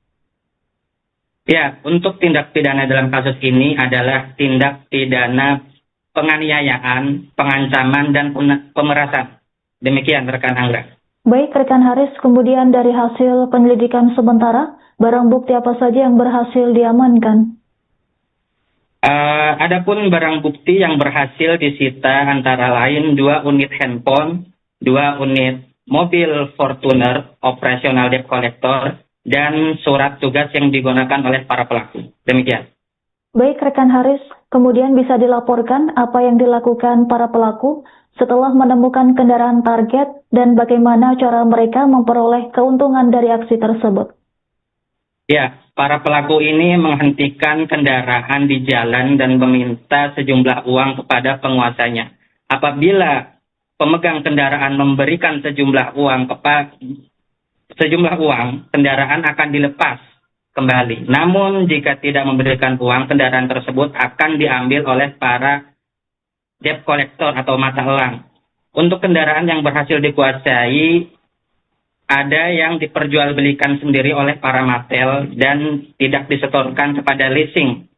Ya, untuk tindak pidana dalam kasus ini adalah tindak pidana penganiayaan, pengancaman, dan pemerasan. Demikian, rekan Anggra. Baik, rekan Haris, kemudian dari hasil penyelidikan sementara, barang bukti apa saja yang berhasil diamankan? Adapun barang bukti yang berhasil disita antara lain 2 unit handphone, 2 unit mobil Fortuner, operasional debt collector, dan surat tugas yang digunakan oleh para pelaku. Demikian. Baik, rekan Haris, kemudian bisa dilaporkan apa yang dilakukan para pelaku setelah menemukan kendaraan target dan bagaimana cara mereka memperoleh keuntungan dari aksi tersebut? Ya, para pelaku ini menghentikan kendaraan di jalan dan meminta sejumlah uang kepada penguasanya. Apabila pemegang kendaraan memberikan sejumlah uang, kendaraan akan dilepas kembali. Namun jika tidak memberikan uang, kendaraan tersebut akan diambil oleh para debt collector atau mata elang. Untuk kendaraan yang berhasil dikuasai, ada yang diperjualbelikan sendiri oleh para matel dan tidak disetorkan kepada leasing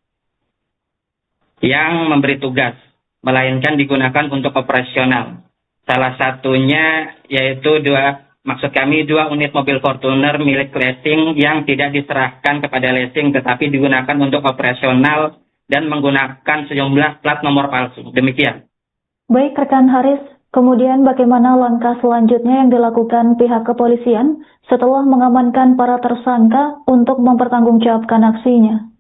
yang memberi tugas, melainkan digunakan untuk operasional. Salah satunya yaitu 2 unit mobil Fortuner milik leasing yang tidak diserahkan kepada leasing tetapi digunakan untuk operasional dan menggunakan sejumlah plat nomor palsu. Demikian. Baik, rekan Haris, kemudian bagaimana langkah selanjutnya yang dilakukan pihak kepolisian setelah mengamankan para tersangka untuk mempertanggungjawabkan aksinya?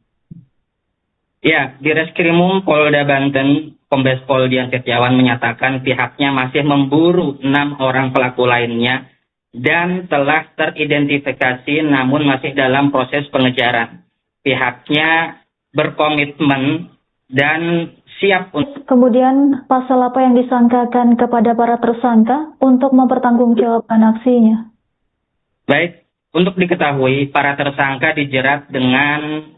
Ya, Direskrimum Polda Banten, Kombes Pol Dian Setiawan menyatakan pihaknya masih memburu 6 orang pelaku lainnya dan telah teridentifikasi namun masih dalam proses pengejaran. Pihaknya berkomitmen dan siap untuk Kemudian pasal apa yang disangkakan kepada para tersangka untuk mempertanggungjawabkan aksinya? baik. Untuk diketahui, para tersangka dijerat dengan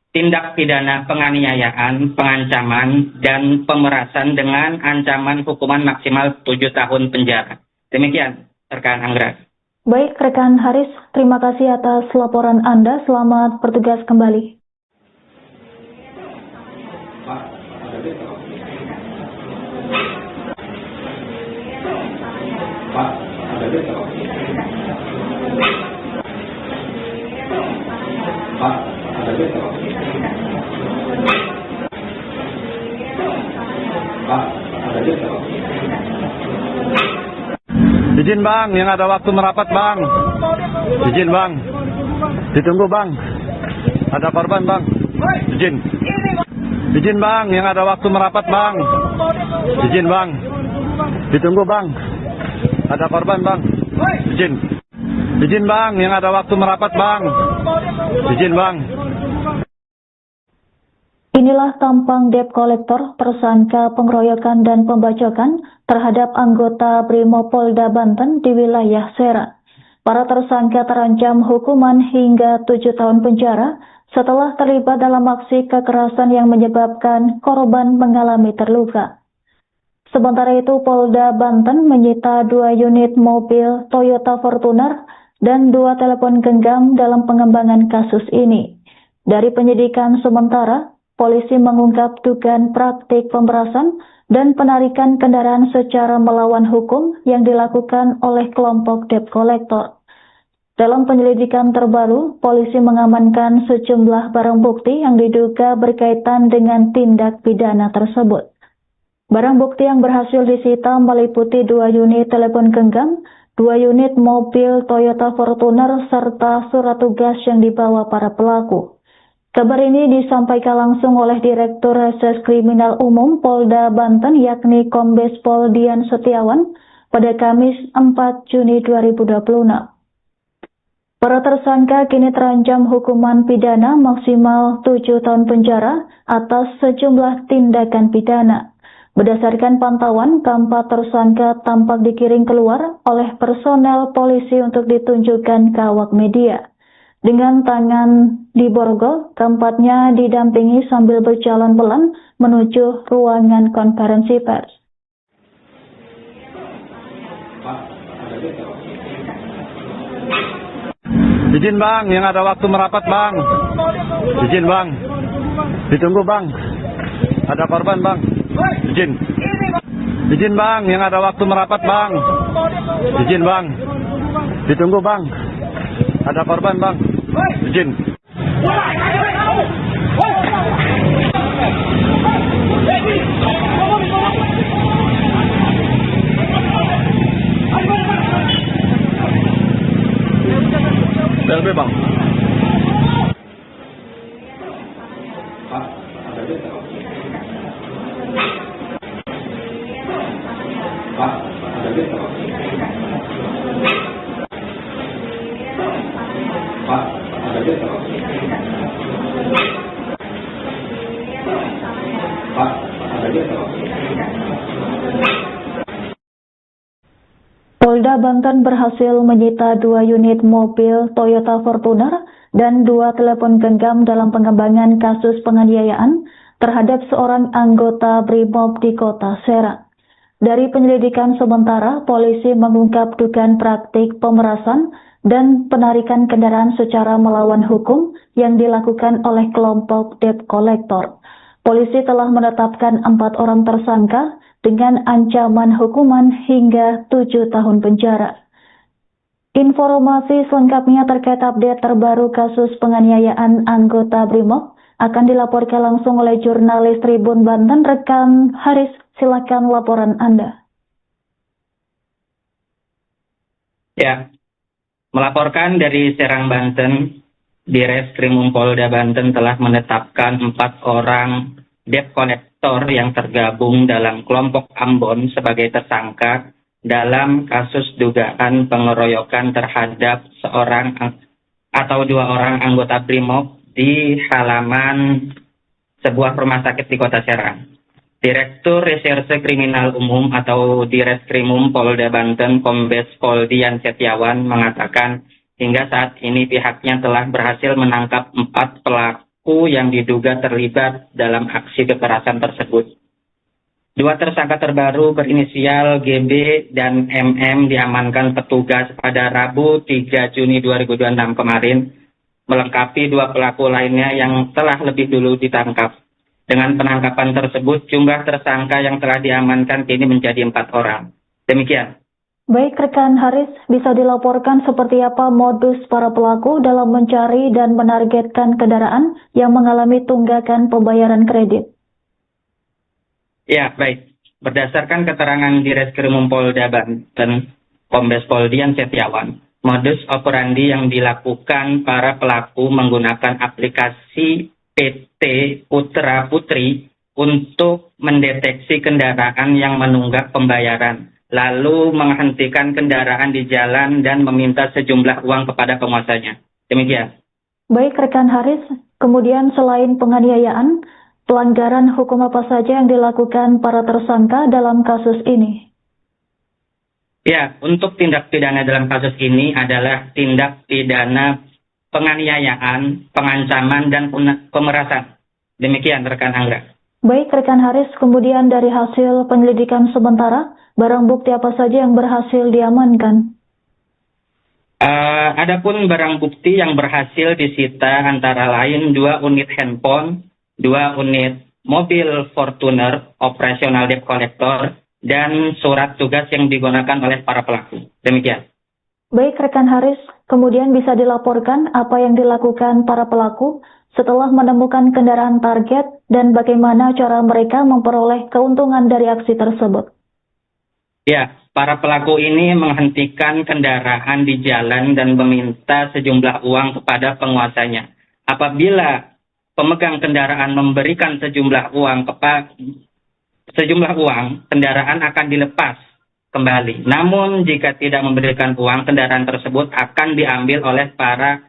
tindak pidana penganiayaan, pengancaman, dan pemerasan dengan ancaman hukuman maksimal 7 tahun penjara. Demikian, rekan Anggra. Baik, rekan Haris, terima kasih atas laporan Anda. Selamat bertugas kembali. Izin bang, yang ada waktu merapat bang. Izin bang. Ditunggu bang. Ada korban bang. Izin. Izin bang, yang ada waktu merapat bang. Izin bang. Ditunggu bang. Ada korban bang. Izin. Izin bang, yang ada waktu merapat bang. Izin bang. Inilah tampang debt kolektor tersangka pengeroyokan dan pembacokan terhadap anggota Brimob Polda Banten di wilayah Serang. Para tersangka terancam hukuman hingga 7 tahun penjara setelah terlibat dalam aksi kekerasan yang menyebabkan korban mengalami terluka. Sementara itu, Polda Banten menyita 2 unit mobil Toyota Fortuner dan 2 telepon genggam dalam pengembangan kasus ini. Dari penyidikan sementara, polisi mengungkap dugaan praktik pemerasan dan penarikan kendaraan secara melawan hukum yang dilakukan oleh kelompok debt collector. Dalam penyelidikan terbaru, polisi mengamankan sejumlah barang bukti yang diduga berkaitan dengan tindak pidana tersebut. Barang bukti yang berhasil disita meliputi 2 unit telepon genggam, 2 unit mobil Toyota Fortuner, serta surat tugas yang dibawa para pelaku. Kabar ini disampaikan langsung oleh Direktur Reses Kriminal Umum Polda Banten yakni Kombes Pol Dian Setiawan pada Kamis 4 Juni 2026. Para tersangka kini terancam hukuman pidana maksimal 7 tahun penjara atas sejumlah tindakan pidana. Berdasarkan pantauan, keempat tersangka tampak dikiring keluar oleh personel polisi untuk ditunjukkan ke awak media. Dengan tangan di borgol, keempatnya didampingi sambil berjalan pelan menuju ruangan konferensi pers. Izin bang, yang ada waktu merapat bang. Izin bang. Ditunggu bang. Ada korban bang. Izin. Izin bang, yang ada waktu merapat bang. Izin bang. Ditunggu bang. Ada korban bang. Izin. PLB bang. Polda Banten berhasil menyita 2 unit mobil Toyota Fortuner dan 2 telepon genggam dalam pengembangan kasus penganiayaan terhadap seorang anggota Brimob di Kota Serang. Dari penyelidikan sementara, polisi mengungkap dugaan praktik pemerasan dan penarikan kendaraan secara melawan hukum yang dilakukan oleh kelompok debt collector. Polisi telah menetapkan 4 orang tersangka dengan ancaman hukuman hingga 7 tahun penjara. Informasi selengkapnya terkait update terbaru kasus penganiayaan anggota Brimob akan dilaporkan langsung oleh jurnalis Tribun Banten, rekan Haris. Silakan laporan Anda. Ya, melaporkan dari Serang, Banten, Direskrim Polda Banten telah menetapkan 4 orang debt collector yang tergabung dalam kelompok Ambon sebagai tersangka dalam kasus dugaan pengeroyokan terhadap seorang atau 2 orang anggota Brimob di halaman sebuah rumah sakit di Kota Serang. Direktur Reserse Kriminal Umum atau Direskrimum Polda Banten Kombes Pol Dian Setiawan mengatakan hingga saat ini pihaknya telah berhasil menangkap 4 pelaku yang diduga terlibat dalam aksi kekerasan tersebut. 2 tersangka terbaru berinisial GB dan MM diamankan petugas pada Rabu 3 Juni 2026 kemarin, melengkapi 2 pelaku lainnya yang telah lebih dulu ditangkap. Dengan penangkapan tersebut, jumlah tersangka yang telah diamankan kini menjadi 4 orang. Demikian. Baik rekan Haris, bisa dilaporkan seperti apa modus para pelaku dalam mencari dan menargetkan kendaraan yang mengalami tunggakan pembayaran kredit? Ya, baik. Berdasarkan keterangan Direskrimum Polda Banten, Kombes Pol Dian Setiawan, modus operandi yang dilakukan para pelaku menggunakan aplikasi PT Putra Putri untuk mendeteksi kendaraan yang menunggak pembayaran, lalu menghentikan kendaraan di jalan dan meminta sejumlah uang kepada penguasanya. Demikian. Baik rekan Haris, kemudian selain penganiayaan, pelanggaran hukum apa saja yang dilakukan para tersangka dalam kasus ini? Ya, untuk tindak pidana dalam kasus ini adalah tindak pidana penganiayaan, pengancaman, dan pemerasan. Demikian rekan Angga. Baik rekan Haris, kemudian dari hasil penyelidikan sementara, barang bukti apa saja yang berhasil diamankan? Adapun barang bukti yang berhasil disita antara lain 2 unit handphone, 2 unit mobil Fortuner operasional debt collector, dan surat tugas yang digunakan oleh para pelaku. Demikian. Baik rekan Haris, kemudian bisa dilaporkan apa yang dilakukan para pelaku setelah menemukan kendaraan target dan bagaimana cara mereka memperoleh keuntungan dari aksi tersebut? Ya, para pelaku ini menghentikan kendaraan di jalan dan meminta sejumlah uang kepada penguasanya. Apabila pemegang kendaraan memberikan sejumlah uang, kendaraan akan dilepas kembali. Namun jika tidak memberikan uang, kendaraan tersebut akan diambil oleh para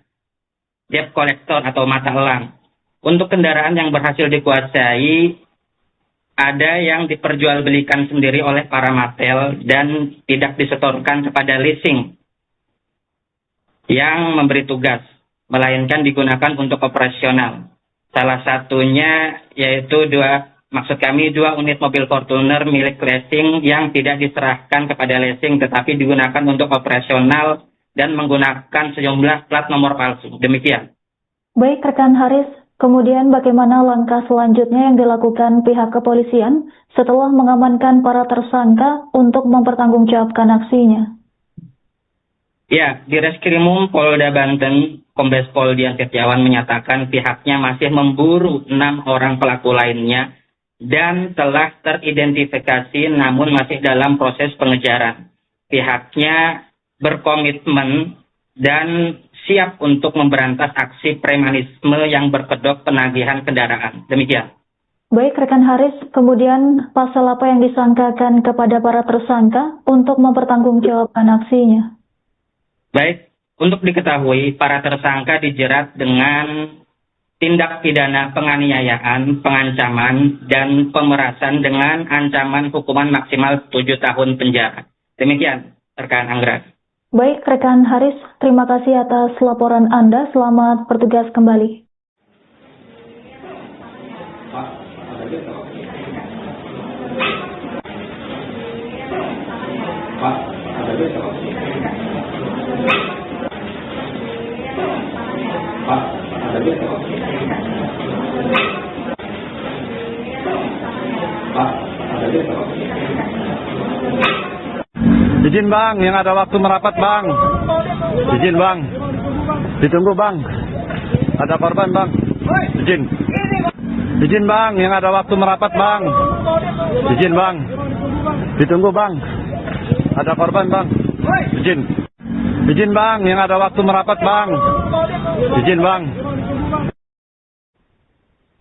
debt collector atau mata elang. Untuk kendaraan yang berhasil dikuasai, ada yang diperjualbelikan sendiri oleh para matel dan tidak disetorkan kepada leasing yang memberi tugas, melainkan digunakan untuk operasional. Salah satunya yaitu 2 unit mobil Fortuner milik leasing yang tidak diserahkan kepada leasing tetapi digunakan untuk operasional dan menggunakan sejumlah plat nomor palsu. Demikian. Baik rekan Haris, kemudian bagaimana langkah selanjutnya yang dilakukan pihak kepolisian setelah mengamankan para tersangka untuk mempertanggungjawabkan aksinya? Ya, Direskrimum Polda Banten, Kombes Pol Dian Setiawan menyatakan pihaknya masih memburu 6 orang pelaku lainnya dan telah teridentifikasi namun masih dalam proses pengejaran. Pihaknya berkomitmen dan siap untuk memberantas aksi premanisme yang berkedok penagihan kendaraan. Demikian. Baik rekan Haris, kemudian pasal apa yang disangkakan kepada para tersangka untuk mempertanggungjawabkan aksinya? Baik, untuk diketahui para tersangka dijerat dengan tindak pidana penganiayaan, pengancaman, dan pemerasan dengan ancaman hukuman maksimal 7 tahun penjara. Demikian, rekan Anggra. Baik, rekan Haris, terima kasih atas laporan Anda. Selamat bertugas kembali. Izin bang, yang ada waktu merapat bang. Izin bang. Ditunggu bang. Ada korban bang. Izin. Izin bang, yang ada waktu merapat bang. Izin bang. Ditunggu bang. Ada korban bang. Izin. Izin bang, yang ada waktu merapat bang. Izin bang.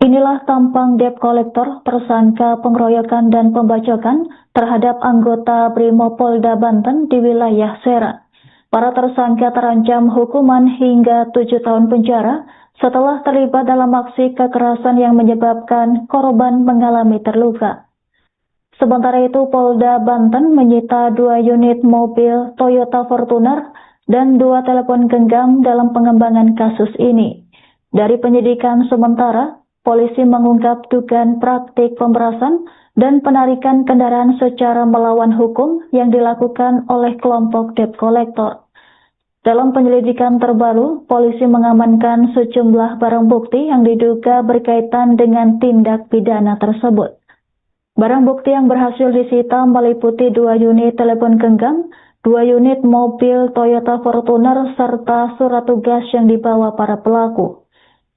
Inilah tampang debt collector tersangka pengeroyokan dan pembacokan terhadap anggota Brimopolda Banten di wilayah Serang. Para tersangka terancam hukuman hingga 7 tahun penjara setelah terlibat dalam aksi kekerasan yang menyebabkan korban mengalami terluka. Sementara itu, Polda Banten menyita 2 unit mobil Toyota Fortuner dan 2 telepon genggam dalam pengembangan kasus ini. Dari penyidikan sementara, polisi mengungkap dugaan praktik pemerasan dan penarikan kendaraan secara melawan hukum yang dilakukan oleh kelompok debt collector. Dalam penyelidikan terbaru, polisi mengamankan sejumlah barang bukti yang diduga berkaitan dengan tindak pidana tersebut. Barang bukti yang berhasil disita meliputi 2 unit telepon genggam, 2 unit mobil Toyota Fortuner, serta surat tugas yang dibawa para pelaku.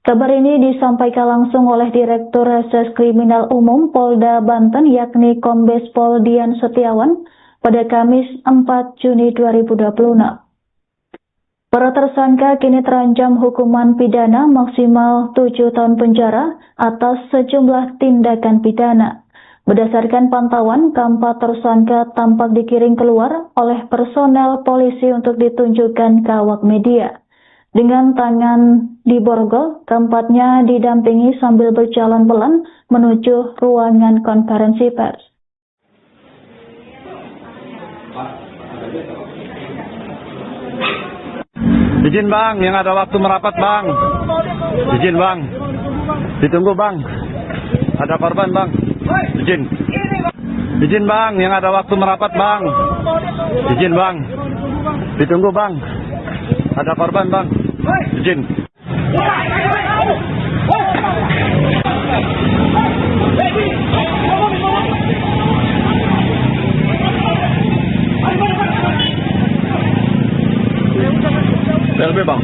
Kabar ini disampaikan langsung oleh Direktur Reses Kriminal Umum Polda Banten, yakni Kombes Pol Dian Setiawan, pada Kamis 4 Juni 2026. Para tersangka kini terancam hukuman pidana maksimal 7 tahun penjara atas sejumlah tindakan pidana. Berdasarkan pantauan, keempat tersangka tampak dikiring keluar oleh personel polisi untuk ditunjukkan ke awak media. Dengan tangan diborgol, keempatnya didampingi sambil berjalan pelan menuju ruangan konferensi pers. Izin bang, yang ada waktu merapat bang. Izin bang. Ditunggu bang. Ada korban bang. Izin. Izin bang, yang ada waktu merapat bang. Izin bang. Ditunggu bang. Ada korban bang. Izin. LB bang.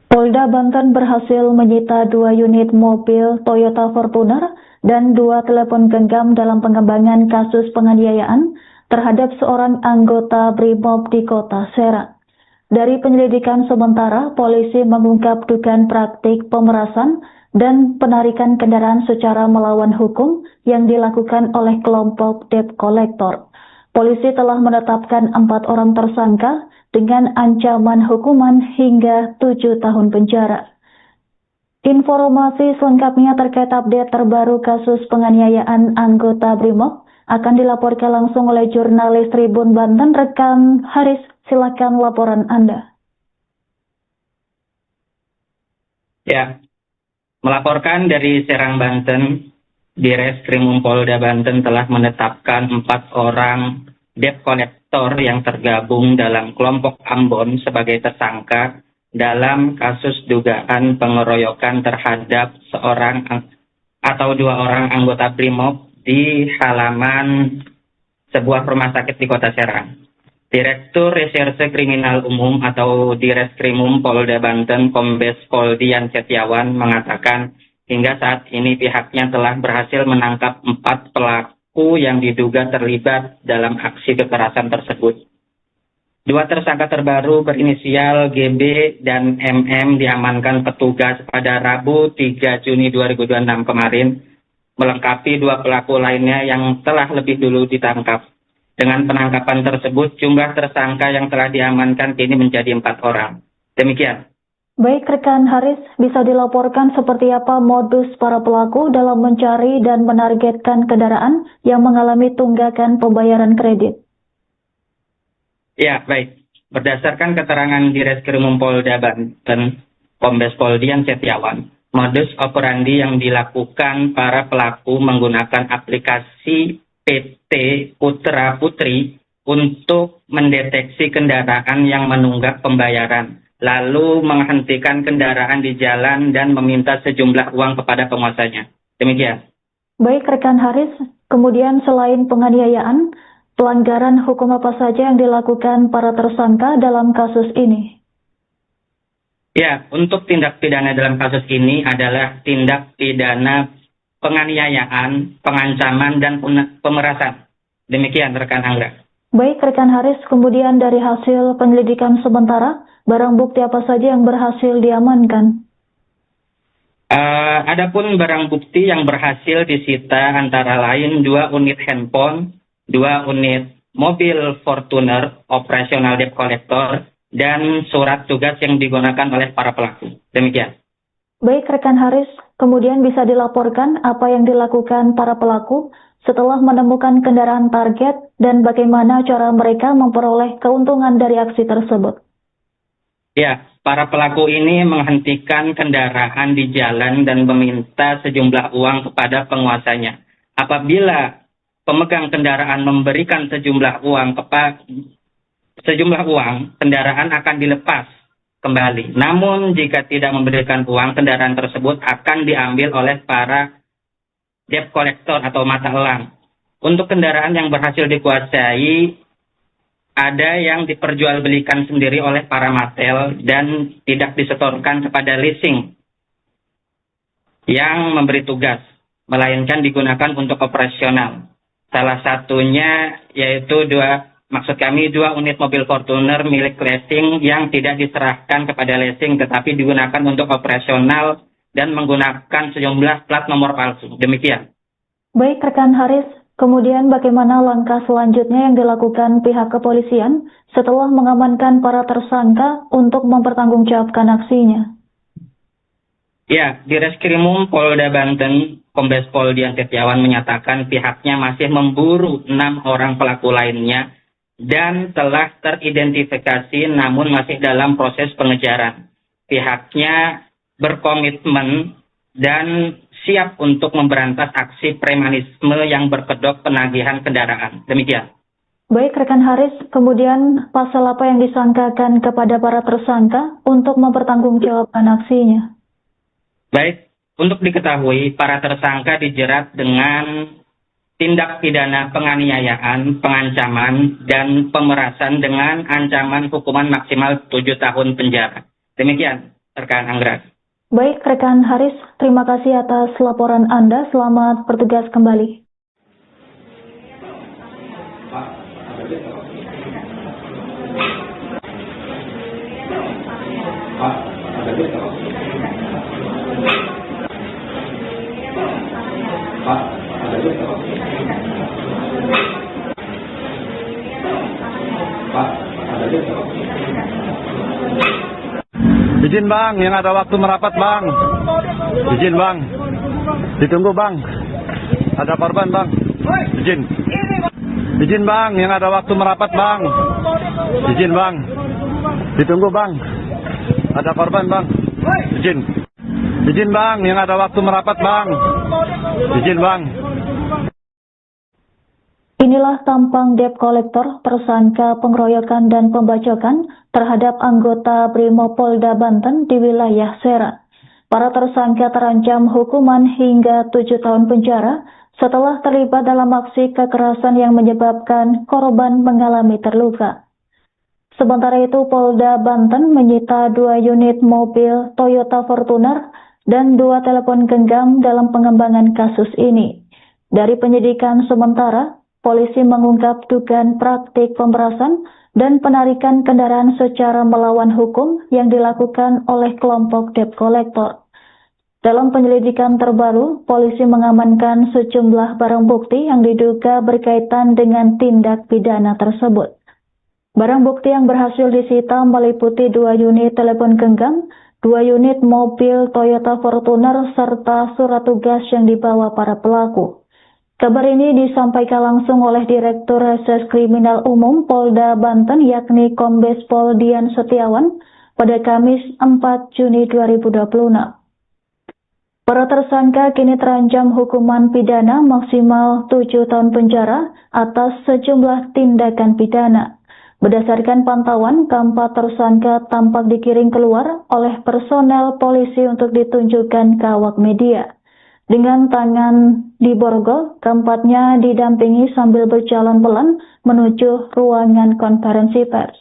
Polda Banten berhasil menyita 2 unit mobil Toyota Fortuner dan 2 telepon genggam dalam pengembangan kasus penganiayaan terhadap seorang anggota BRIMOB di Kota Serang. Dari penyelidikan sementara, polisi mengungkap dugaan praktik pemerasan dan penarikan kendaraan secara melawan hukum yang dilakukan oleh kelompok debt collector. Polisi telah menetapkan 4 orang tersangka dengan ancaman hukuman hingga 7 tahun penjara. Informasi selengkapnya terkait update terbaru kasus penganiayaan anggota BRIMOB akan dilaporkan langsung oleh jurnalis Tribun Banten, rekan Haris. Silakan laporan Anda. Ya, melaporkan dari Serang, Banten, Direskrim Polda Banten telah menetapkan 4 orang debt collector yang tergabung dalam kelompok Ambon sebagai tersangka dalam kasus dugaan pengeroyokan terhadap seorang atau 2 orang anggota BRIMOB di halaman sebuah rumah sakit di Kota Serang. Direktur Reserse Kriminal Umum atau Direskrimum Polda Banten, Kombes Pol Dian Setiawan, mengatakan hingga saat ini pihaknya telah berhasil menangkap 4 pelaku yang diduga terlibat dalam aksi kekerasan tersebut. 2 tersangka terbaru berinisial GB dan MM diamankan petugas pada Rabu 3 Juni 2026 kemarin, melengkapi 2 pelaku lainnya yang telah lebih dulu ditangkap. Dengan penangkapan tersebut, jumlah tersangka yang telah diamankan kini menjadi 4 orang. Demikian. Baik, rekan Haris, bisa dilaporkan seperti apa modus para pelaku dalam mencari dan menargetkan kendaraan yang mengalami tunggakan pembayaran kredit? Ya, baik. Berdasarkan keterangan Direskrimum Polda Banten, Kombes Pol Dian Setiawan, modus operandi yang dilakukan para pelaku menggunakan aplikasi PT Putra Putri untuk mendeteksi kendaraan yang menunggak pembayaran, lalu menghentikan kendaraan di jalan dan meminta sejumlah uang kepada penguasanya. Demikian. Baik, rekan Haris, kemudian selain penganiayaan, pelanggaran hukum apa saja yang dilakukan para tersangka dalam kasus ini? Ya, untuk tindak pidana dalam kasus ini adalah tindak pidana penganiayaan, pengancaman, dan pemerasan. Demikian rekan Angga. Baik rekan Haris, kemudian dari hasil penyelidikan sementara, barang bukti apa saja yang berhasil diamankan? Adapun barang bukti yang berhasil disita antara lain 2 unit handphone, 2 unit mobil Fortuner operasional debt collector, dan surat tugas yang digunakan oleh para pelaku. Demikian. Baik rekan Haris, kemudian bisa dilaporkan apa yang dilakukan para pelaku setelah menemukan kendaraan target dan bagaimana cara mereka memperoleh keuntungan dari aksi tersebut. Ya, para pelaku ini menghentikan kendaraan di jalan dan meminta sejumlah uang kepada penguasanya. Apabila pemegang kendaraan memberikan sejumlah uang, kendaraan akan dilepas kembali. Namun jika tidak memberikan uang, kendaraan tersebut akan diambil oleh para debt collector atau mata elang. Untuk kendaraan yang berhasil dikuasai, ada yang diperjualbelikan sendiri oleh para matel dan tidak disetorkan kepada leasing yang memberi tugas, melainkan digunakan untuk operasional. Salah satunya yaitu 2 unit mobil Fortuner milik leasing yang tidak diserahkan kepada leasing tetapi digunakan untuk operasional dan menggunakan sejumlah plat nomor palsu. Demikian. Baik rekan Haris, kemudian bagaimana langkah selanjutnya yang dilakukan pihak kepolisian setelah mengamankan para tersangka untuk mempertanggungjawabkan aksinya? Ya, di Reskrimum Polda Banten, Kombes Pol Dian Setiawan menyatakan pihaknya masih memburu 6 orang pelaku lainnya dan telah teridentifikasi namun masih dalam proses pengejaran. Pihaknya berkomitmen dan siap untuk memberantas aksi premanisme yang berkedok penagihan kendaraan. Demikian. Baik rekan Haris, kemudian pasal apa yang disangkakan kepada para tersangka untuk mempertanggungjawabkan aksinya? Baik, untuk diketahui para tersangka dijerat dengan tindak pidana penganiayaan, pengancaman, dan pemerasan dengan ancaman hukuman maksimal 7 tahun penjara. Demikian, rekan Anggra. Baik rekan Haris, terima kasih atas laporan Anda. Selamat bertugas kembali. Izin bang, yang ada waktu merapat bang. Izin bang. Ditunggu bang. Ada korban bang. Izin. Izin bang, yang ada waktu merapat bang. Izin bang. Ditunggu bang. Ada korban bang. Izin. Izin bang, yang ada waktu merapat bang. Izin bang. Inilah tampang debt collector tersangka pengeroyokan dan pembacokan terhadap anggota Brimopolda Banten di wilayah Serang. Para tersangka terancam hukuman hingga 7 tahun penjara setelah terlibat dalam aksi kekerasan yang menyebabkan korban mengalami terluka. Sementara itu Polda Banten menyita 2 unit mobil Toyota Fortuner dan 2 telepon genggam dalam pengembangan kasus ini. Dari penyidikan sementara, polisi mengungkap dugaan praktik pemerasan dan penarikan kendaraan secara melawan hukum yang dilakukan oleh kelompok debt collector. Dalam penyelidikan terbaru, polisi mengamankan sejumlah barang bukti yang diduga berkaitan dengan tindak pidana tersebut. Barang bukti yang berhasil disita meliputi 2 unit telepon genggam, 2 unit mobil Toyota Fortuner, serta surat tugas yang dibawa para pelaku. Kabar ini disampaikan langsung oleh Direktur Reserse Kriminal Umum Polda Banten yakni Kombes Pol Dian Setiawan pada Kamis 4 Juni 2026. Para tersangka kini terancam hukuman pidana maksimal 7 tahun penjara atas sejumlah tindakan pidana. Berdasarkan pantauan, keempat tersangka tampak digiring keluar oleh personel polisi untuk ditunjukkan ke awak media. Dengan tangan diborgol, keempatnya didampingi sambil berjalan pelan menuju ruangan konferensi pers.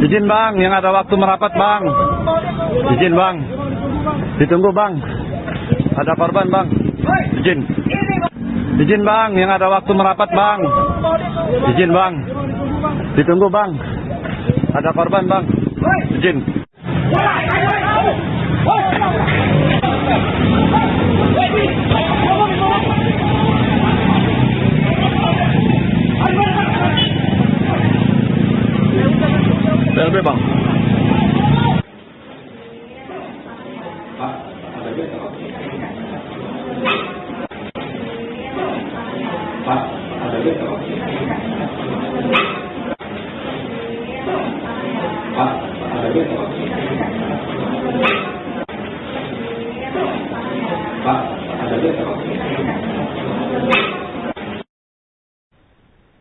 Izin bang, yang ada waktu merapat bang. Izin bang. Ditunggu bang. Ada korban bang. Izin. Izin bang, yang ada waktu merapat bang. Izin bang. Ditunggu bang. Ada korban bang. Izin. PLB bang.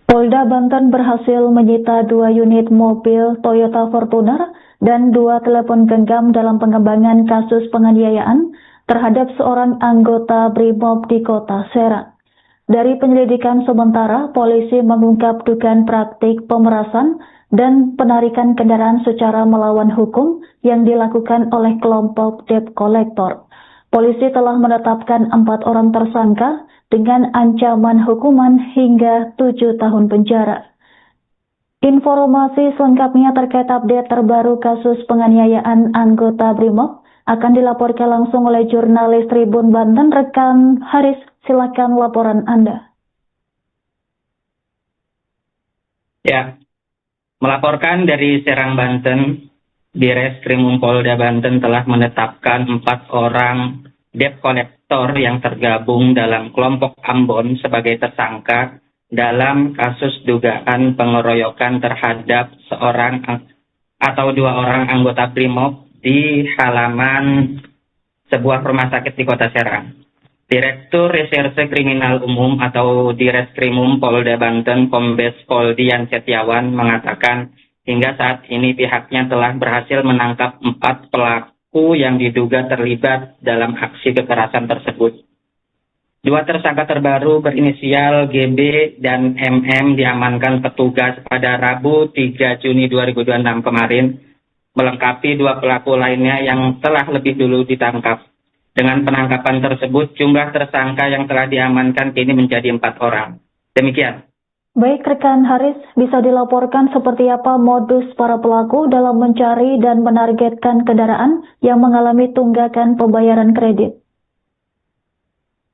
Polda Banten berhasil menyita 2 unit mobil Toyota Fortuner dan 2 telepon genggam dalam pengembangan kasus penganiayaan terhadap seorang anggota BRIMOB di Kota Serang. Dari penyelidikan sementara, polisi mengungkap dugaan praktik pemerasan dan penarikan kendaraan secara melawan hukum yang dilakukan oleh kelompok debt collector. Polisi telah menetapkan 4 orang tersangka dengan ancaman hukuman hingga 7 tahun penjara. Informasi selengkapnya terkait update terbaru kasus penganiayaan anggota BRIMOB akan dilaporkan langsung oleh jurnalis Tribun Banten, rekan Haris. Silakan laporan Anda. Ya, melaporkan dari Serang, Banten, Direskrim Polda Banten telah menetapkan 4 orang debt collector yang tergabung dalam kelompok Ambon sebagai tersangka dalam kasus dugaan pengeroyokan terhadap seorang atau 2 orang anggota BRIMOB di halaman sebuah rumah sakit di Kota Serang. Direktur Reserse Kriminal Umum atau Direskrimum Polda Banten, Kombes Pol Dian Setiawan mengatakan hingga saat ini pihaknya telah berhasil menangkap 4 pelaku yang diduga terlibat dalam aksi kekerasan tersebut. 2 tersangka terbaru berinisial GB dan MM diamankan petugas pada Rabu 3 Juni 2026 kemarin, melengkapi 2 pelaku lainnya yang telah lebih dulu ditangkap. Dengan penangkapan tersebut, jumlah tersangka yang telah diamankan kini menjadi 4 orang. Demikian. Baik, rekan Haris, bisa dilaporkan seperti apa modus para pelaku dalam mencari dan menargetkan kendaraan yang mengalami tunggakan pembayaran kredit?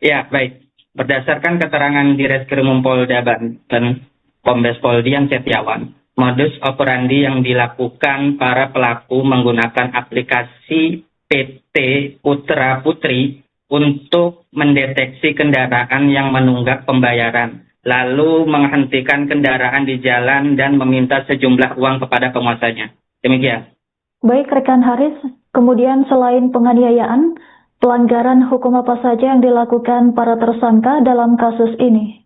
Ya, baik. Berdasarkan keterangan Direskrimum Polda Banten, Kombes Pol Dian Setiawan, modus operandi yang dilakukan para pelaku menggunakan aplikasi PT Putra Putri untuk mendeteksi kendaraan yang menunggak pembayaran, lalu menghentikan kendaraan di jalan dan meminta sejumlah uang kepada penguasanya. Demikian. Baik, rekan Haris, kemudian selain penganiayaan, pelanggaran hukum apa saja yang dilakukan para tersangka dalam kasus ini?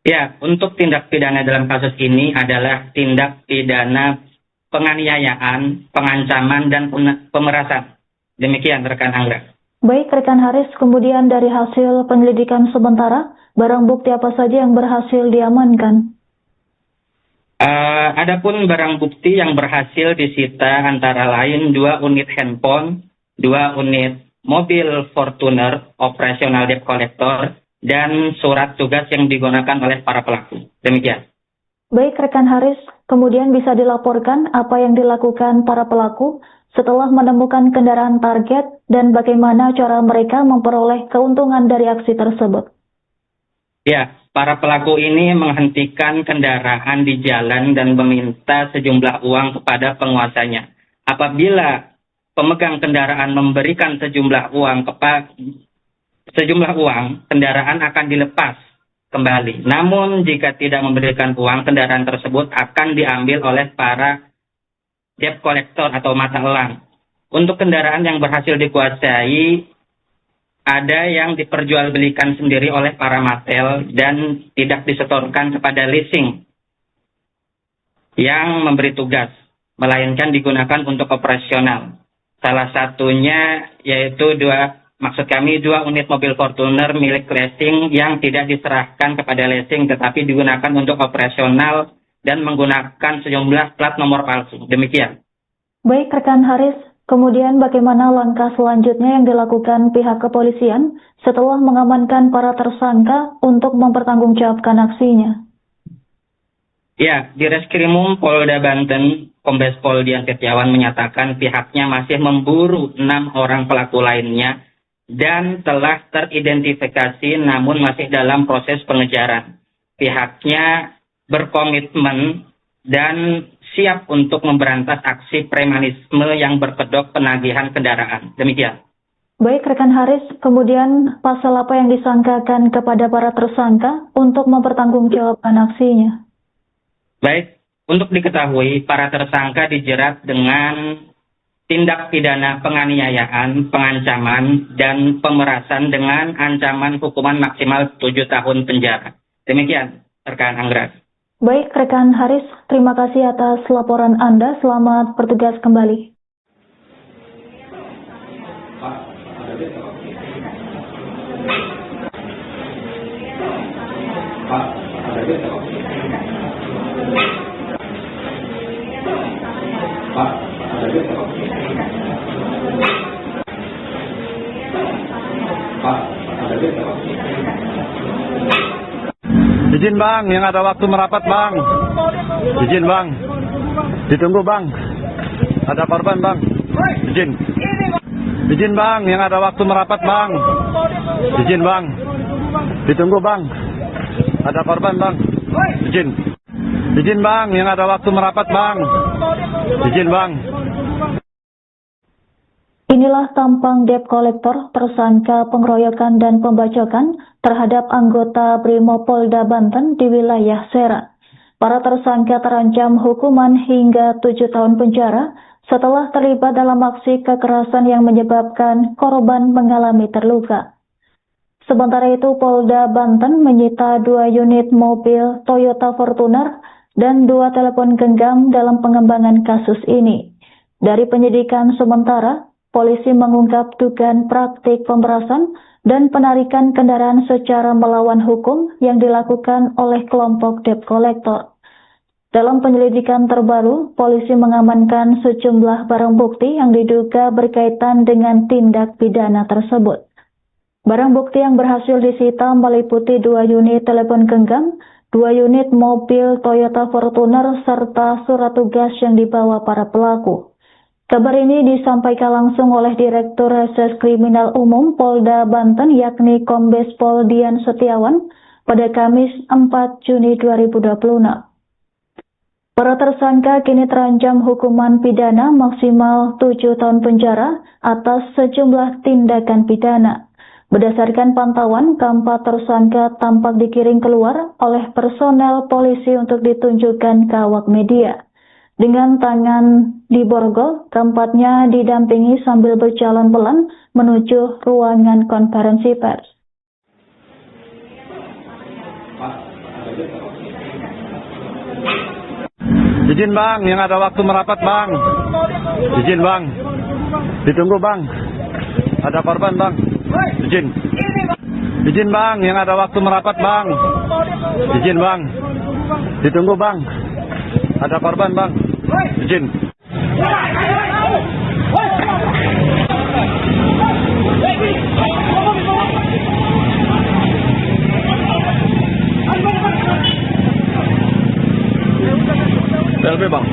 Ya, untuk tindak pidana dalam kasus ini adalah tindak pidana penganiayaan, pengancaman, dan pemerasan. Demikian, rekan Anggra. Baik, rekan Haris, kemudian dari hasil penyelidikan sementara, barang bukti apa saja yang berhasil diamankan? Adapun barang bukti yang berhasil disita antara lain 2 unit handphone, 2 unit mobil Fortuner operasional debt collector, dan surat tugas yang digunakan oleh para pelaku. Demikian. Baik, rekan Haris, kemudian bisa dilaporkan apa yang dilakukan para pelaku setelah menemukan kendaraan target dan bagaimana cara mereka memperoleh keuntungan dari aksi tersebut? Ya, para pelaku ini menghentikan kendaraan di jalan dan meminta sejumlah uang kepada penguasanya. Apabila pemegang kendaraan memberikan sejumlah uang, kendaraan akan dilepas kembali. Namun jika tidak memberikan uang, kendaraan tersebut akan diambil oleh para debt collector atau mata elang. Untuk kendaraan yang berhasil dikuasai, ada yang diperjualbelikan sendiri oleh para matel dan tidak disetorkan kepada leasing yang memberi tugas, melainkan digunakan untuk operasional. Salah satunya yaitu 2 unit mobil Fortuner milik leasing yang tidak diserahkan kepada leasing tetapi digunakan untuk operasional dan menggunakan sejumlah plat nomor palsu. Demikian. Baik, rekan Haris, Kemudian bagaimana langkah selanjutnya yang dilakukan pihak kepolisian setelah mengamankan para tersangka untuk mempertanggungjawabkan aksinya? Ya, di Reskrimum Polda Banten, Kombes Pol Dian Setiawan menyatakan pihaknya masih memburu 6 orang pelaku lainnya dan telah teridentifikasi namun masih dalam proses pengejaran. Pihaknya berkomitmen dan siap untuk memberantas aksi premanisme yang berkedok penagihan kendaraan. Demikian. Baik, rekan Haris, kemudian pasal apa yang disangkakan kepada para tersangka untuk mempertanggungjawabkan aksinya? Baik, untuk diketahui, para tersangka dijerat dengan tindak pidana penganiayaan, pengancaman, dan pemerasan dengan ancaman hukuman maksimal 7 tahun penjara. Demikian, rekan Anggras. Baik, rekan Haris, terima kasih atas laporan Anda. Selamat bertugas kembali. Izin bang, yang ada waktu merapat bang. Izin bang. Ditunggu bang. Ada korban bang. Izin. Izin bang, yang ada waktu merapat bang. Izin bang. Ditunggu bang. Ada korban bang. Izin. Izin bang, yang ada waktu merapat bang. Izin bang. Inilah tampang debt kolektor tersangka pengeroyokan dan pembacokan terhadap anggota Brimopolda Banten di wilayah Serang. Para tersangka terancam hukuman hingga 7 tahun penjara setelah terlibat dalam aksi kekerasan yang menyebabkan korban mengalami terluka. Sementara itu, Polda Banten menyita 2 unit mobil Toyota Fortuner dan 2 telepon genggam dalam pengembangan kasus ini. Dari penyidikan sementara, polisi mengungkap dugaan praktik pemerasan dan penarikan kendaraan secara melawan hukum yang dilakukan oleh kelompok debt collector. Dalam penyelidikan terbaru, polisi mengamankan sejumlah barang bukti yang diduga berkaitan dengan tindak pidana tersebut. Barang bukti yang berhasil disita meliputi 2 unit telepon genggam, 2 unit mobil Toyota Fortuner, serta surat tugas yang dibawa para pelaku. Kabar ini disampaikan langsung oleh Direktur Reserse Kriminal Umum Polda Banten yakni Kombes Pol Dian Setiawan pada Kamis 4 Juni 2026. Para tersangka kini terancam hukuman pidana maksimal 7 tahun penjara atas sejumlah tindakan pidana. Berdasarkan pantauan, keempat tersangka tampak dikiring keluar oleh personel polisi untuk ditunjukkan ke awak media. Dengan tangan diborgol, keempatnya didampingi sambil berjalan pelan menuju ruangan konferensi pers. Izin bang, yang ada waktu merapat bang. Izin bang. Ditunggu bang. Ada korban bang. Izin. Izin bang, yang ada waktu merapat bang. Izin bang. Ditunggu bang. Ada korban bang. Izin. LB bang.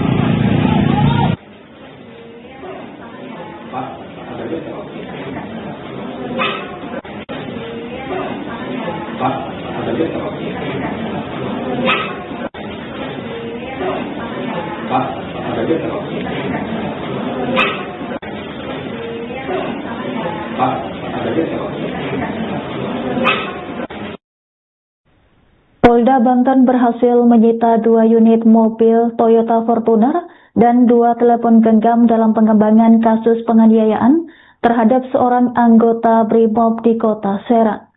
Polda Banten berhasil menyita 2 unit mobil Toyota Fortuner dan 2 telepon genggam dalam pengembangan kasus penganiayaan terhadap seorang anggota Brimob di kota Serang.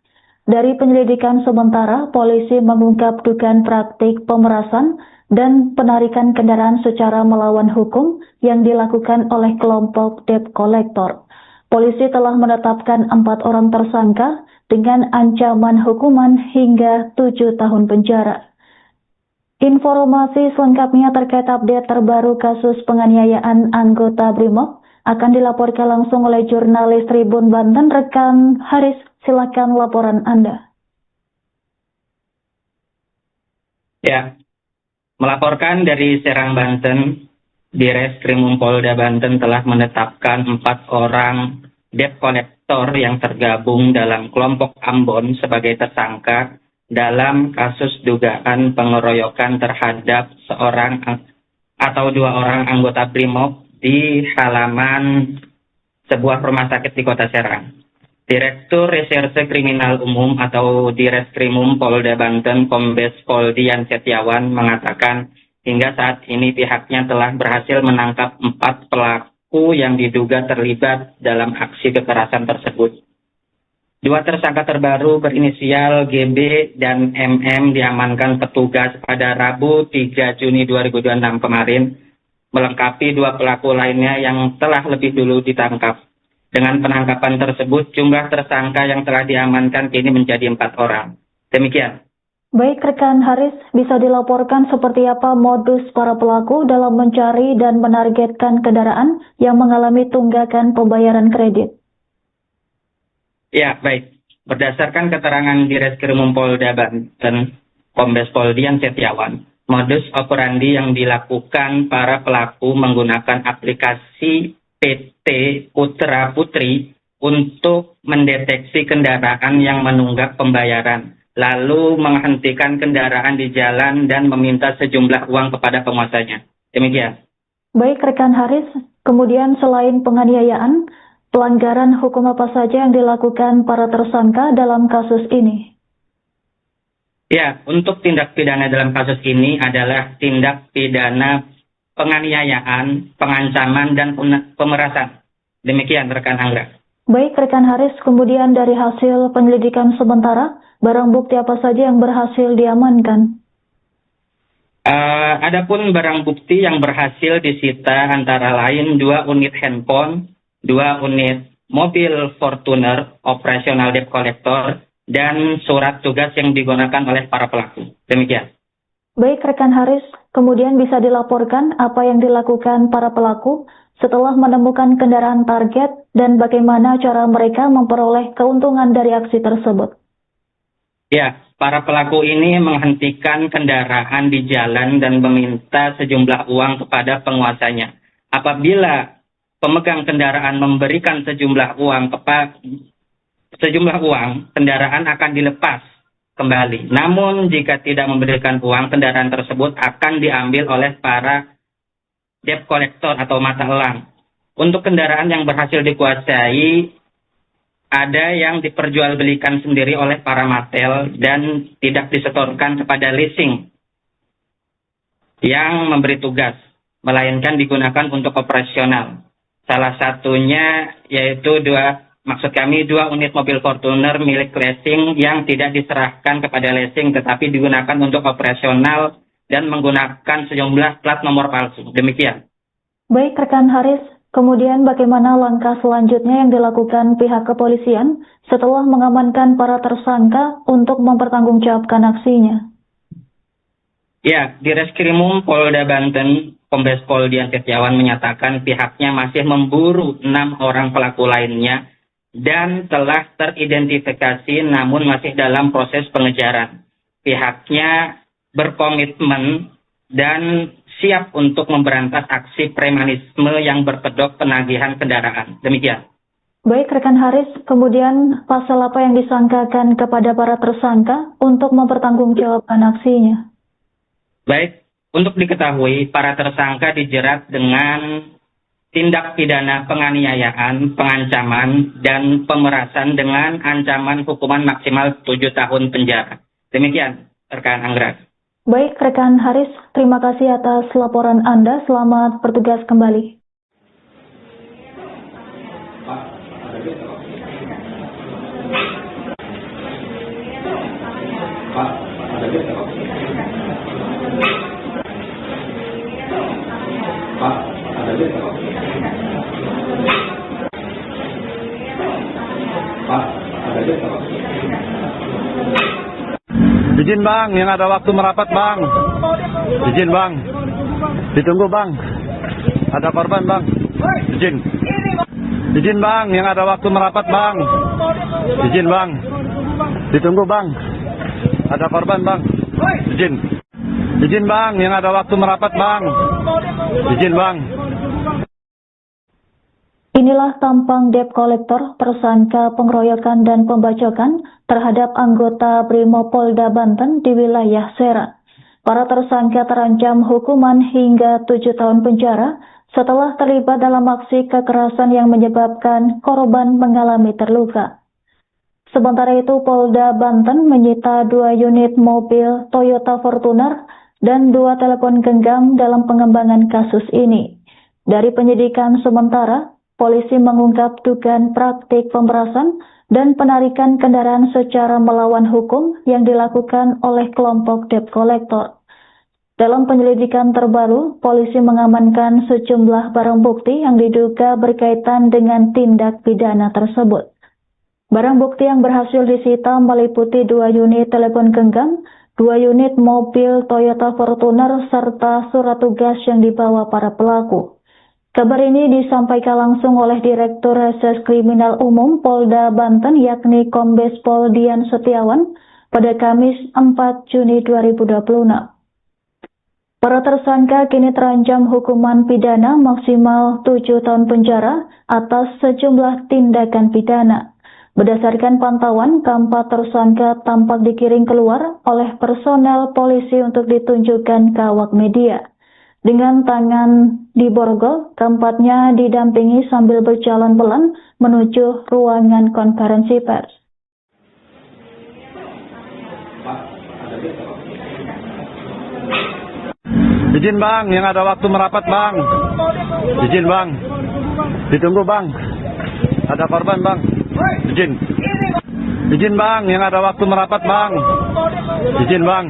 Dari penyelidikan sementara, polisi mengungkap dugaan praktik pemerasan dan penarikan kendaraan secara melawan hukum yang dilakukan oleh kelompok debt collector. Polisi telah menetapkan 4 orang tersangka dengan ancaman hukuman hingga 7 tahun penjara. Informasi selengkapnya terkait update terbaru kasus penganiayaan anggota Brimob akan dilaporkan langsung oleh jurnalis Tribun Banten, rekan Haris. Silakan laporan Anda. Ya, melaporkan dari Serang, Banten, Direskrim Polda Banten telah menetapkan 4 orang debt collector yang tergabung dalam kelompok Ambon sebagai tersangka dalam kasus dugaan pengeroyokan terhadap seorang atau 2 orang anggota Brimob di halaman sebuah rumah sakit di Kota Serang. Direktur Reserse Kriminal Umum atau Direskrimum Polda Banten, Kombes Pol Dian Setiawan mengatakan hingga saat ini pihaknya telah berhasil menangkap 4 pelaku yang diduga terlibat dalam aksi kekerasan tersebut. 2 tersangka terbaru berinisial GB dan MM diamankan petugas pada Rabu 3 Juni 2026 kemarin, melengkapi 2 pelaku lainnya yang telah lebih dulu ditangkap. Dengan penangkapan tersebut, jumlah tersangka yang telah diamankan kini menjadi 4 orang. Demikian. Baik rekan Haris, bisa dilaporkan seperti apa modus para pelaku dalam mencari dan menargetkan kendaraan yang mengalami tunggakan pembayaran kredit? Ya, baik. Berdasarkan keterangan Direskrim Polda Banten, Kombes Pol Dian Setiawan, modus operandi yang dilakukan para pelaku menggunakan aplikasi PT Putra Putri untuk mendeteksi kendaraan yang menunggak pembayaran, lalu menghentikan kendaraan di jalan dan meminta sejumlah uang kepada penguasanya. Demikian. Baik rekan Haris, kemudian selain penganiayaan, pelanggaran hukum apa saja yang dilakukan para tersangka dalam kasus ini? Ya, untuk tindak pidana dalam kasus ini adalah tindak pidana penganiayaan, pengancaman, dan pemerasan. Demikian rekan Anggra. Baik rekan Haris, kemudian dari hasil penyelidikan sementara, barang bukti apa saja yang berhasil diamankan? Adapun barang bukti yang berhasil disita antara lain 2 unit handphone, 2 unit mobil Fortuner, operasional debt collector, dan surat tugas yang digunakan oleh para pelaku. Demikian. Baik rekan Haris, kemudian bisa dilaporkan apa yang dilakukan para pelaku setelah menemukan kendaraan target dan bagaimana cara mereka memperoleh keuntungan dari aksi tersebut? Ya, para pelaku ini menghentikan kendaraan di jalan dan meminta sejumlah uang kepada penguasanya. Apabila pemegang kendaraan memberikan sejumlah uang, kendaraan akan dilepas kembali. Namun jika tidak memberikan uang, kendaraan tersebut akan diambil oleh para debt collector atau mata elang. Untuk kendaraan yang berhasil dikuasai, ada yang diperjualbelikan sendiri oleh para matel dan tidak disetorkan kepada leasing yang memberi tugas, melainkan digunakan untuk operasional. Salah satunya yaitu 2 unit mobil Fortuner milik leasing yang tidak diserahkan kepada leasing tetapi digunakan untuk operasional dan menggunakan sejumlah plat nomor palsu. Demikian. Baik rekan Haris, kemudian bagaimana langkah selanjutnya yang dilakukan pihak kepolisian setelah mengamankan para tersangka untuk mempertanggungjawabkan aksinya? Ya, Direskrimum Polda Banten, Kombes Pol Dian Setiawan menyatakan pihaknya masih memburu 6 orang pelaku lainnya dan telah teridentifikasi namun masih dalam proses pengejaran. Pihaknya berkomitmen dan siap untuk memberantas aksi premanisme yang berkedok penagihan kendaraan. Demikian. Baik rekan Haris, kemudian pasal apa yang disangkakan kepada para tersangka untuk mempertanggungjawabkan aksinya? Baik, untuk diketahui para tersangka dijerat dengan tindak pidana penganiayaan, pengancaman, dan pemerasan dengan ancaman hukuman maksimal 7 tahun penjara. Demikian, rekan Anggra. Baik, rekan Haris, terima kasih atas laporan Anda. Selamat bertugas kembali. Izin bang, yang ada waktu merapat bang. Izin bang. Ditunggu bang. Ada korban bang. Izin. Izin bang, yang ada waktu merapat bang. Izin bang. Ditunggu bang. Ada korban bang. Izin. Izin bang, yang ada waktu merapat bang. Izin bang. Inilah tampang debt collector tersangka pengeroyokan dan pembacokan terhadap anggota Brimob Polda Banten di wilayah Serang. Para tersangka terancam hukuman hingga 7 tahun penjara setelah terlibat dalam aksi kekerasan yang menyebabkan korban mengalami terluka. Sementara itu, Polda Banten menyita 2 unit mobil Toyota Fortuner dan 2 telepon genggam dalam pengembangan kasus ini. Dari penyidikan sementara, polisi mengungkap dugaan praktik pemerasan dan penarikan kendaraan secara melawan hukum yang dilakukan oleh kelompok debt collector. Dalam penyelidikan terbaru, polisi mengamankan sejumlah barang bukti yang diduga berkaitan dengan tindak pidana tersebut. Barang bukti yang berhasil disita meliputi 2 unit telepon genggam, 2 unit mobil Toyota Fortuner, serta surat tugas yang dibawa para pelaku. Kabar ini disampaikan langsung oleh Direktur Reserse Kriminal Umum Polda Banten yakni Kombes Pol Dian Setiawan pada Kamis 4 Juni 2026. Para tersangka kini terancam hukuman pidana maksimal 7 tahun penjara atas sejumlah tindakan pidana. Berdasarkan pantauan, keempat tersangka tampak digiring keluar oleh personel polisi untuk ditunjukkan ke awak media. Dengan tangan diborgol, keempatnya didampingi sambil berjalan pelan menuju ruangan konferensi pers. Izin bang, yang ada waktu merapat bang. Izin bang. Ditunggu bang. Ada korban bang. Izin. Izin bang, yang ada waktu merapat bang. Izin bang.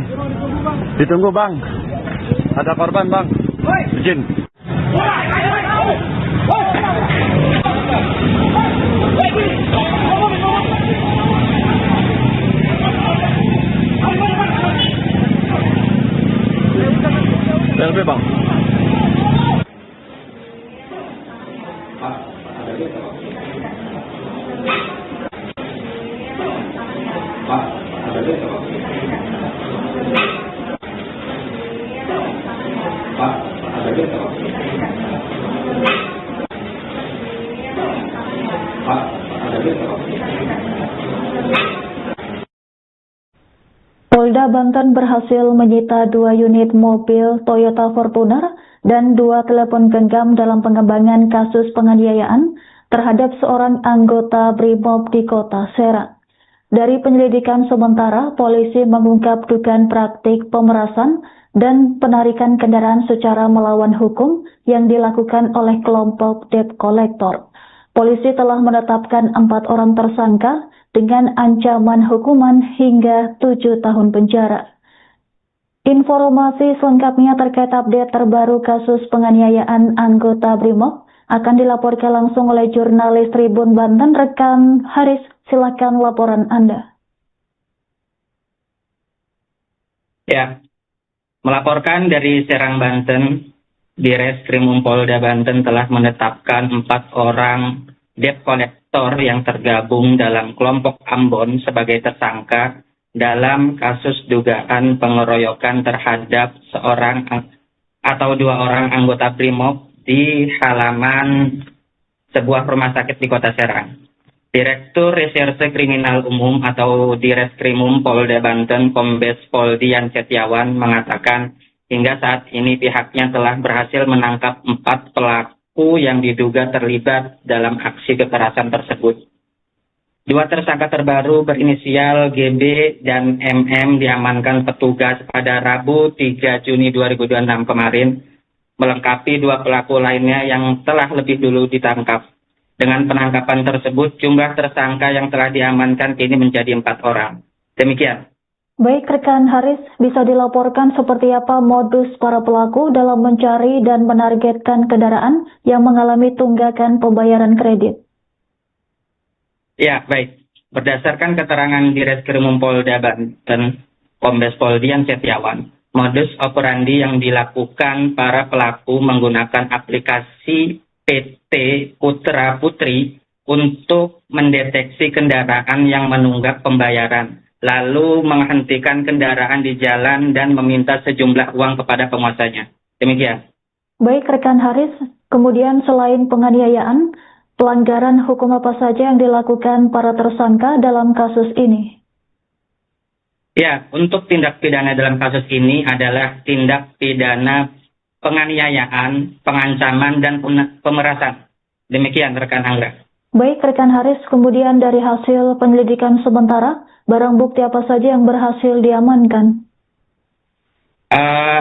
Ditunggu bang. Ada korban bang. Izin. LB bang. Polda Banten berhasil menyita 2 unit mobil Toyota Fortuner dan 2 telepon genggam dalam pengembangan kasus penganiayaan terhadap seorang anggota Brimob di Kota Serang. Dari penyelidikan sementara, polisi mengungkap dugaan praktik pemerasan dan penarikan kendaraan secara melawan hukum yang dilakukan oleh kelompok debt collector. Polisi telah menetapkan 4 orang tersangka dengan ancaman hukuman hingga 7 tahun penjara. Informasi selengkapnya terkait update terbaru kasus penganiayaan anggota Brimob akan dilaporkan langsung oleh jurnalis Tribun Banten, rekan Haris. Silakan laporan Anda. Ya, melaporkan dari Serang, Banten, Direskrim Polda Banten telah menetapkan 4 orang debt collector yang tergabung dalam kelompok Ambon sebagai tersangka dalam kasus dugaan pengeroyokan terhadap seorang atau 2 orang anggota Brimob di halaman sebuah rumah sakit di Kota Serang. Direktur Reserse Kriminal Umum atau Direskrimum Polda Banten Kombes Pol Dian Setiawan mengatakan hingga saat ini pihaknya telah berhasil menangkap 4 pelaku yang diduga terlibat dalam aksi kekerasan tersebut. 2 tersangka terbaru berinisial GB dan MM diamankan petugas pada Rabu 3 Juni 2026 kemarin, melengkapi 2 pelaku lainnya yang telah lebih dulu ditangkap. Dengan penangkapan tersebut, jumlah tersangka yang telah diamankan kini menjadi 4 orang. Demikian. Baik rekan Haris, bisa dilaporkan seperti apa modus para pelaku dalam mencari dan menargetkan kendaraan yang mengalami tunggakan pembayaran kredit? Ya, baik. Berdasarkan keterangan Direskrimum Polda Banten, Kombes Pol Dian Setiawan, modus operandi yang dilakukan para pelaku menggunakan aplikasi PT Putra Putri untuk mendeteksi kendaraan yang menunggak pembayaran, lalu menghentikan kendaraan di jalan dan meminta sejumlah uang kepada penguasanya. Demikian. Baik rekan Haris, kemudian selain penganiayaan, pelanggaran hukum apa saja yang dilakukan para tersangka dalam kasus ini? Ya, untuk tindak pidana dalam kasus ini adalah tindak pidana penganiayaan, pengancaman, dan pemerasan. Demikian rekan Anggra. Baik rekan Haris, kemudian dari hasil penyelidikan sementara, barang bukti apa saja yang berhasil diamankan?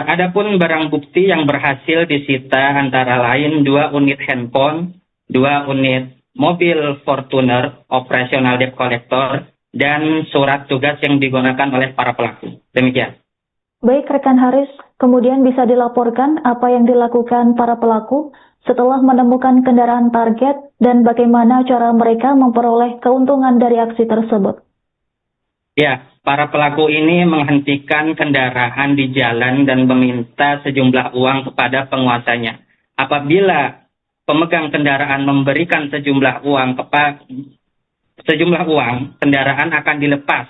Adapun barang bukti yang berhasil disita antara lain 2 unit handphone, 2 unit mobil Fortuner operasional debt collector, dan surat tugas yang digunakan oleh para pelaku. Demikian. Baik rekan Haris, kemudian bisa dilaporkan apa yang dilakukan para pelaku setelah menemukan kendaraan target dan bagaimana cara mereka memperoleh keuntungan dari aksi tersebut. Ya, para pelaku ini menghentikan kendaraan di jalan dan meminta sejumlah uang kepada penguasanya. Apabila pemegang kendaraan memberikan sejumlah uang, kendaraan akan dilepas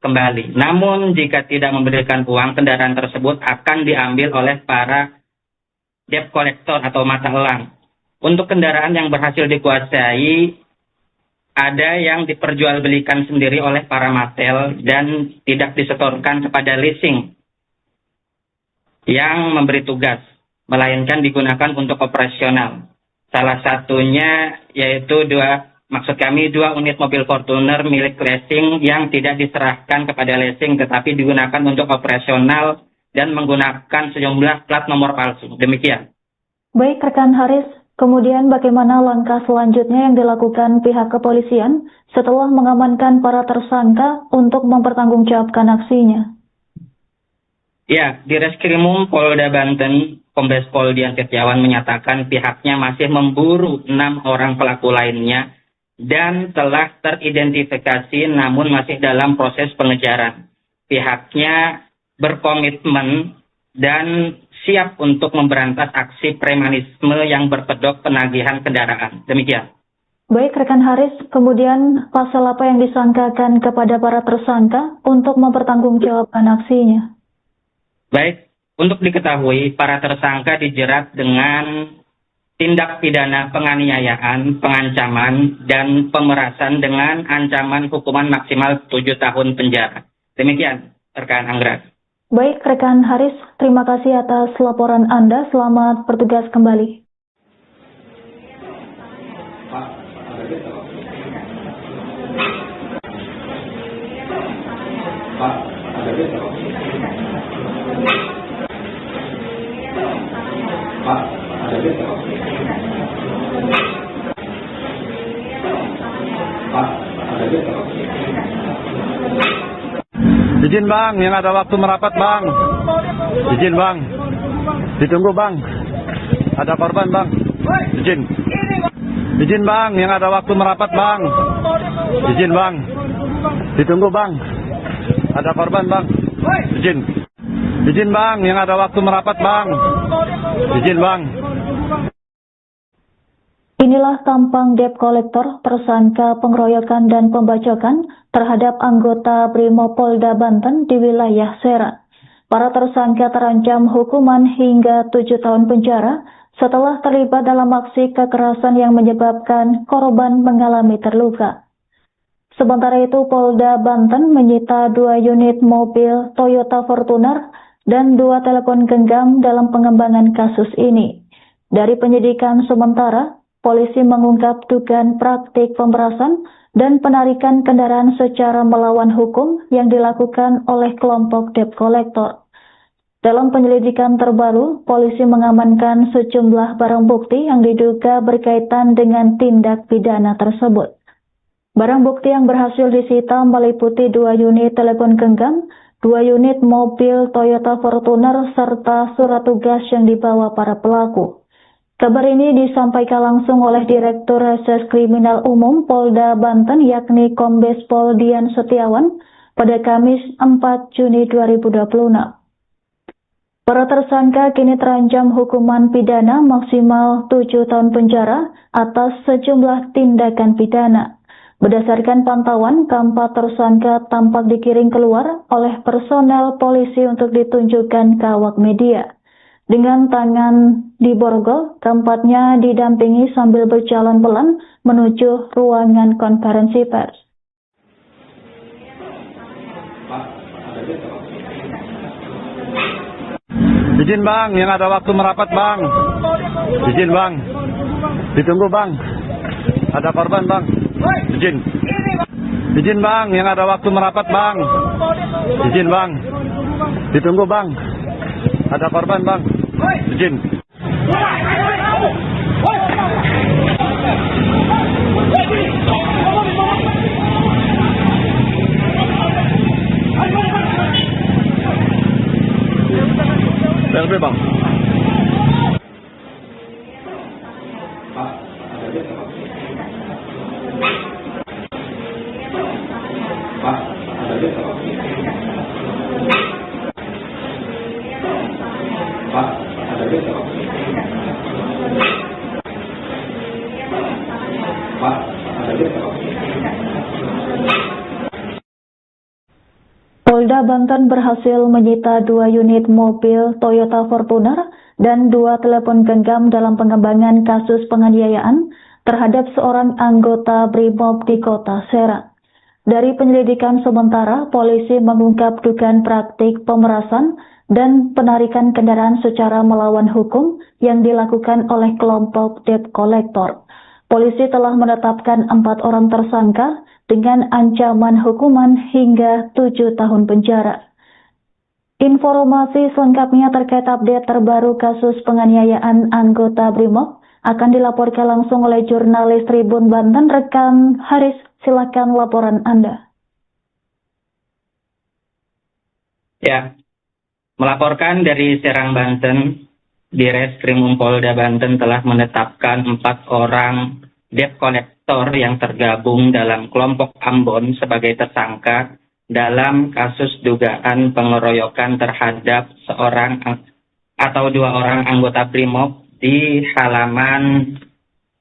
kembali. Namun jika tidak memberikan uang, kendaraan tersebut akan diambil oleh para debt collector atau mata elang. Untuk kendaraan yang berhasil dikuasai, ada yang diperjualbelikan sendiri oleh para matel dan tidak disetorkan kepada leasing yang memberi tugas, melainkan digunakan untuk operasional. Salah satunya yaitu 2 unit mobil Fortuner milik leasing yang tidak diserahkan kepada leasing tetapi digunakan untuk operasional dan menggunakan sejumlah plat nomor palsu. Demikian. Baik rekan Haris, kemudian bagaimana langkah selanjutnya yang dilakukan pihak kepolisian setelah mengamankan para tersangka untuk mempertanggungjawabkan aksinya? Ya, di Reskrimum Polda Banten, Kombes Pol Dian Setiawan menyatakan pihaknya masih memburu 6 orang pelaku lainnya dan telah teridentifikasi namun masih dalam proses pengejaran. Pihaknya berkomitmen dan siap untuk memberantas aksi premanisme yang berkedok penagihan kendaraan. Demikian. Baik rekan Haris, kemudian pasal apa yang disangkakan kepada para tersangka untuk mempertanggungjawabkan aksinya? Baik, untuk diketahui para tersangka dijerat dengan tindak pidana penganiayaan, pengancaman, dan pemerasan dengan ancaman hukuman maksimal 7 tahun penjara. Demikian, rekan Anggra. Baik rekan Haris, terima kasih atas laporan Anda. Selamat bertugas kembali. Izin bang, yang ada waktu merapat bang. Izin bang. Ditunggu bang. Ada korban bang. Izin. Izin bang, yang ada waktu merapat bang. Izin bang. Ditunggu bang. Ada korban bang. Izin. Izin bang, yang ada waktu merapat bang. Izin bang. Inilah tampang debt collector tersangka pengeroyokan dan pembacokan terhadap anggota Brimopolda Banten di wilayah Serang. Para tersangka terancam hukuman hingga 7 tahun penjara setelah terlibat dalam aksi kekerasan yang menyebabkan korban mengalami terluka. Sementara itu, Polda Banten menyita 2 unit mobil Toyota Fortuner dan 2 telepon genggam dalam pengembangan kasus ini. Dari penyidikan sementara, polisi mengungkap dugaan praktik pemerasan dan penarikan kendaraan secara melawan hukum yang dilakukan oleh kelompok debt collector. Dalam penyelidikan terbaru, polisi mengamankan sejumlah barang bukti yang diduga berkaitan dengan tindak pidana tersebut. Barang bukti yang berhasil disita meliputi 2 unit telepon genggam, 2 unit mobil Toyota Fortuner, serta surat tugas yang dibawa para pelaku. Kabar ini disampaikan langsung oleh Direktur Reserse Kriminal Umum Polda Banten yakni Kombes Pol Dian Setiawan pada Kamis 4 Juni 2026. Para tersangka kini terancam hukuman pidana maksimal 7 tahun penjara atas sejumlah tindakan pidana. Berdasarkan pantauan, keempat tersangka tampak digiring keluar oleh personel polisi untuk ditunjukkan ke awak media. Dengan tangan di borgol, keempatnya didampingi sambil berjalan pelan menuju ruangan konferensi pers. Izin bang, yang ada waktu merapat bang. Izin bang. Ditunggu bang. Ada korban bang. Izin. Izin bang, yang ada waktu merapat bang. Izin bang. Ditunggu bang. Ada korban bang. Izin. Selfie bang. Polda Banten berhasil menyita 2 unit mobil Toyota Fortuner dan 2 telepon genggam dalam pengembangan kasus penganiayaan terhadap seorang anggota BRIMOB di Kota Serang. Dari penyelidikan sementara, polisi mengungkap dugaan praktik pemerasan dan penarikan kendaraan secara melawan hukum yang dilakukan oleh kelompok debt collector. Polisi telah menetapkan 4 orang tersangka dengan ancaman hukuman hingga 7 tahun penjara. Informasi selengkapnya terkait update terbaru kasus penganiayaan anggota BRIMOB akan dilaporkan langsung oleh jurnalis Tribun Banten, rekan Haris. Silakan laporan Anda. Ya, melaporkan dari Serang, Banten, Direskrim Polda Banten telah menetapkan 4 orang debt collector yang tergabung dalam kelompok Ambon sebagai tersangka dalam kasus dugaan pengeroyokan terhadap seorang atau 2 orang anggota BRIMOB di halaman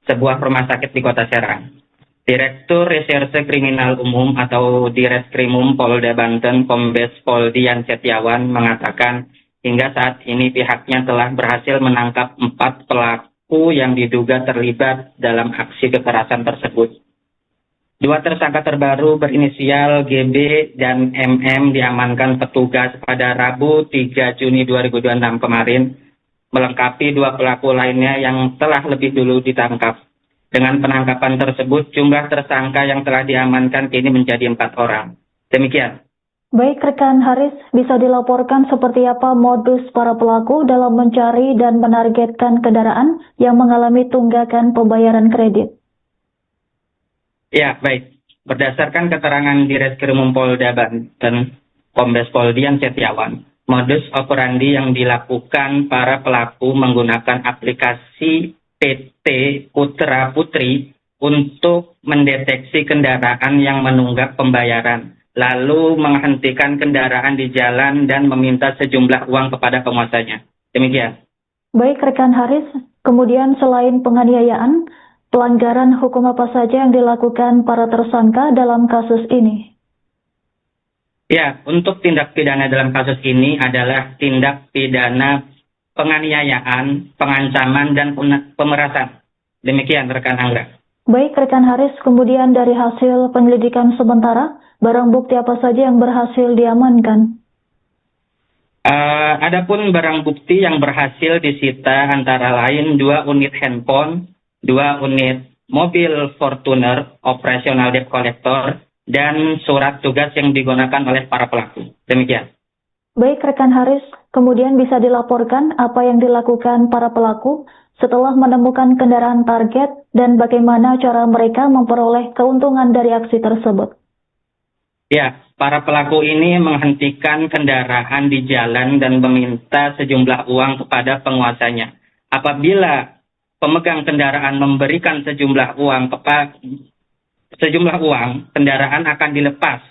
sebuah rumah sakit di Kota Serang. Direktur Reserse Kriminal Umum atau Direskrimum Polda Banten, Kombes Pol Dian Setiawan mengatakan hingga saat ini pihaknya telah berhasil menangkap 4 pelaku yang diduga terlibat dalam aksi kekerasan tersebut. 2 tersangka terbaru berinisial GB dan MM diamankan petugas pada Rabu 3 Juni 2026 kemarin, melengkapi 2 pelaku lainnya yang telah lebih dulu ditangkap. Dengan penangkapan tersebut, jumlah tersangka yang telah diamankan kini menjadi 4 orang. Demikian. Baik rekan Haris, bisa dilaporkan seperti apa modus para pelaku dalam mencari dan menargetkan kendaraan yang mengalami tunggakan pembayaran kredit? Ya, baik. Berdasarkan keterangan Direskrimum Polda Banten, Kombes Pol Dian Setiawan, modus operandi yang dilakukan para pelaku menggunakan aplikasi PT Putra Putri untuk mendeteksi kendaraan yang menunggak pembayaran, lalu menghentikan kendaraan di jalan dan meminta sejumlah uang kepada penguasanya. Demikian. Baik rekan Haris, kemudian selain penganiayaan, pelanggaran hukum apa saja yang dilakukan para tersangka dalam kasus ini? Ya, untuk tindak pidana dalam kasus ini adalah tindak pidana penganiayaan, pengancaman, dan pemerasan. Demikian rekan Anggra. Baik rekan Haris, kemudian dari hasil penyelidikan sementara, barang bukti apa saja yang berhasil diamankan? Adapun barang bukti yang berhasil disita antara lain 2 unit handphone, 2 unit mobil Fortuner operasional debt collector, dan surat tugas yang digunakan oleh para pelaku. Demikian. Baik rekan Haris, kemudian bisa dilaporkan apa yang dilakukan para pelaku setelah menemukan kendaraan target dan bagaimana cara mereka memperoleh keuntungan dari aksi tersebut? Ya, para pelaku ini menghentikan kendaraan di jalan dan meminta sejumlah uang kepada penguasanya. Apabila pemegang kendaraan memberikan sejumlah uang, kendaraan akan dilepas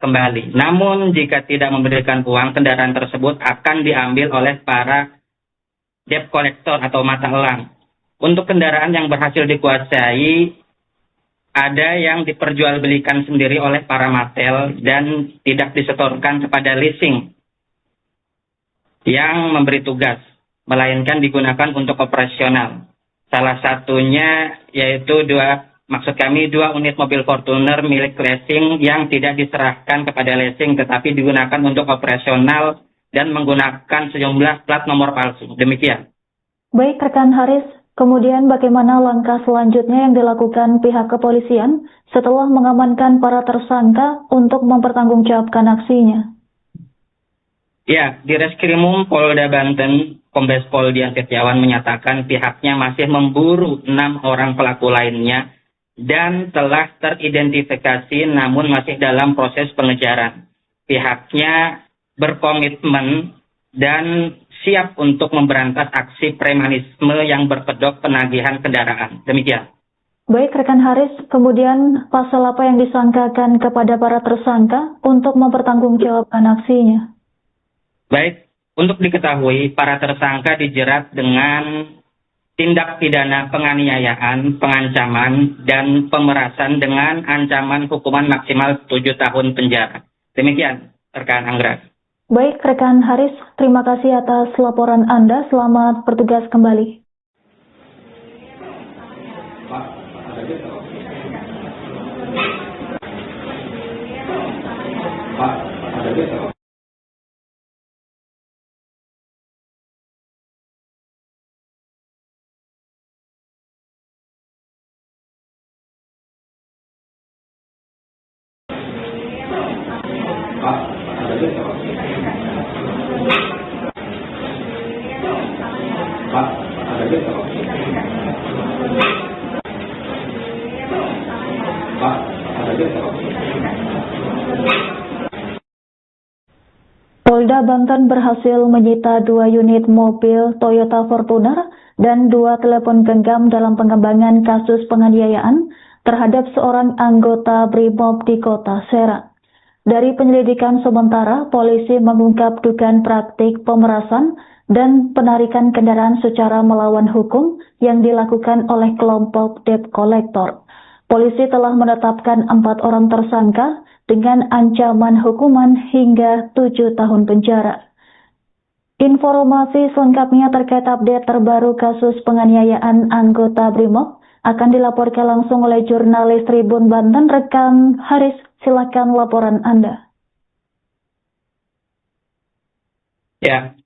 kembali. Namun jika tidak memberikan uang, kendaraan tersebut akan diambil oleh para debt collector atau mata elang. Untuk kendaraan yang berhasil dikuasai, ada yang diperjualbelikan sendiri oleh para matel dan tidak disetorkan kepada leasing yang memberi tugas, melainkan digunakan untuk operasional. Salah satunya yaitu dua unit mobil Fortuner milik leasing yang tidak diserahkan kepada leasing tetapi digunakan untuk operasional dan menggunakan sejumlah plat nomor palsu. Demikian. Baik rekan Haris, kemudian bagaimana langkah selanjutnya yang dilakukan pihak kepolisian setelah mengamankan para tersangka untuk mempertanggungjawabkan aksinya? Ya, di Reskrimum Polda Banten, Kombes Pol Dian Setiawan menyatakan pihaknya masih memburu 6 orang pelaku lainnya dan telah teridentifikasi namun masih dalam proses pengejaran. Pihaknya berkomitmen dan siap untuk memberantas aksi premanisme yang berkedok penagihan kendaraan. Demikian. Baik rekan Haris, kemudian pasal apa yang disangkakan kepada para tersangka untuk mempertanggungjawabkan aksinya? Baik, untuk diketahui para tersangka dijerat dengan tindak pidana penganiayaan, pengancaman, dan pemerasan dengan ancaman hukuman maksimal 7 tahun penjara. Demikian, rekan Anggra. Baik, rekan Haris, terima kasih atas laporan Anda. Selamat bertugas kembali. Polda Banten berhasil menyita 2 unit mobil Toyota Fortuner dan 2 telepon genggam dalam pengembangan kasus penganiayaan terhadap seorang anggota BRIMOB di Kota Serang. Dari penyelidikan sementara, polisi mengungkap dugaan praktik pemerasan dan penarikan kendaraan secara melawan hukum yang dilakukan oleh kelompok debt collector. Polisi telah menetapkan 4 orang tersangka dengan ancaman hukuman hingga 7 tahun penjara. Informasi selengkapnya terkait update terbaru kasus penganiayaan anggota BRIMOB akan dilaporkan langsung oleh jurnalis Tribun Banten, rekan Haris. Silakan laporan Anda. Ya,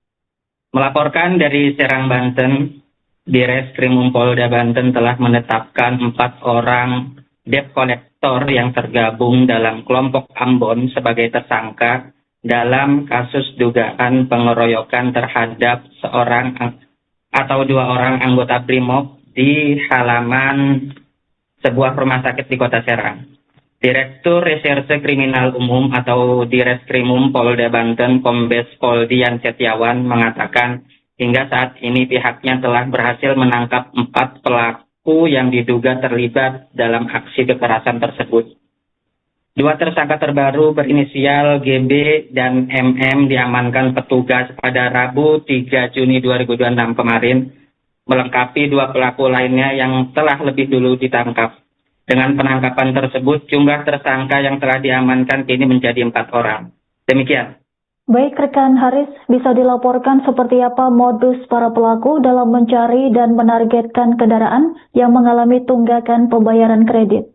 melaporkan dari Serang, Banten, di Reskrimum Polda Banten telah menetapkan 4 orang debt collector yang tergabung dalam kelompok Ambon sebagai tersangka dalam kasus dugaan pengeroyokan terhadap seorang atau 2 orang anggota BRIMOB di halaman sebuah rumah sakit di Kota Serang. Direktur Reserse Kriminal Umum atau Direskrimum Polda Banten, Kombes Pol Dian Setiawan mengatakan hingga saat ini pihaknya telah berhasil menangkap 4 pelaku yang diduga terlibat dalam aksi kekerasan tersebut. 2 tersangka terbaru berinisial GB dan MM diamankan petugas pada Rabu 3 Juni 2026 kemarin, melengkapi 2 pelaku lainnya yang telah lebih dulu ditangkap. Dengan penangkapan tersebut, jumlah tersangka yang telah diamankan kini menjadi 4 orang. Demikian. Baik rekan Haris, bisa dilaporkan seperti apa modus para pelaku dalam mencari dan menargetkan kendaraan yang mengalami tunggakan pembayaran kredit?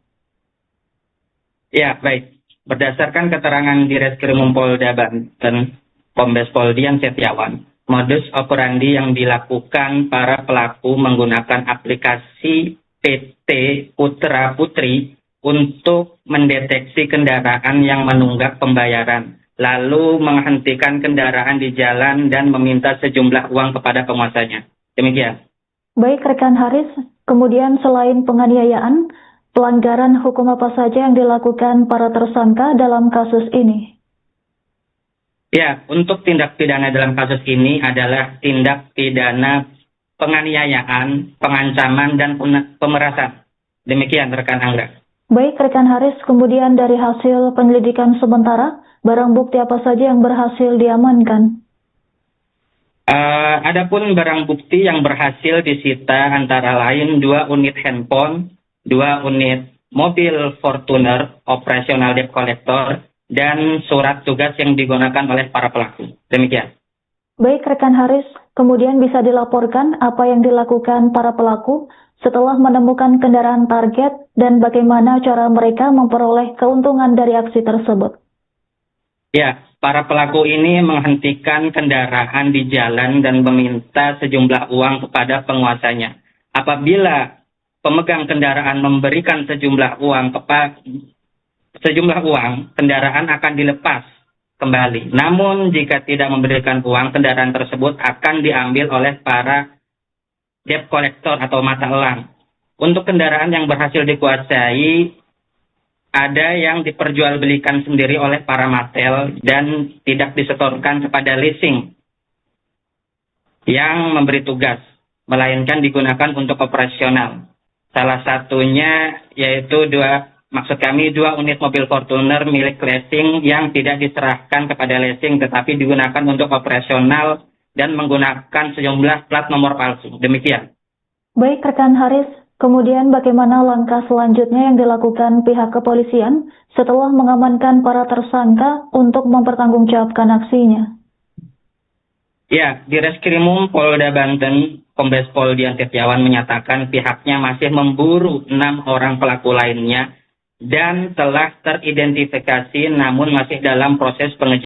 Ya, baik. Berdasarkan keterangan Direskrimum Polda Banten, Kombes Pol Dian Setiawan, modus operandi yang dilakukan para pelaku menggunakan aplikasi PT Putra Putri untuk mendeteksi kendaraan yang menunggak pembayaran, lalu menghentikan kendaraan di jalan dan meminta sejumlah uang kepada penguasanya. Demikian. Baik rekan Haris, kemudian selain penganiayaan, pelanggaran hukum apa saja yang dilakukan para tersangka dalam kasus ini? Ya, untuk tindak pidana dalam kasus ini adalah tindak pidana penganiayaan, pengancaman, dan pemerasan. Demikian rekan Anggra. Baik rekan Haris, kemudian dari hasil penyelidikan sementara, barang bukti apa saja yang berhasil diamankan? Adapun barang bukti yang berhasil disita antara lain 2 unit handphone, 2 unit mobil Fortuner operasional debt collector, dan surat tugas yang digunakan oleh para pelaku. Demikian. Baik rekan Haris, kemudian bisa dilaporkan apa yang dilakukan para pelaku setelah menemukan kendaraan target dan bagaimana cara mereka memperoleh keuntungan dari aksi tersebut. Ya, para pelaku ini menghentikan kendaraan di jalan dan meminta sejumlah uang kepada penguasanya. Apabila pemegang kendaraan memberikan sejumlah uang, kendaraan akan dilepas kembali. Namun jika tidak memberikan uang, kendaraan tersebut akan diambil oleh para debt collector atau mata elang. Untuk kendaraan yang berhasil dikuasai, ada yang diperjualbelikan sendiri oleh para matel dan tidak disetorkan kepada leasing yang memberi tugas, melainkan digunakan untuk operasional. Salah satunya yaitu 2 unit mobil Fortuner milik leasing yang tidak diserahkan kepada leasing tetapi digunakan untuk operasional dan menggunakan sejumlah plat nomor palsu. Demikian. Baik rekan Haris, kemudian bagaimana langkah selanjutnya yang dilakukan pihak kepolisian setelah mengamankan para tersangka untuk mempertanggungjawabkan aksinya? Ya, di Reskrimum Polda Banten, Kombes Pol Dian Setiawan menyatakan pihaknya masih memburu 6 orang pelaku lainnya dan telah teridentifikasi namun masih dalam proses pengejaran.